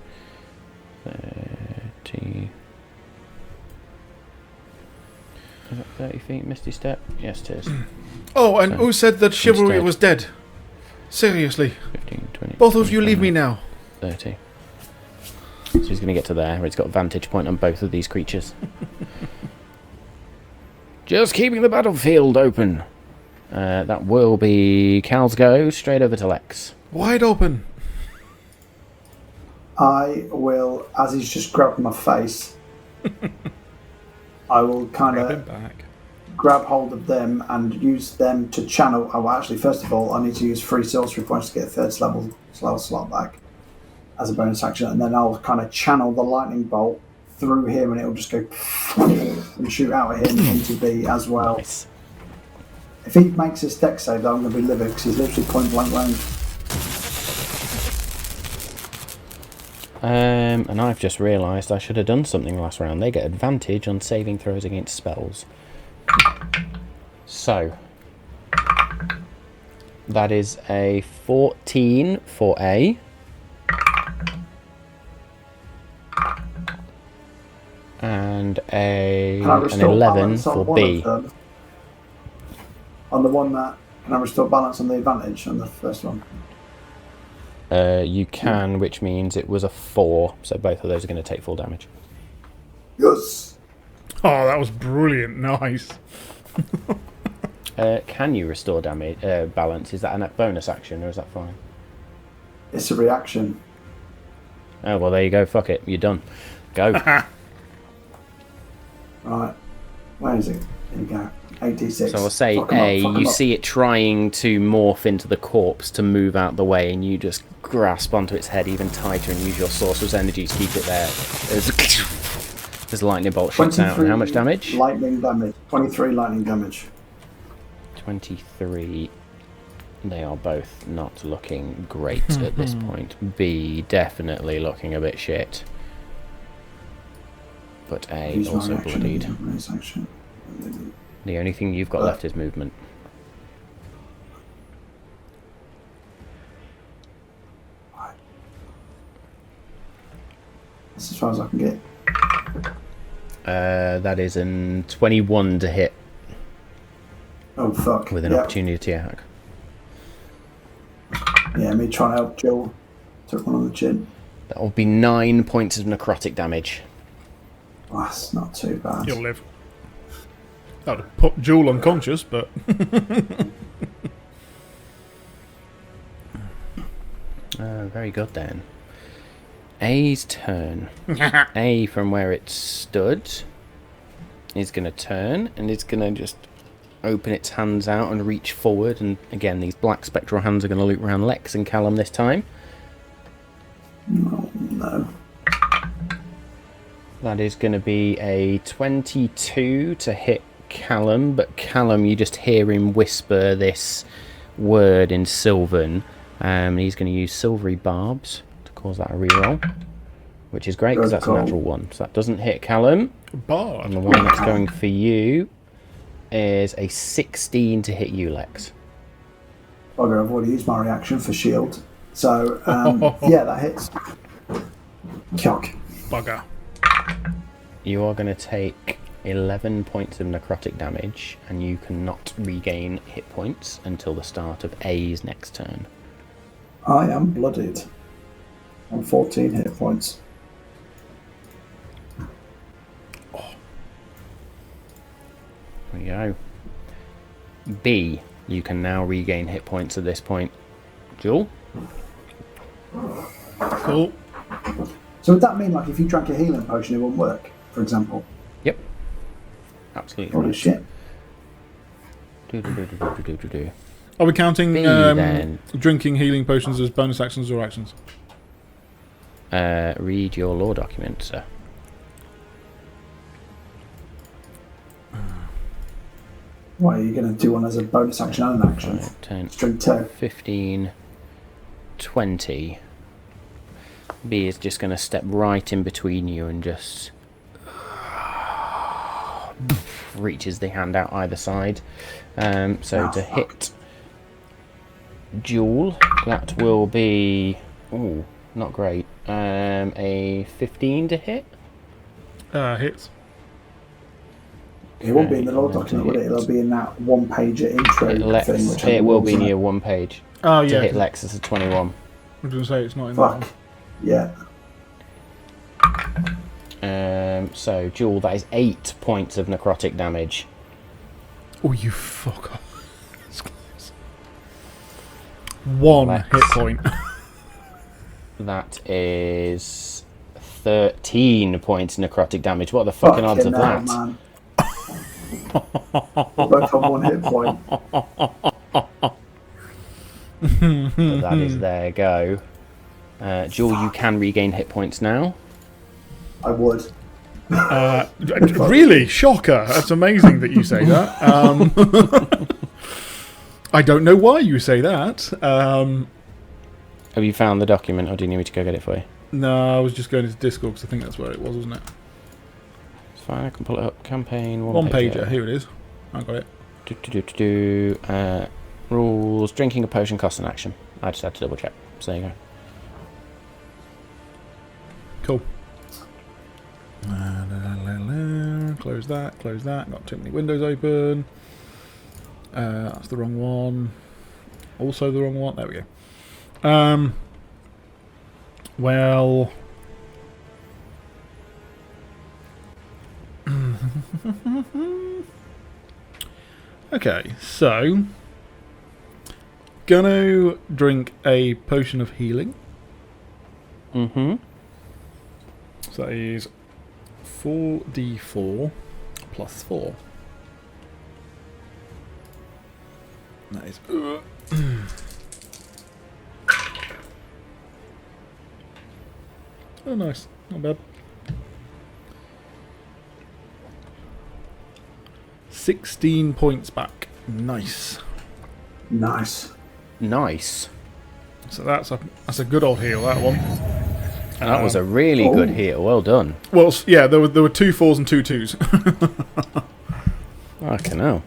30. Is that 30 feet Misty Step? Yes, it is. Oh, and So, who said that chivalry instead- was dead? Seriously. 15, 20. Both of you 25, leave me now. 30. So he's going to get to there, where he's got a vantage point on both of these creatures. Just keeping the battlefield open. That will be Cal's go, straight over to Lex. Wide open. I will, as he's just grabbed my face, I will kind Grab him of back. grab hold of them and use them to channel. Oh, actually, first of all, I need to use 3 sorcery points to get a third level slot back as a bonus action, and then I'll kind of channel the lightning bolt through him, and it'll just go and shoot out at him into B as well. Nice. If he makes his deck save, though, I'm going to be livid because he's literally point blank range. And I've just realised I should have done something last round. They get advantage on saving throws against spells. So, that is a 14 for A. And Can I an restore 11 balance on for one B. of them? On the one that... Can I restore balance on the advantage on the first one? You can, which means it was a 4, so both of those are going to take full damage. Yes! Oh, that was brilliant. Nice. Can you restore damage balance? Is that a bonus action, or is that fine? It's a reaction. Oh, well, there you go. Fuck it. You're done. Go. Right. Where is it? There you go. 8d6. So I'll say Fuck 'em up, A, fuck 'em you up. see it trying to morph into the corpse to move out the way, and you just grasp onto its head even tighter and use your sorcerer's energy to keep it there. As lightning bolt shoots out. And how much damage? Lightning damage. 23 lightning damage. 23. They are both not looking great at this point. B definitely looking a bit shit. But A Use my also reaction, bloodied. bonus action. The only thing you've got left is movement. That's as far as I can get. That is an 21 to hit Oh, fuck. with an opportunity attack. Yeah, me trying to help Joel. Took one on the chin. That will be 9 points of necrotic damage. Oh, that's not too bad. He'll live. That would have put Jewel unconscious, but... Very good then. A's turn. A, from where it stood, is going to turn and it's going to just open its hands out and reach forward. And again, these black spectral hands are going to loop around Lex and Callum this time. Oh, no. That is going to be a 22 to hit Callum, but Callum, you just hear him whisper this word in Sylvan. He's going to use Silvery Barbs to cause that a reroll, which is great because that's a natural one. So that doesn't hit Callum. Bard. And the one that's going for you is a 16 to hit you, Lex. Bugger, I've already used my reaction for shield. So, yeah, that hits. Cock. Bugger. You are going to take 11 points of necrotic damage, and you cannot regain hit points until the start of A's next turn. I am bloodied. I'm 14 hit points. There you go. B, you can now regain hit points at this point. Jewel? Cool. So would that mean, like, if you drank a healing potion, it wouldn't work, for example? Yep. Absolutely. Holy right. shit. Do. Are we counting B, then. drinking healing potions as bonus actions or actions? Read your law document, sir. What, are you going to do one as a bonus action and an action? 5, 10, String 2. 15, 20. B is just going to step right in between you and just reaches the hand out either side. So to hit Jewel, that will be not great. A 15 to hit. Hits. It won't be in the law document, will it? It'll be in that one-pager intro thing. Which It will be near one page. Oh, To yeah. hit Lex, it's a 21. I was going to say it's not in that one. Fuck. Yeah. So, Jewel, that is 8 points of necrotic damage. Oh, you fucker. One Lex. hit point. That is 13 points necrotic damage. What are the fucking odds of that? Man. We're both on one hit point. So that is their go. Jewel, you can regain hit points now. I would. Really? Shocker. That's amazing that you say that. I don't know why you say that. Have you found the document, or do you need me to go get it for you? No, I was just going into Discord because I think that's where it was, wasn't it? It's fine, I can pull it up. Campaign, One pager. Here it is. I got it. Rules. Drinking a potion costs an action. I just had to double check. So there you go. Cool. Close that, close that. Got too many windows open. That's the wrong one. Also the wrong one. There we go. Well... okay, so... gonna drink a potion of healing. Mm-hmm. So that is 4d4 plus 4. That is... oh, nice. Not bad. 16 points back. Nice. Nice. Nice. So that's a good old heal, that one. That was a really good heal. Well done. Well, yeah, there were 2 4s and 2 2s. I can know.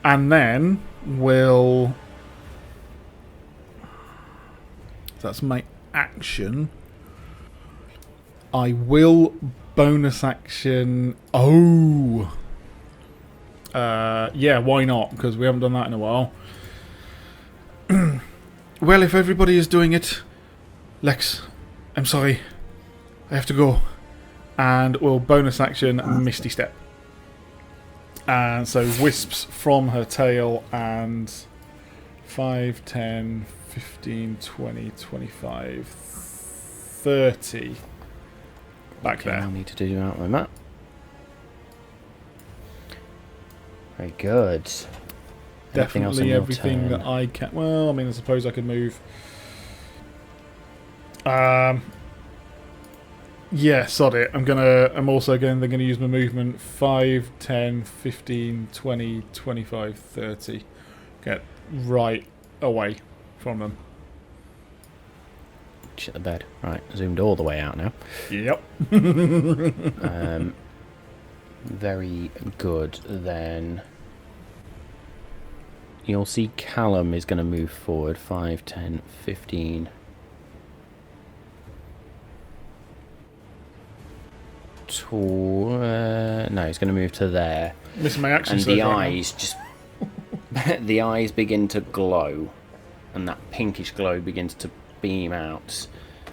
And then we'll... that's my action. I will bonus action. Oh, yeah, why not? Because we haven't done that in a while. Well, if everybody is doing it, Lex, I'm sorry, I have to go. And we'll bonus action Misty Step. And so wisps from her tail and 5, 10, 15, 20, 25, 30 back there. I'll need to do out my map. Very good. Definitely everything that I can. Well, I mean, I suppose I could move. Yeah, sod it. I'm also gonna use my movement 5, 10, 15, 20, 25, 30. Get right away from them. Shit the bed. Right, zoomed all the way out now. Yep. Very good then. You'll see Callum is going to move forward 5, 10, 15. No, he's going to move to there. Missing my action. And the eyes just... the eyes begin to glow. And that pinkish glow begins to beam out.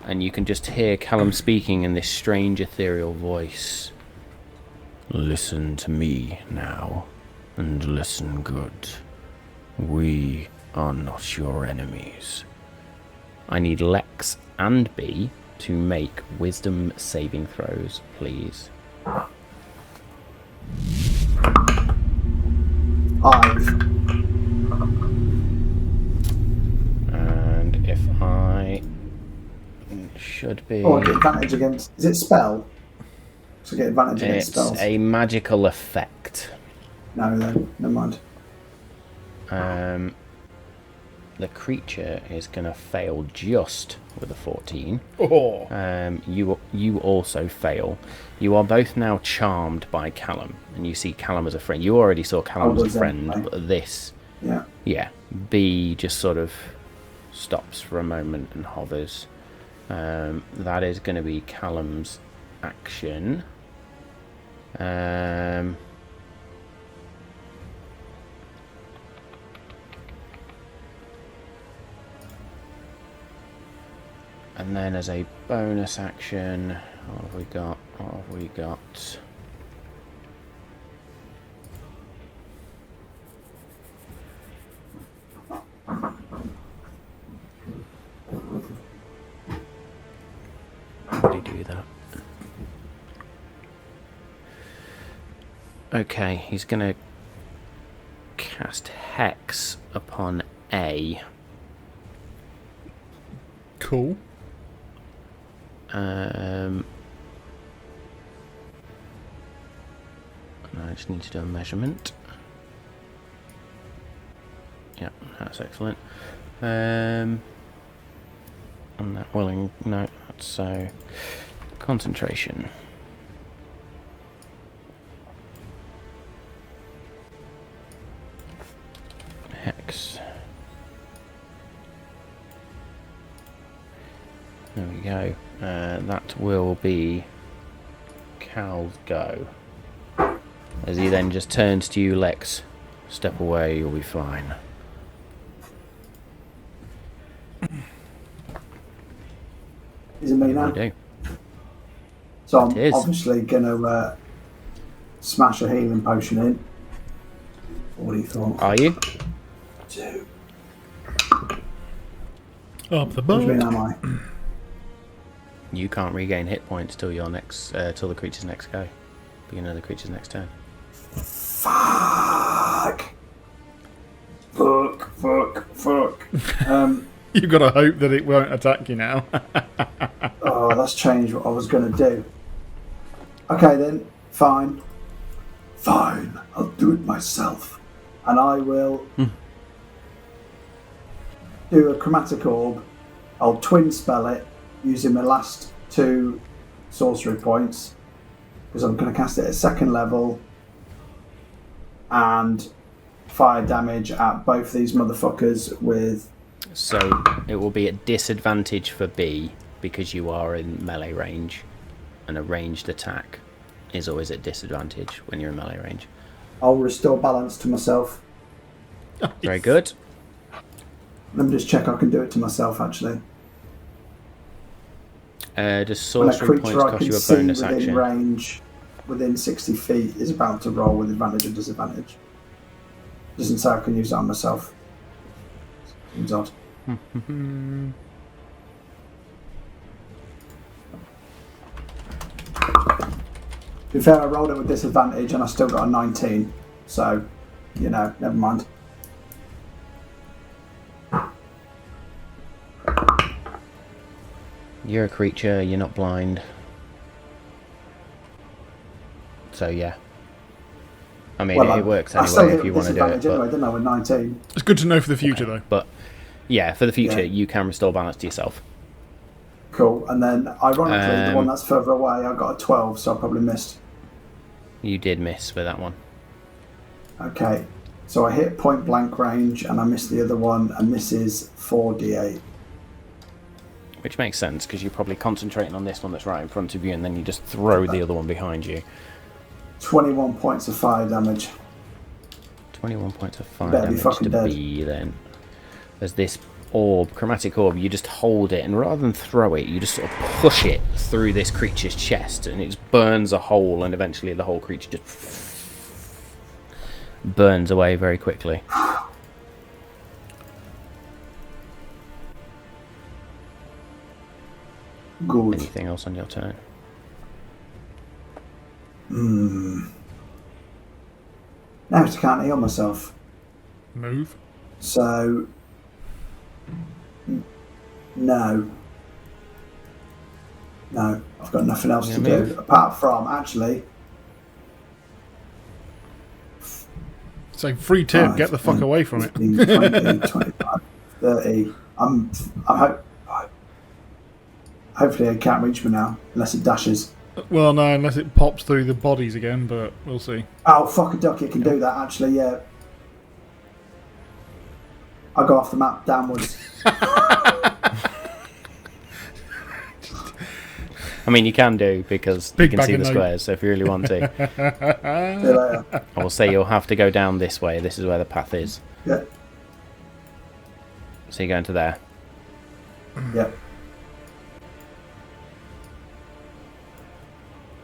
And you can just hear Callum speaking in this strange ethereal voice. Listen to me now. And listen good. We are not your enemies. I need Lex and B to make wisdom saving throws, please. 5. And if I should be... Oh, I get advantage against... Is it spell? So I get advantage against spells. It's a magical effect. No, then. Never mind. The creature is going to fail just with a 14. Oh. You also fail. You are both now charmed by Callum, and you see Callum as a friend. You already saw Callum as a friend, but this... Yeah. B just sort of stops for a moment and hovers. That is going to be Callum's action. And then as a bonus action, what have we got? How do you do that? Okay, he's going to cast Hex upon A. Cool. And I just need to do a measurement. Yep, that's excellent. And that willing, no, that's so concentration. Hex. There we go. That will be Cal's go. As he then just turns to you, Lex. Step away, you'll be fine. Is it me now? I do. So I'm obviously going to smash a healing potion in. What do you thought? Are you? 2. Up the Which boat. mean am I? You can't regain hit points till your next, till the creature's next go. Beginning of the creature's next turn. Fuck. You've got to hope that it won't attack you now. Oh, that's changed what I was going to do. Okay then, fine. Fine, I'll do it myself. And I will do a chromatic orb. I'll twin spell it using my last 2 sorcery points. Because I'm going to cast it at 2nd level. And fire damage at both these motherfuckers with... So it will be at disadvantage for B because you are in melee range. and a ranged attack is always at disadvantage when you're in melee range. I'll restore balance to myself. Very good. Let me just check I can do it to myself, actually. Does When a sorcery points creature I cost can you a see bonus within action? range, within 60 feet, is about to roll with advantage or disadvantage. Doesn't say I can use that on myself. Seems odd. To be fair, I rolled it with disadvantage and I still got a 19. So, you know, never mind. You're a creature, you're not blind. So yeah. I mean, it works anyway if you want to do it. Anyway, didn't I, with 19? It's good to know for the future, though. But yeah, for the future, Yeah. you can restore balance to yourself. Cool. And then, ironically, the one that's further away, I got a 12, so I probably missed. You did miss with that one. Okay. So I hit point blank range and I missed the other one, and this is 4d8. Which makes sense, because you're probably concentrating on this one that's right in front of you, and then you just throw the other one behind you. 21 points of fire damage. 21 points of fire Better be damage fucking to dead. be then. There's this orb, chromatic orb, you just hold it, and rather than throw it, you just sort of push it through this creature's chest, and it just burns a hole, and eventually the whole creature just burns away very quickly. Good. Anything else on your turn? Now I can't heal myself. Move. So, no. No, I've got nothing else to do. Apart from, actually... So free tip, 5, get the fuck 10, away from it. 15, 20, 25, 30. Hopefully it can't reach me now, unless it dashes. Well, no, unless it pops through the bodies again, but we'll see. Oh, fuck a duck, it can do that, actually, yeah. I'll go off the map downwards. I mean, you can do, because Big you can see bag the of squares, so if you really want to. See you later. I will say you'll have to go down this way. This is where the path is. Yeah, So you're going to there. yeah.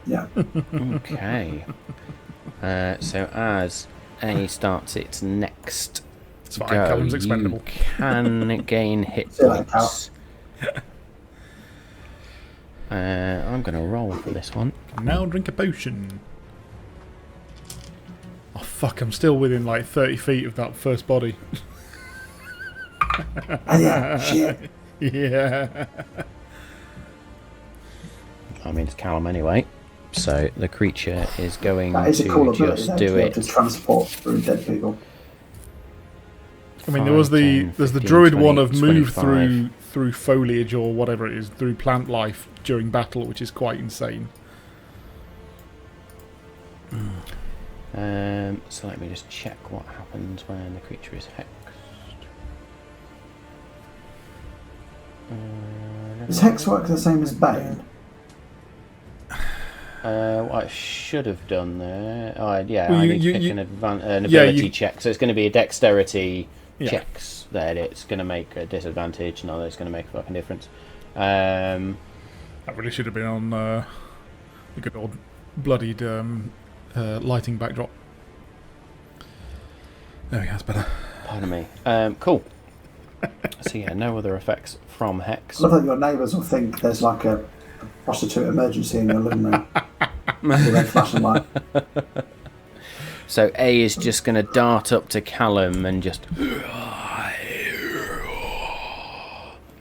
Yeah. Okay. So as A starts its next It's fine, go, Callum's you expendable. can gain hit See you later, points. I'm going to roll for this one. Now drink a potion. Oh fuck, I'm still within like 30 feet of that first body. Oh, yeah, shit. Yeah. I mean, it's Callum anyway. So the creature is going That is a to cool ability, just though, do to be able it. to transport through dead people. I mean, there was 5, 10, there's the 15, druid 20, one of move 25. through foliage or whatever it is, through plant life during battle, which is quite insane. So let me just check what happens when the creature is hexed. Does Hex work the same as Bane? What I should have done there. Oh, yeah, Well, I you- need to you- pick you- an yeah, ability you- check. So it's going to be a dexterity Yeah. checks that it's going to make a disadvantage. No, it's going to make a fucking difference. That really should have been on the good old bloodied lighting backdrop. There we go, that's better. Pardon me. Cool. So yeah, no other effects from Hex. I love that your neighbours will think there's like a prostitute emergency in your living room. With a flashing light. So A is just going to dart up to Callum and just...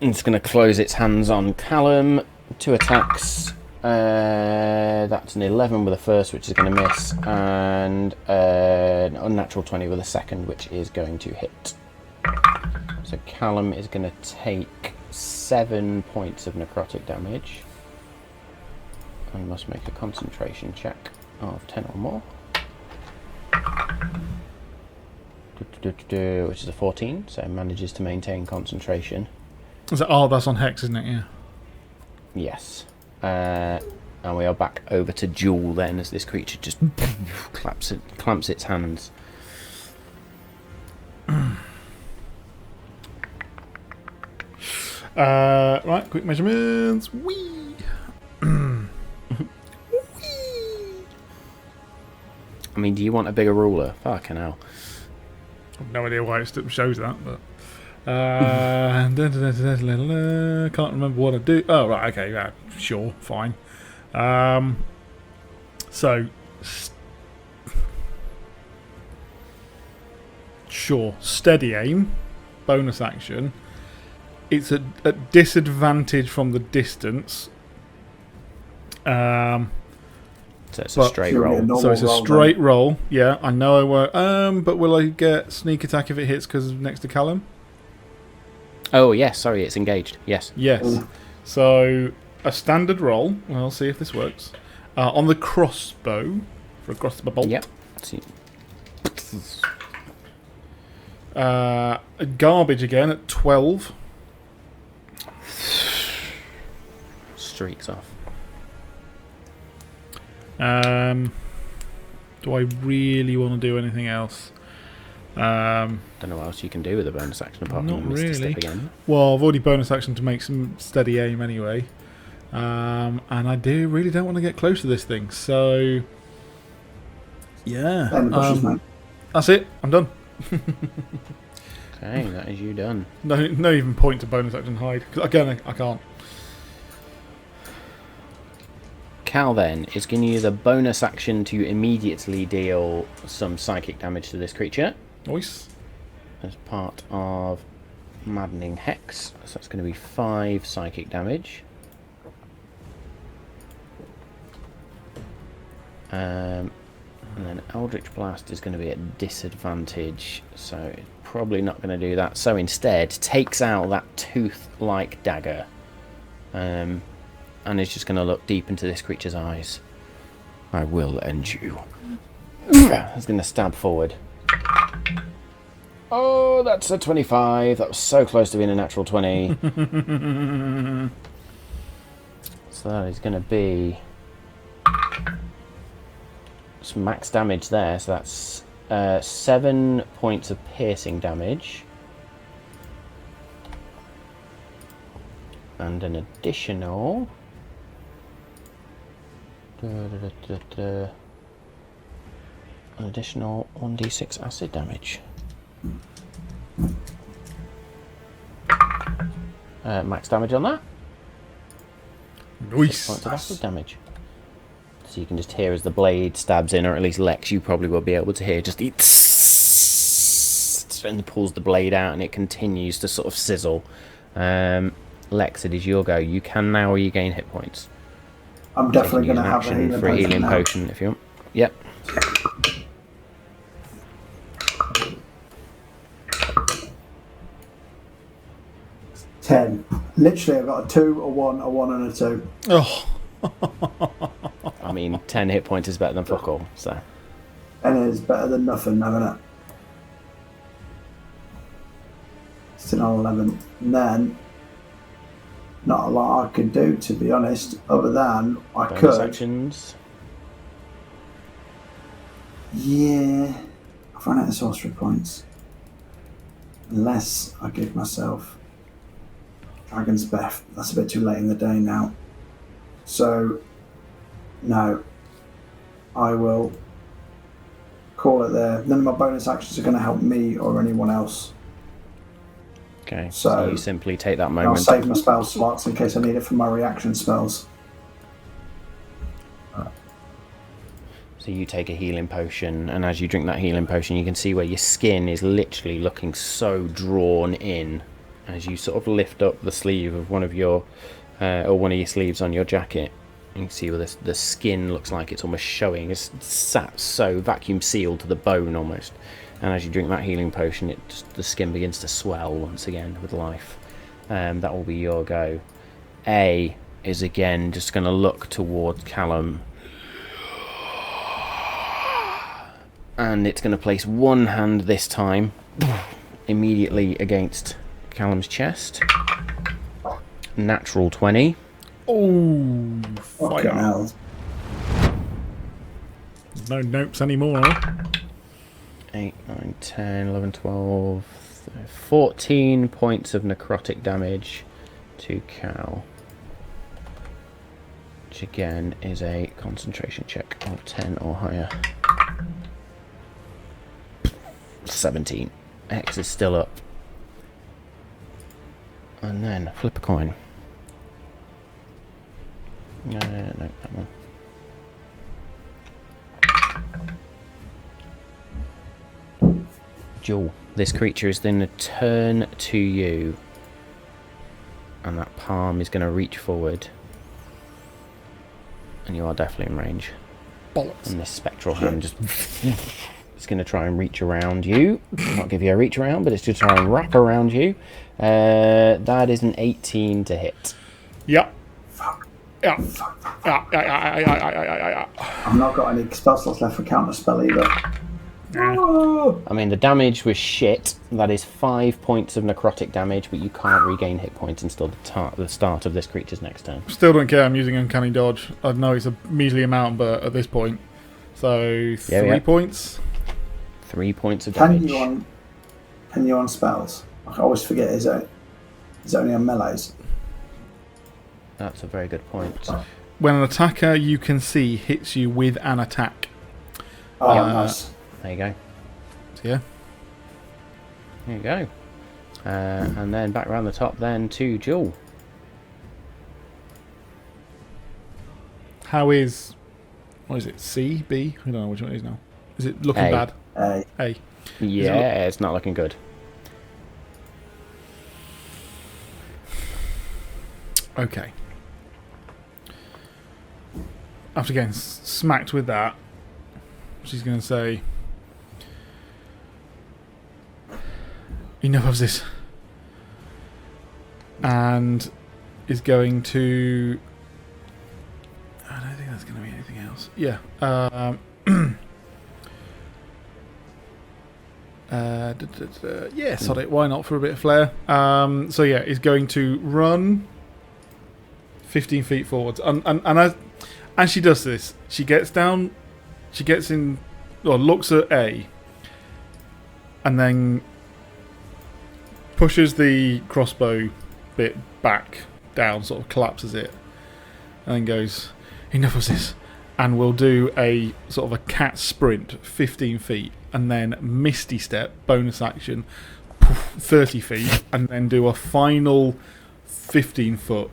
It's going to close its hands on Callum. 2 attacks. That's an 11 with a first, which is going to miss, and an unnatural 20 with a second, which is going to hit. So Callum is going to take 7 points of necrotic damage and must make a concentration check of 10 or more. Which is a 14, so manages to maintain concentration. Is that, oh, that's on Hex, isn't it? Yeah. Yes. And we are back over to Jewel then, as this creature just clamps its hands. Right, quick measurements. Whee! I mean, do you want a bigger ruler? Fucking hell. I've no idea why it shows that, but... can't remember what I do. Oh, right, okay, yeah, sure, fine. Sure, steady aim, bonus action. It's a disadvantage from the distance. So it's a straight roll. So it's a straight roll. Yeah, I know I won't. But will I get sneak attack if it hits because next to Callum? Oh yes, sorry, it's engaged. Yes. Yes. So a standard roll. Well, I'll see if this works. On the crossbow for a crossbow bolt. Yep. Garbage again at 12. Streaks off. Do I really want to do anything else? Don't know what else you can do with a bonus action apart Not from really. Step again. Well, I've already bonus action to make some steady aim anyway. And I really don't want to get close to this thing. So, yeah. That's it. I'm done. Okay, that is you done. No even point to bonus action hide. 'Cause again, I can't. Cal then is going to use a bonus action to immediately deal some psychic damage to this creature. Nice. As part of Maddening Hex. So that's going to be 5 psychic damage. And then Eldritch Blast is going to be at disadvantage, so it's probably not going to do that. So instead, takes out that tooth-like dagger. And is just going to look deep into this creature's eyes. I will end you. It's going to stab forward. Oh, that's a 25. That was so close to being a natural 20. So that is going to be some max damage there. So that's 7 points of piercing damage. And an additional... an additional 1d6 acid damage. Max damage on that. Nice. 6 points of acid damage. So you can just hear as the blade stabs in, or at least Lex, you probably will be able to hear just and pulls the blade out, and it continues to sort of sizzle. Lex, it is your go. You can now regain hit points. I'm definitely going to have a healing potion if you want. Yep. Ten. Literally, I've got a 2, a 1, a 1, and a 2. Oh. I mean, 10 hit points is better than fuck all, so. And it is better than nothing, having it. Still on 11. And then, not a lot I could do, to be honest, other than I bonus could. Actions. Yeah. I've run out of sorcery points. Unless I give myself Dragon's Breath. That's a bit too late in the day now. So, no. I will call it there. None of my bonus actions are going to help me or anyone else. Okay, so you simply take that moment. I'll save my spell slots in case I need it for my reaction spells. So you take a healing potion, and as you drink that healing potion, you can see where your skin is literally looking so drawn in as you sort of lift up the sleeve of one of your, or one of your sleeves on your jacket. You can see where the skin looks like it's almost showing. It's sat so vacuum sealed to the bone almost. And as you drink that healing potion, the skin begins to swell once again with life. That will be your go. A is again just going to look towards Callum. And it's going to place one hand this time immediately against Callum's chest. Natural 20. Oh, Fucking fire. hell. There's no notes anymore. 8, 9, 10, 11, 12, 14 points of necrotic damage to Cal. Which again is a concentration check of 10 or higher. 17. X is still up. And then flip a coin. No, that one. Jewel, this creature is then to turn to you. And that palm is going to reach forward. And you are definitely in range. Bollocks. And this spectral hand just... It's going to try and reach around you. Not give you a reach around, but it's going to try and wrap around you. That is an 18 to hit. Yeah. Fuck. Yeah. I've not got any spell slots left for counter spell either. Oh. I mean, the damage was shit. That is 5 points of necrotic damage, but you can't regain hit points until the start of this creature's next turn. Still don't care. I'm using Uncanny Dodge. I know it's a measly amount, but at this point. So, 3 points. 3 points of damage. Can you on spells? I always forget. Is it only on melees? That's a very good point. When an attacker you can see hits you with an attack. Oh, nice. There you go. So yeah. There you go. And then back around the top then to Jewel. How is... What is it? C? B? I don't know which one it is now. Is it looking A. bad? A. Yeah, it's not looking good. Okay. After getting smacked with that, she's going to say, enough of this. And is going to... I don't think that's going to be anything else. Yeah. Yeah, sod it. Why not for a bit of flair? So yeah, he's going to run 15 feet forwards. And as she does this, she gets down, she gets in, or looks at A, and then pushes the crossbow bit back down, sort of collapses it, and then goes, enough of this. And we'll do a sort of a cat sprint, 15 feet, and then Misty Step, bonus action, 30 feet, and then do a final 15-foot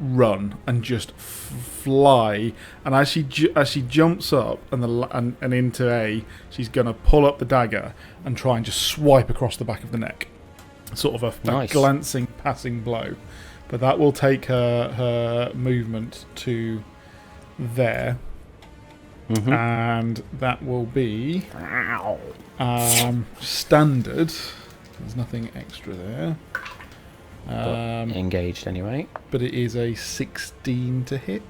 run and just fly. And as she jumps up and into A, she's going to pull up the dagger and try and just swipe across the back of the neck. Sort of a glancing, passing blow. But that will take her movement to there. Mm-hmm. And that will be standard. There's nothing extra there. Engaged anyway. But it is a 16 to hit.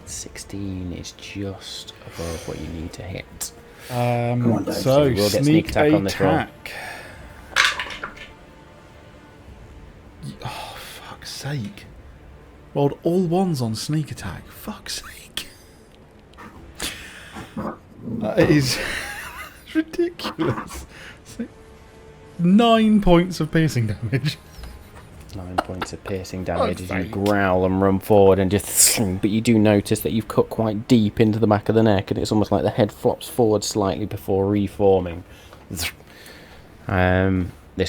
16 is just above what you need to hit. So we'll get sneak attack on this roll. Oh, fuck's sake. Rolled all ones on sneak attack. Fuck's sake. That is ridiculous. 9 points of piercing damage. 9 points of piercing damage as you growl and run forward and just... But you do notice that you've cut quite deep into the back of the neck and it's almost like the head flops forward slightly before reforming. This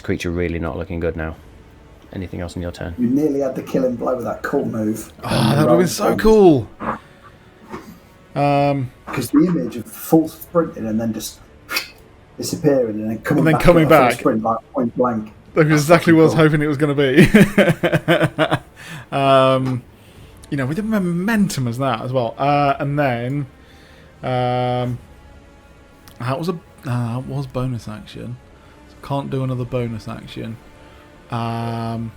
creature really not looking good now. Anything else in your turn? You nearly had the killing blow with that cool move. Oh, that would have been so cool. Because the image of full sprinting and then just disappearing and then coming back. Full sprint, like point blank. That's exactly what I was hoping it was going to be. With the momentum as that as well. And then that was bonus action. So can't do another bonus action. Oh,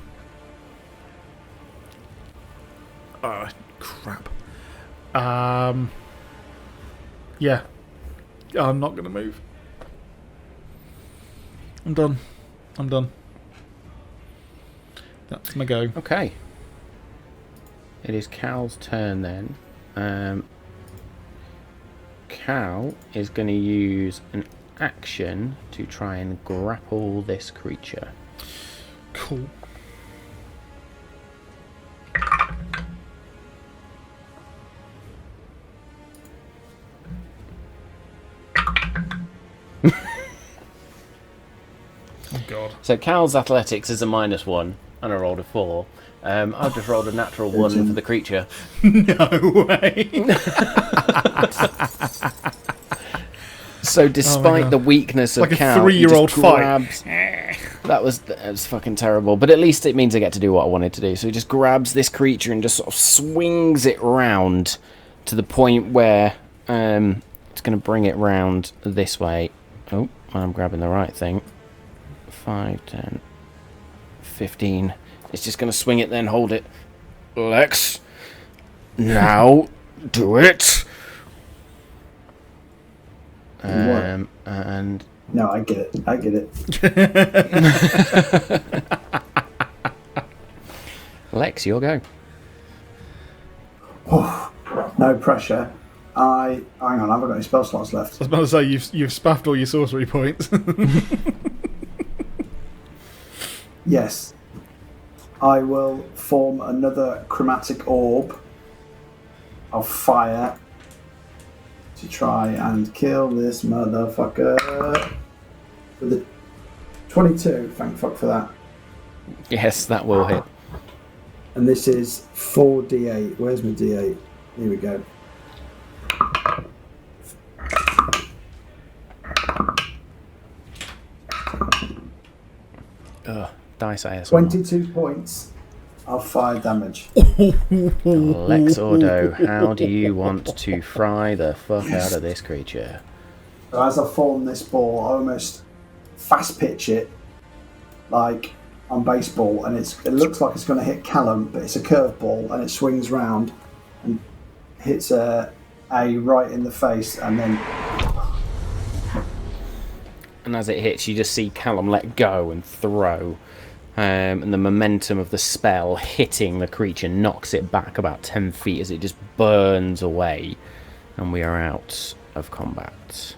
crap. Yeah. I'm not going to move. I'm done. That's my go. Okay. it is Cal's turn then. Cal is going to use an action to try and grapple this creature. Cool. Oh god. So Cal's athletics is a -1, and I rolled a 4. I've just rolled a natural 1 for the creature. No way. So despite the weakness of like Cal, a 3-year-old he just fight. grabs... That was fucking terrible. But at least it means I get to do what I wanted to do. So he just grabs this creature and just sort of swings it round to the point where it's going to bring it round this way. Oh, I'm grabbing the right thing. 5, 10, 15. It's just going to swing it, then hold it. Lex, now do it. And No, I get it. Lex, your go. No pressure. Hang on, I haven't got any spell slots left. I was about to say, you've spaffed all your sorcery points. Yes. I will form another chromatic orb of fire to try and kill this motherfucker with a 22. Thank fuck for that. Yes, that will hit. And this is 4d8. Where's my d8? Here we go. Dice ASMR. 22 points of fire damage. Lex Ordo, how do you want to fry the fuck out of this creature? So as I form this ball, I almost fast pitch it like on baseball, and it looks like it's going to hit Callum, but it's a curveball, and it swings round and hits a right in the face, and then. And as it hits, you just see Callum let go and throw. And the momentum of the spell hitting the creature knocks it back about 10 feet as it just burns away. And we are out of combat.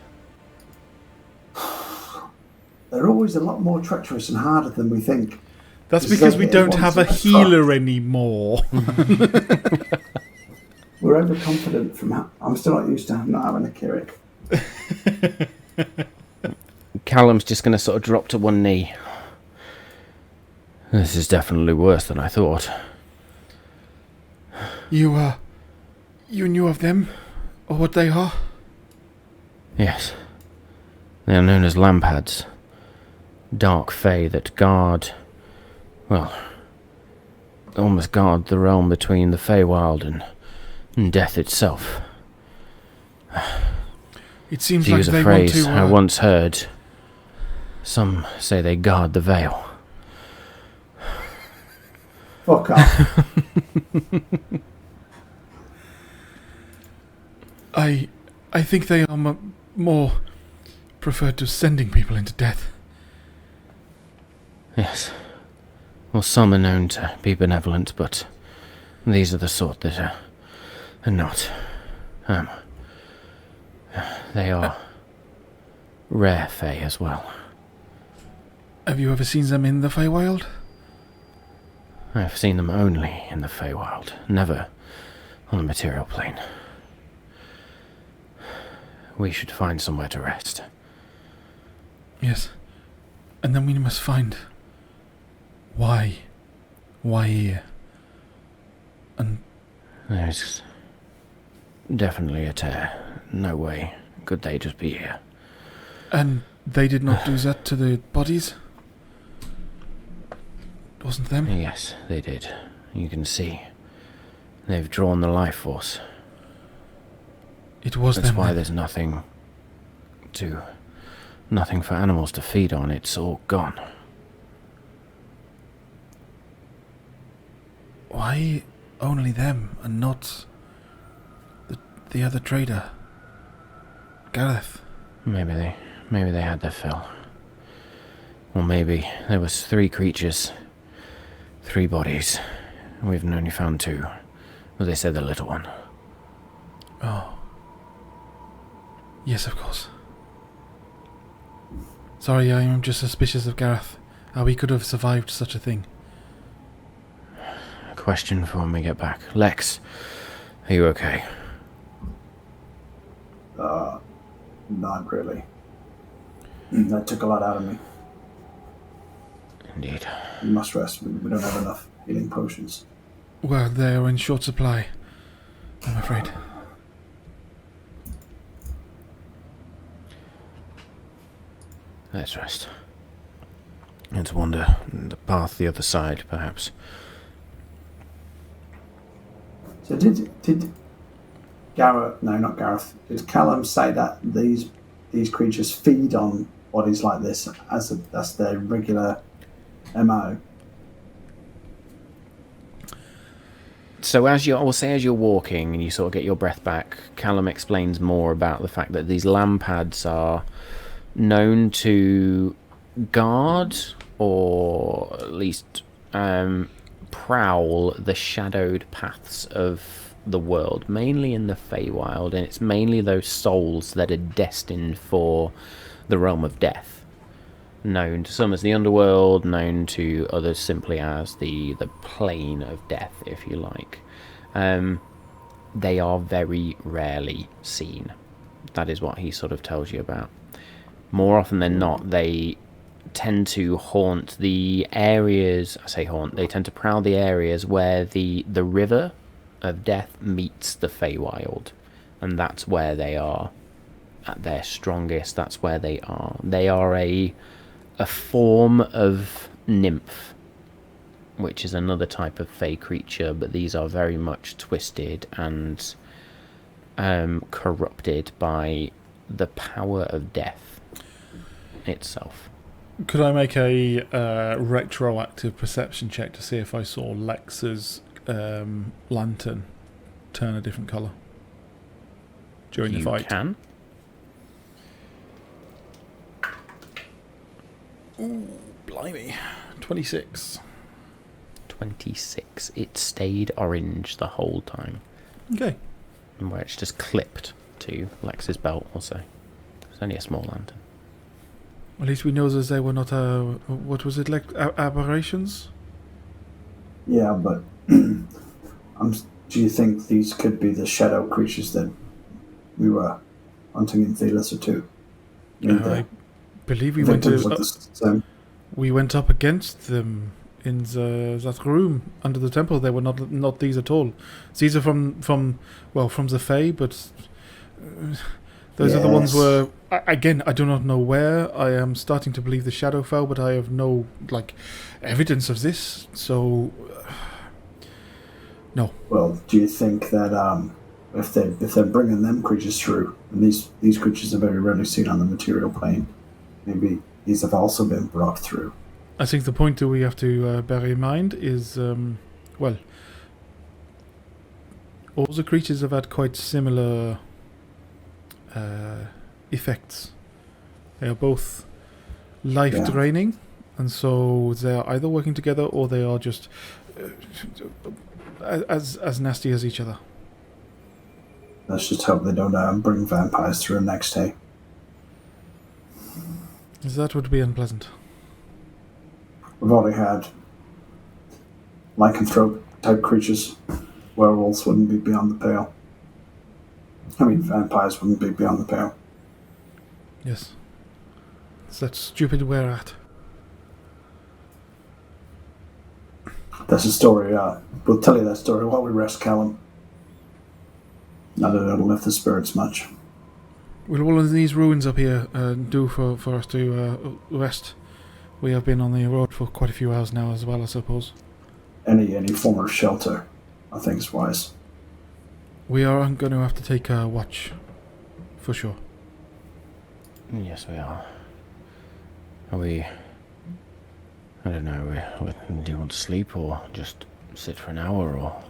They're always a lot more treacherous and harder than we think. That's because we don't have a healer anymore. We're overconfident from... I'm still not used to not having a Kirik. Callum's just going to sort of drop to one knee. This is definitely worse than I thought. You knew of them? Or what they are? Yes. They are known as lampads. Dark fae that guard... well... almost guard the realm between the Feywild and death itself. It seems To like use a they phrase want to... I once heard, some say they guard the veil. Fuck off. I think they are more preferred to sending people into death. Yes. Well, some are known to be benevolent, but these are the sort that are not. They are rare fae as well. Have you ever seen them in the Feywild? I have seen them only in the Feywild, never on the material plane. We should find somewhere to rest. Yes. And then we must find... Why here? And... There's definitely a tear. No way could they just be here. And they did not do that to the bodies? It wasn't them? Yes, they did. You can see. They've drawn the life force. It was That's them. why then. there's nothing for animals to feed on. It's all gone. Why only them and not the other trader? Gareth. Maybe they had their fill. Or maybe there was 3 creatures, 3 bodies. We've only found 2. As they said, the little one. Oh. Yes, of course. Sorry, I am just suspicious of Gareth. How he could have survived such a thing. A question for when we get back. Lex, are you okay? Not really. That took a lot out of me. Indeed. You must rest. We don't have enough healing potions. Well, they are in short supply, I'm afraid. Let's rest. Let's wander the path the other side, perhaps. So did Gareth? No, not Gareth. Did Callum say that these creatures feed on bodies like this that's their regular MO? So as you're walking and you sort of get your breath back, Callum explains more about the fact that these lampads are known to guard, or at least prowl, the shadowed paths of the world, mainly in the Feywild, and it's mainly those souls that are destined for the realm of death. Known to some as the underworld, known to others simply as the plane of death, if you like. They are very rarely seen. That is what he sort of tells you about. More often than not, they tend to haunt the areas. I say haunt. They tend to prowl the areas where the river of death meets the Feywild, and that's where they are at their strongest. That's where they are. They are a form of nymph, which is another type of fey creature, but these are very much twisted and corrupted by the power of death itself. Could I make a retroactive perception check to see if I saw Lex's lantern turn a different colour during the fight? You can. Ooh, blimey. 26. 26. It stayed orange the whole time. Okay. And where it's just clipped to Lex's belt also. It's only a small lantern. At least we know that they were not, what was it, like, aberrations? Yeah, but do you think these could be the shadow creatures that we were hunting in Thelis too? I believe we went up against them in that room under the temple. They were not these at all. These are from the Fae, but those are the ones where, again, I do not know where. I am starting to believe the shadow fell, but I have no evidence of this. So no. Well, do you think that if they're bringing them creatures through, and these creatures are very rarely seen on the material plane, maybe these have also been brought through? I think the point that we have to bear in mind is, all the creatures have had quite similar effects. They are both life-draining, and so they are either working together or they are just as nasty as each other. Let's just hope they don't bring vampires through next day. That would be unpleasant. We've already had lycanthrope type creatures. Werewolves wouldn't be beyond the pale. I mean, vampires wouldn't be beyond the pale. Yes. It's that stupid were-at. That's a story. We'll tell you that story while we rest, Callum. Not that it'll lift the spirits much. Will one of these ruins up here do for us to rest? We have been on the road for quite a few hours now as well, I suppose. Any form of shelter, I think, is wise. We are going to have to take a watch, for sure. Yes, we are. Are we... I don't know, do you want to sleep or just sit for an hour or...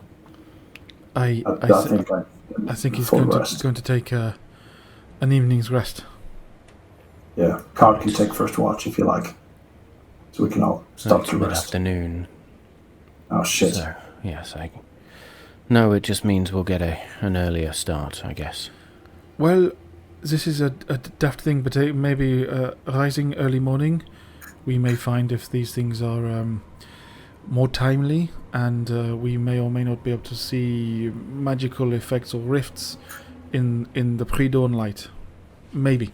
I think he's going to take an evening's rest. Yeah, Card can take first watch if you like. So we can all stop to rest. Mid-afternoon. Oh, shit. So, yes, No, it just means we'll get an earlier start, I guess. Well, this is a daft thing, but maybe rising early morning, we may find if these things are more timely, and we may or may not be able to see magical effects or rifts in the pre-dawn light. Maybe.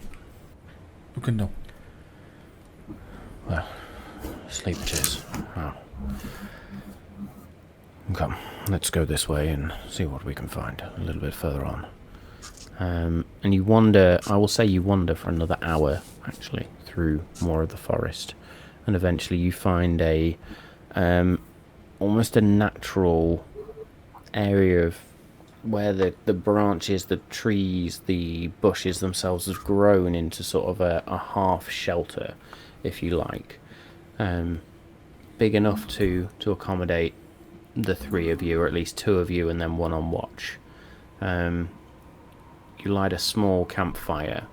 Who can know? Well, sleep it is. Oh. Come, let's go this way and see what we can find a little bit further on. And you wander, I will say you wander for another hour, actually, through more of the forest. And eventually you find a, almost a natural area of where the branches, the trees, the bushes themselves have grown into sort of a half shelter, if you like. Big enough to accommodate the three of you, or at least two of you, and then one on watch. You light a small campfire.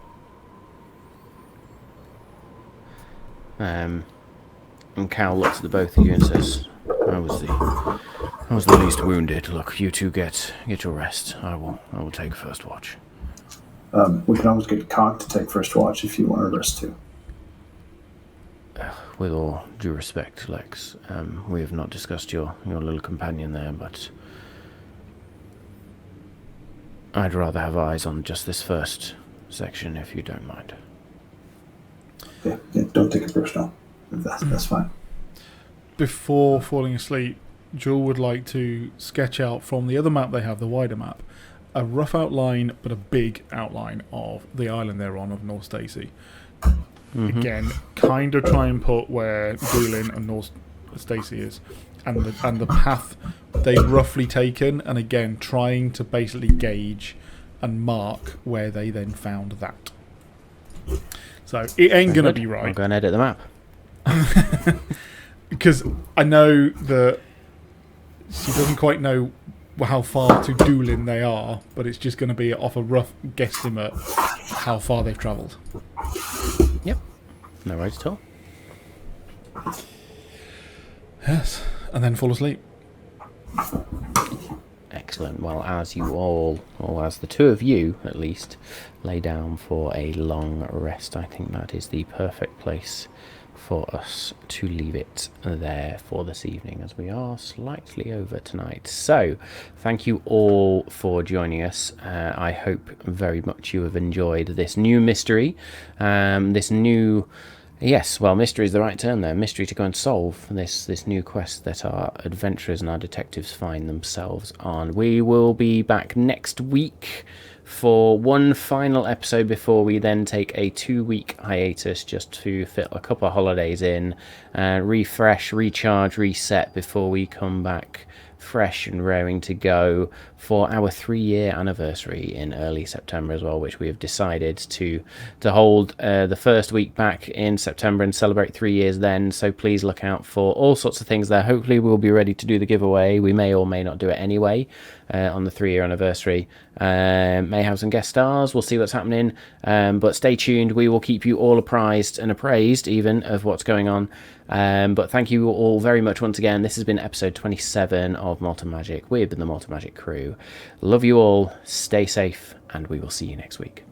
And Cal looks at the both of you and says, I was the least wounded. Look, you two get your rest. I will take first watch. We can always get Cock to take first watch if you want to rest too. With all due respect, Lex, we have not discussed your little companion there, but I'd rather have eyes on just this first section, if you don't mind. Yeah, don't take it personal. That's fine. Before falling asleep, Joel would like to sketch out from the other map they have, the wider map, a rough outline but a big outline of the island they're on of Morse Taesi. Mm-hmm. Again, kind of try and put where Doolin and Morse Taesi is, and the path they've roughly taken, and again trying to basically gauge and mark where they then found that. So it ain't gonna be right. I'll go and edit the map. Because I know that she doesn't quite know how far to Doolin they are, but it's just going to be off a rough guesstimate how far they've travelled. Yep. No worries at all. Yes. And then fall asleep. Excellent. Well, as you all, or as the two of you at least, lay down for a long rest, I think that is the perfect place for us to leave it there for this evening, as we are slightly over tonight. So thank you all for joining us. I hope very much you have enjoyed this new mystery, mystery is the right term there, mystery to go and solve, this new quest that our adventurers and our detectives find themselves on. We will be back next week for one final episode before we then take a 2-week hiatus just to fit a couple of holidays in, refresh, recharge, reset before we come back fresh and raring to go for our 3-year anniversary in early September as well, which we have decided to hold the first week back in September and celebrate 3 years then. So please look out for all sorts of things there. Hopefully we'll be ready to do the giveaway. We may or may not do it anyway on the 3-year anniversary. May have some guest stars. We'll see what's happening. But stay tuned. We will keep you all apprised and appraised even of what's going on. But thank you all very much once again. This has been episode 27 of Malt and Magic. We have been the Malt and Magic crew. Love you all. Stay safe, and we will see you next week.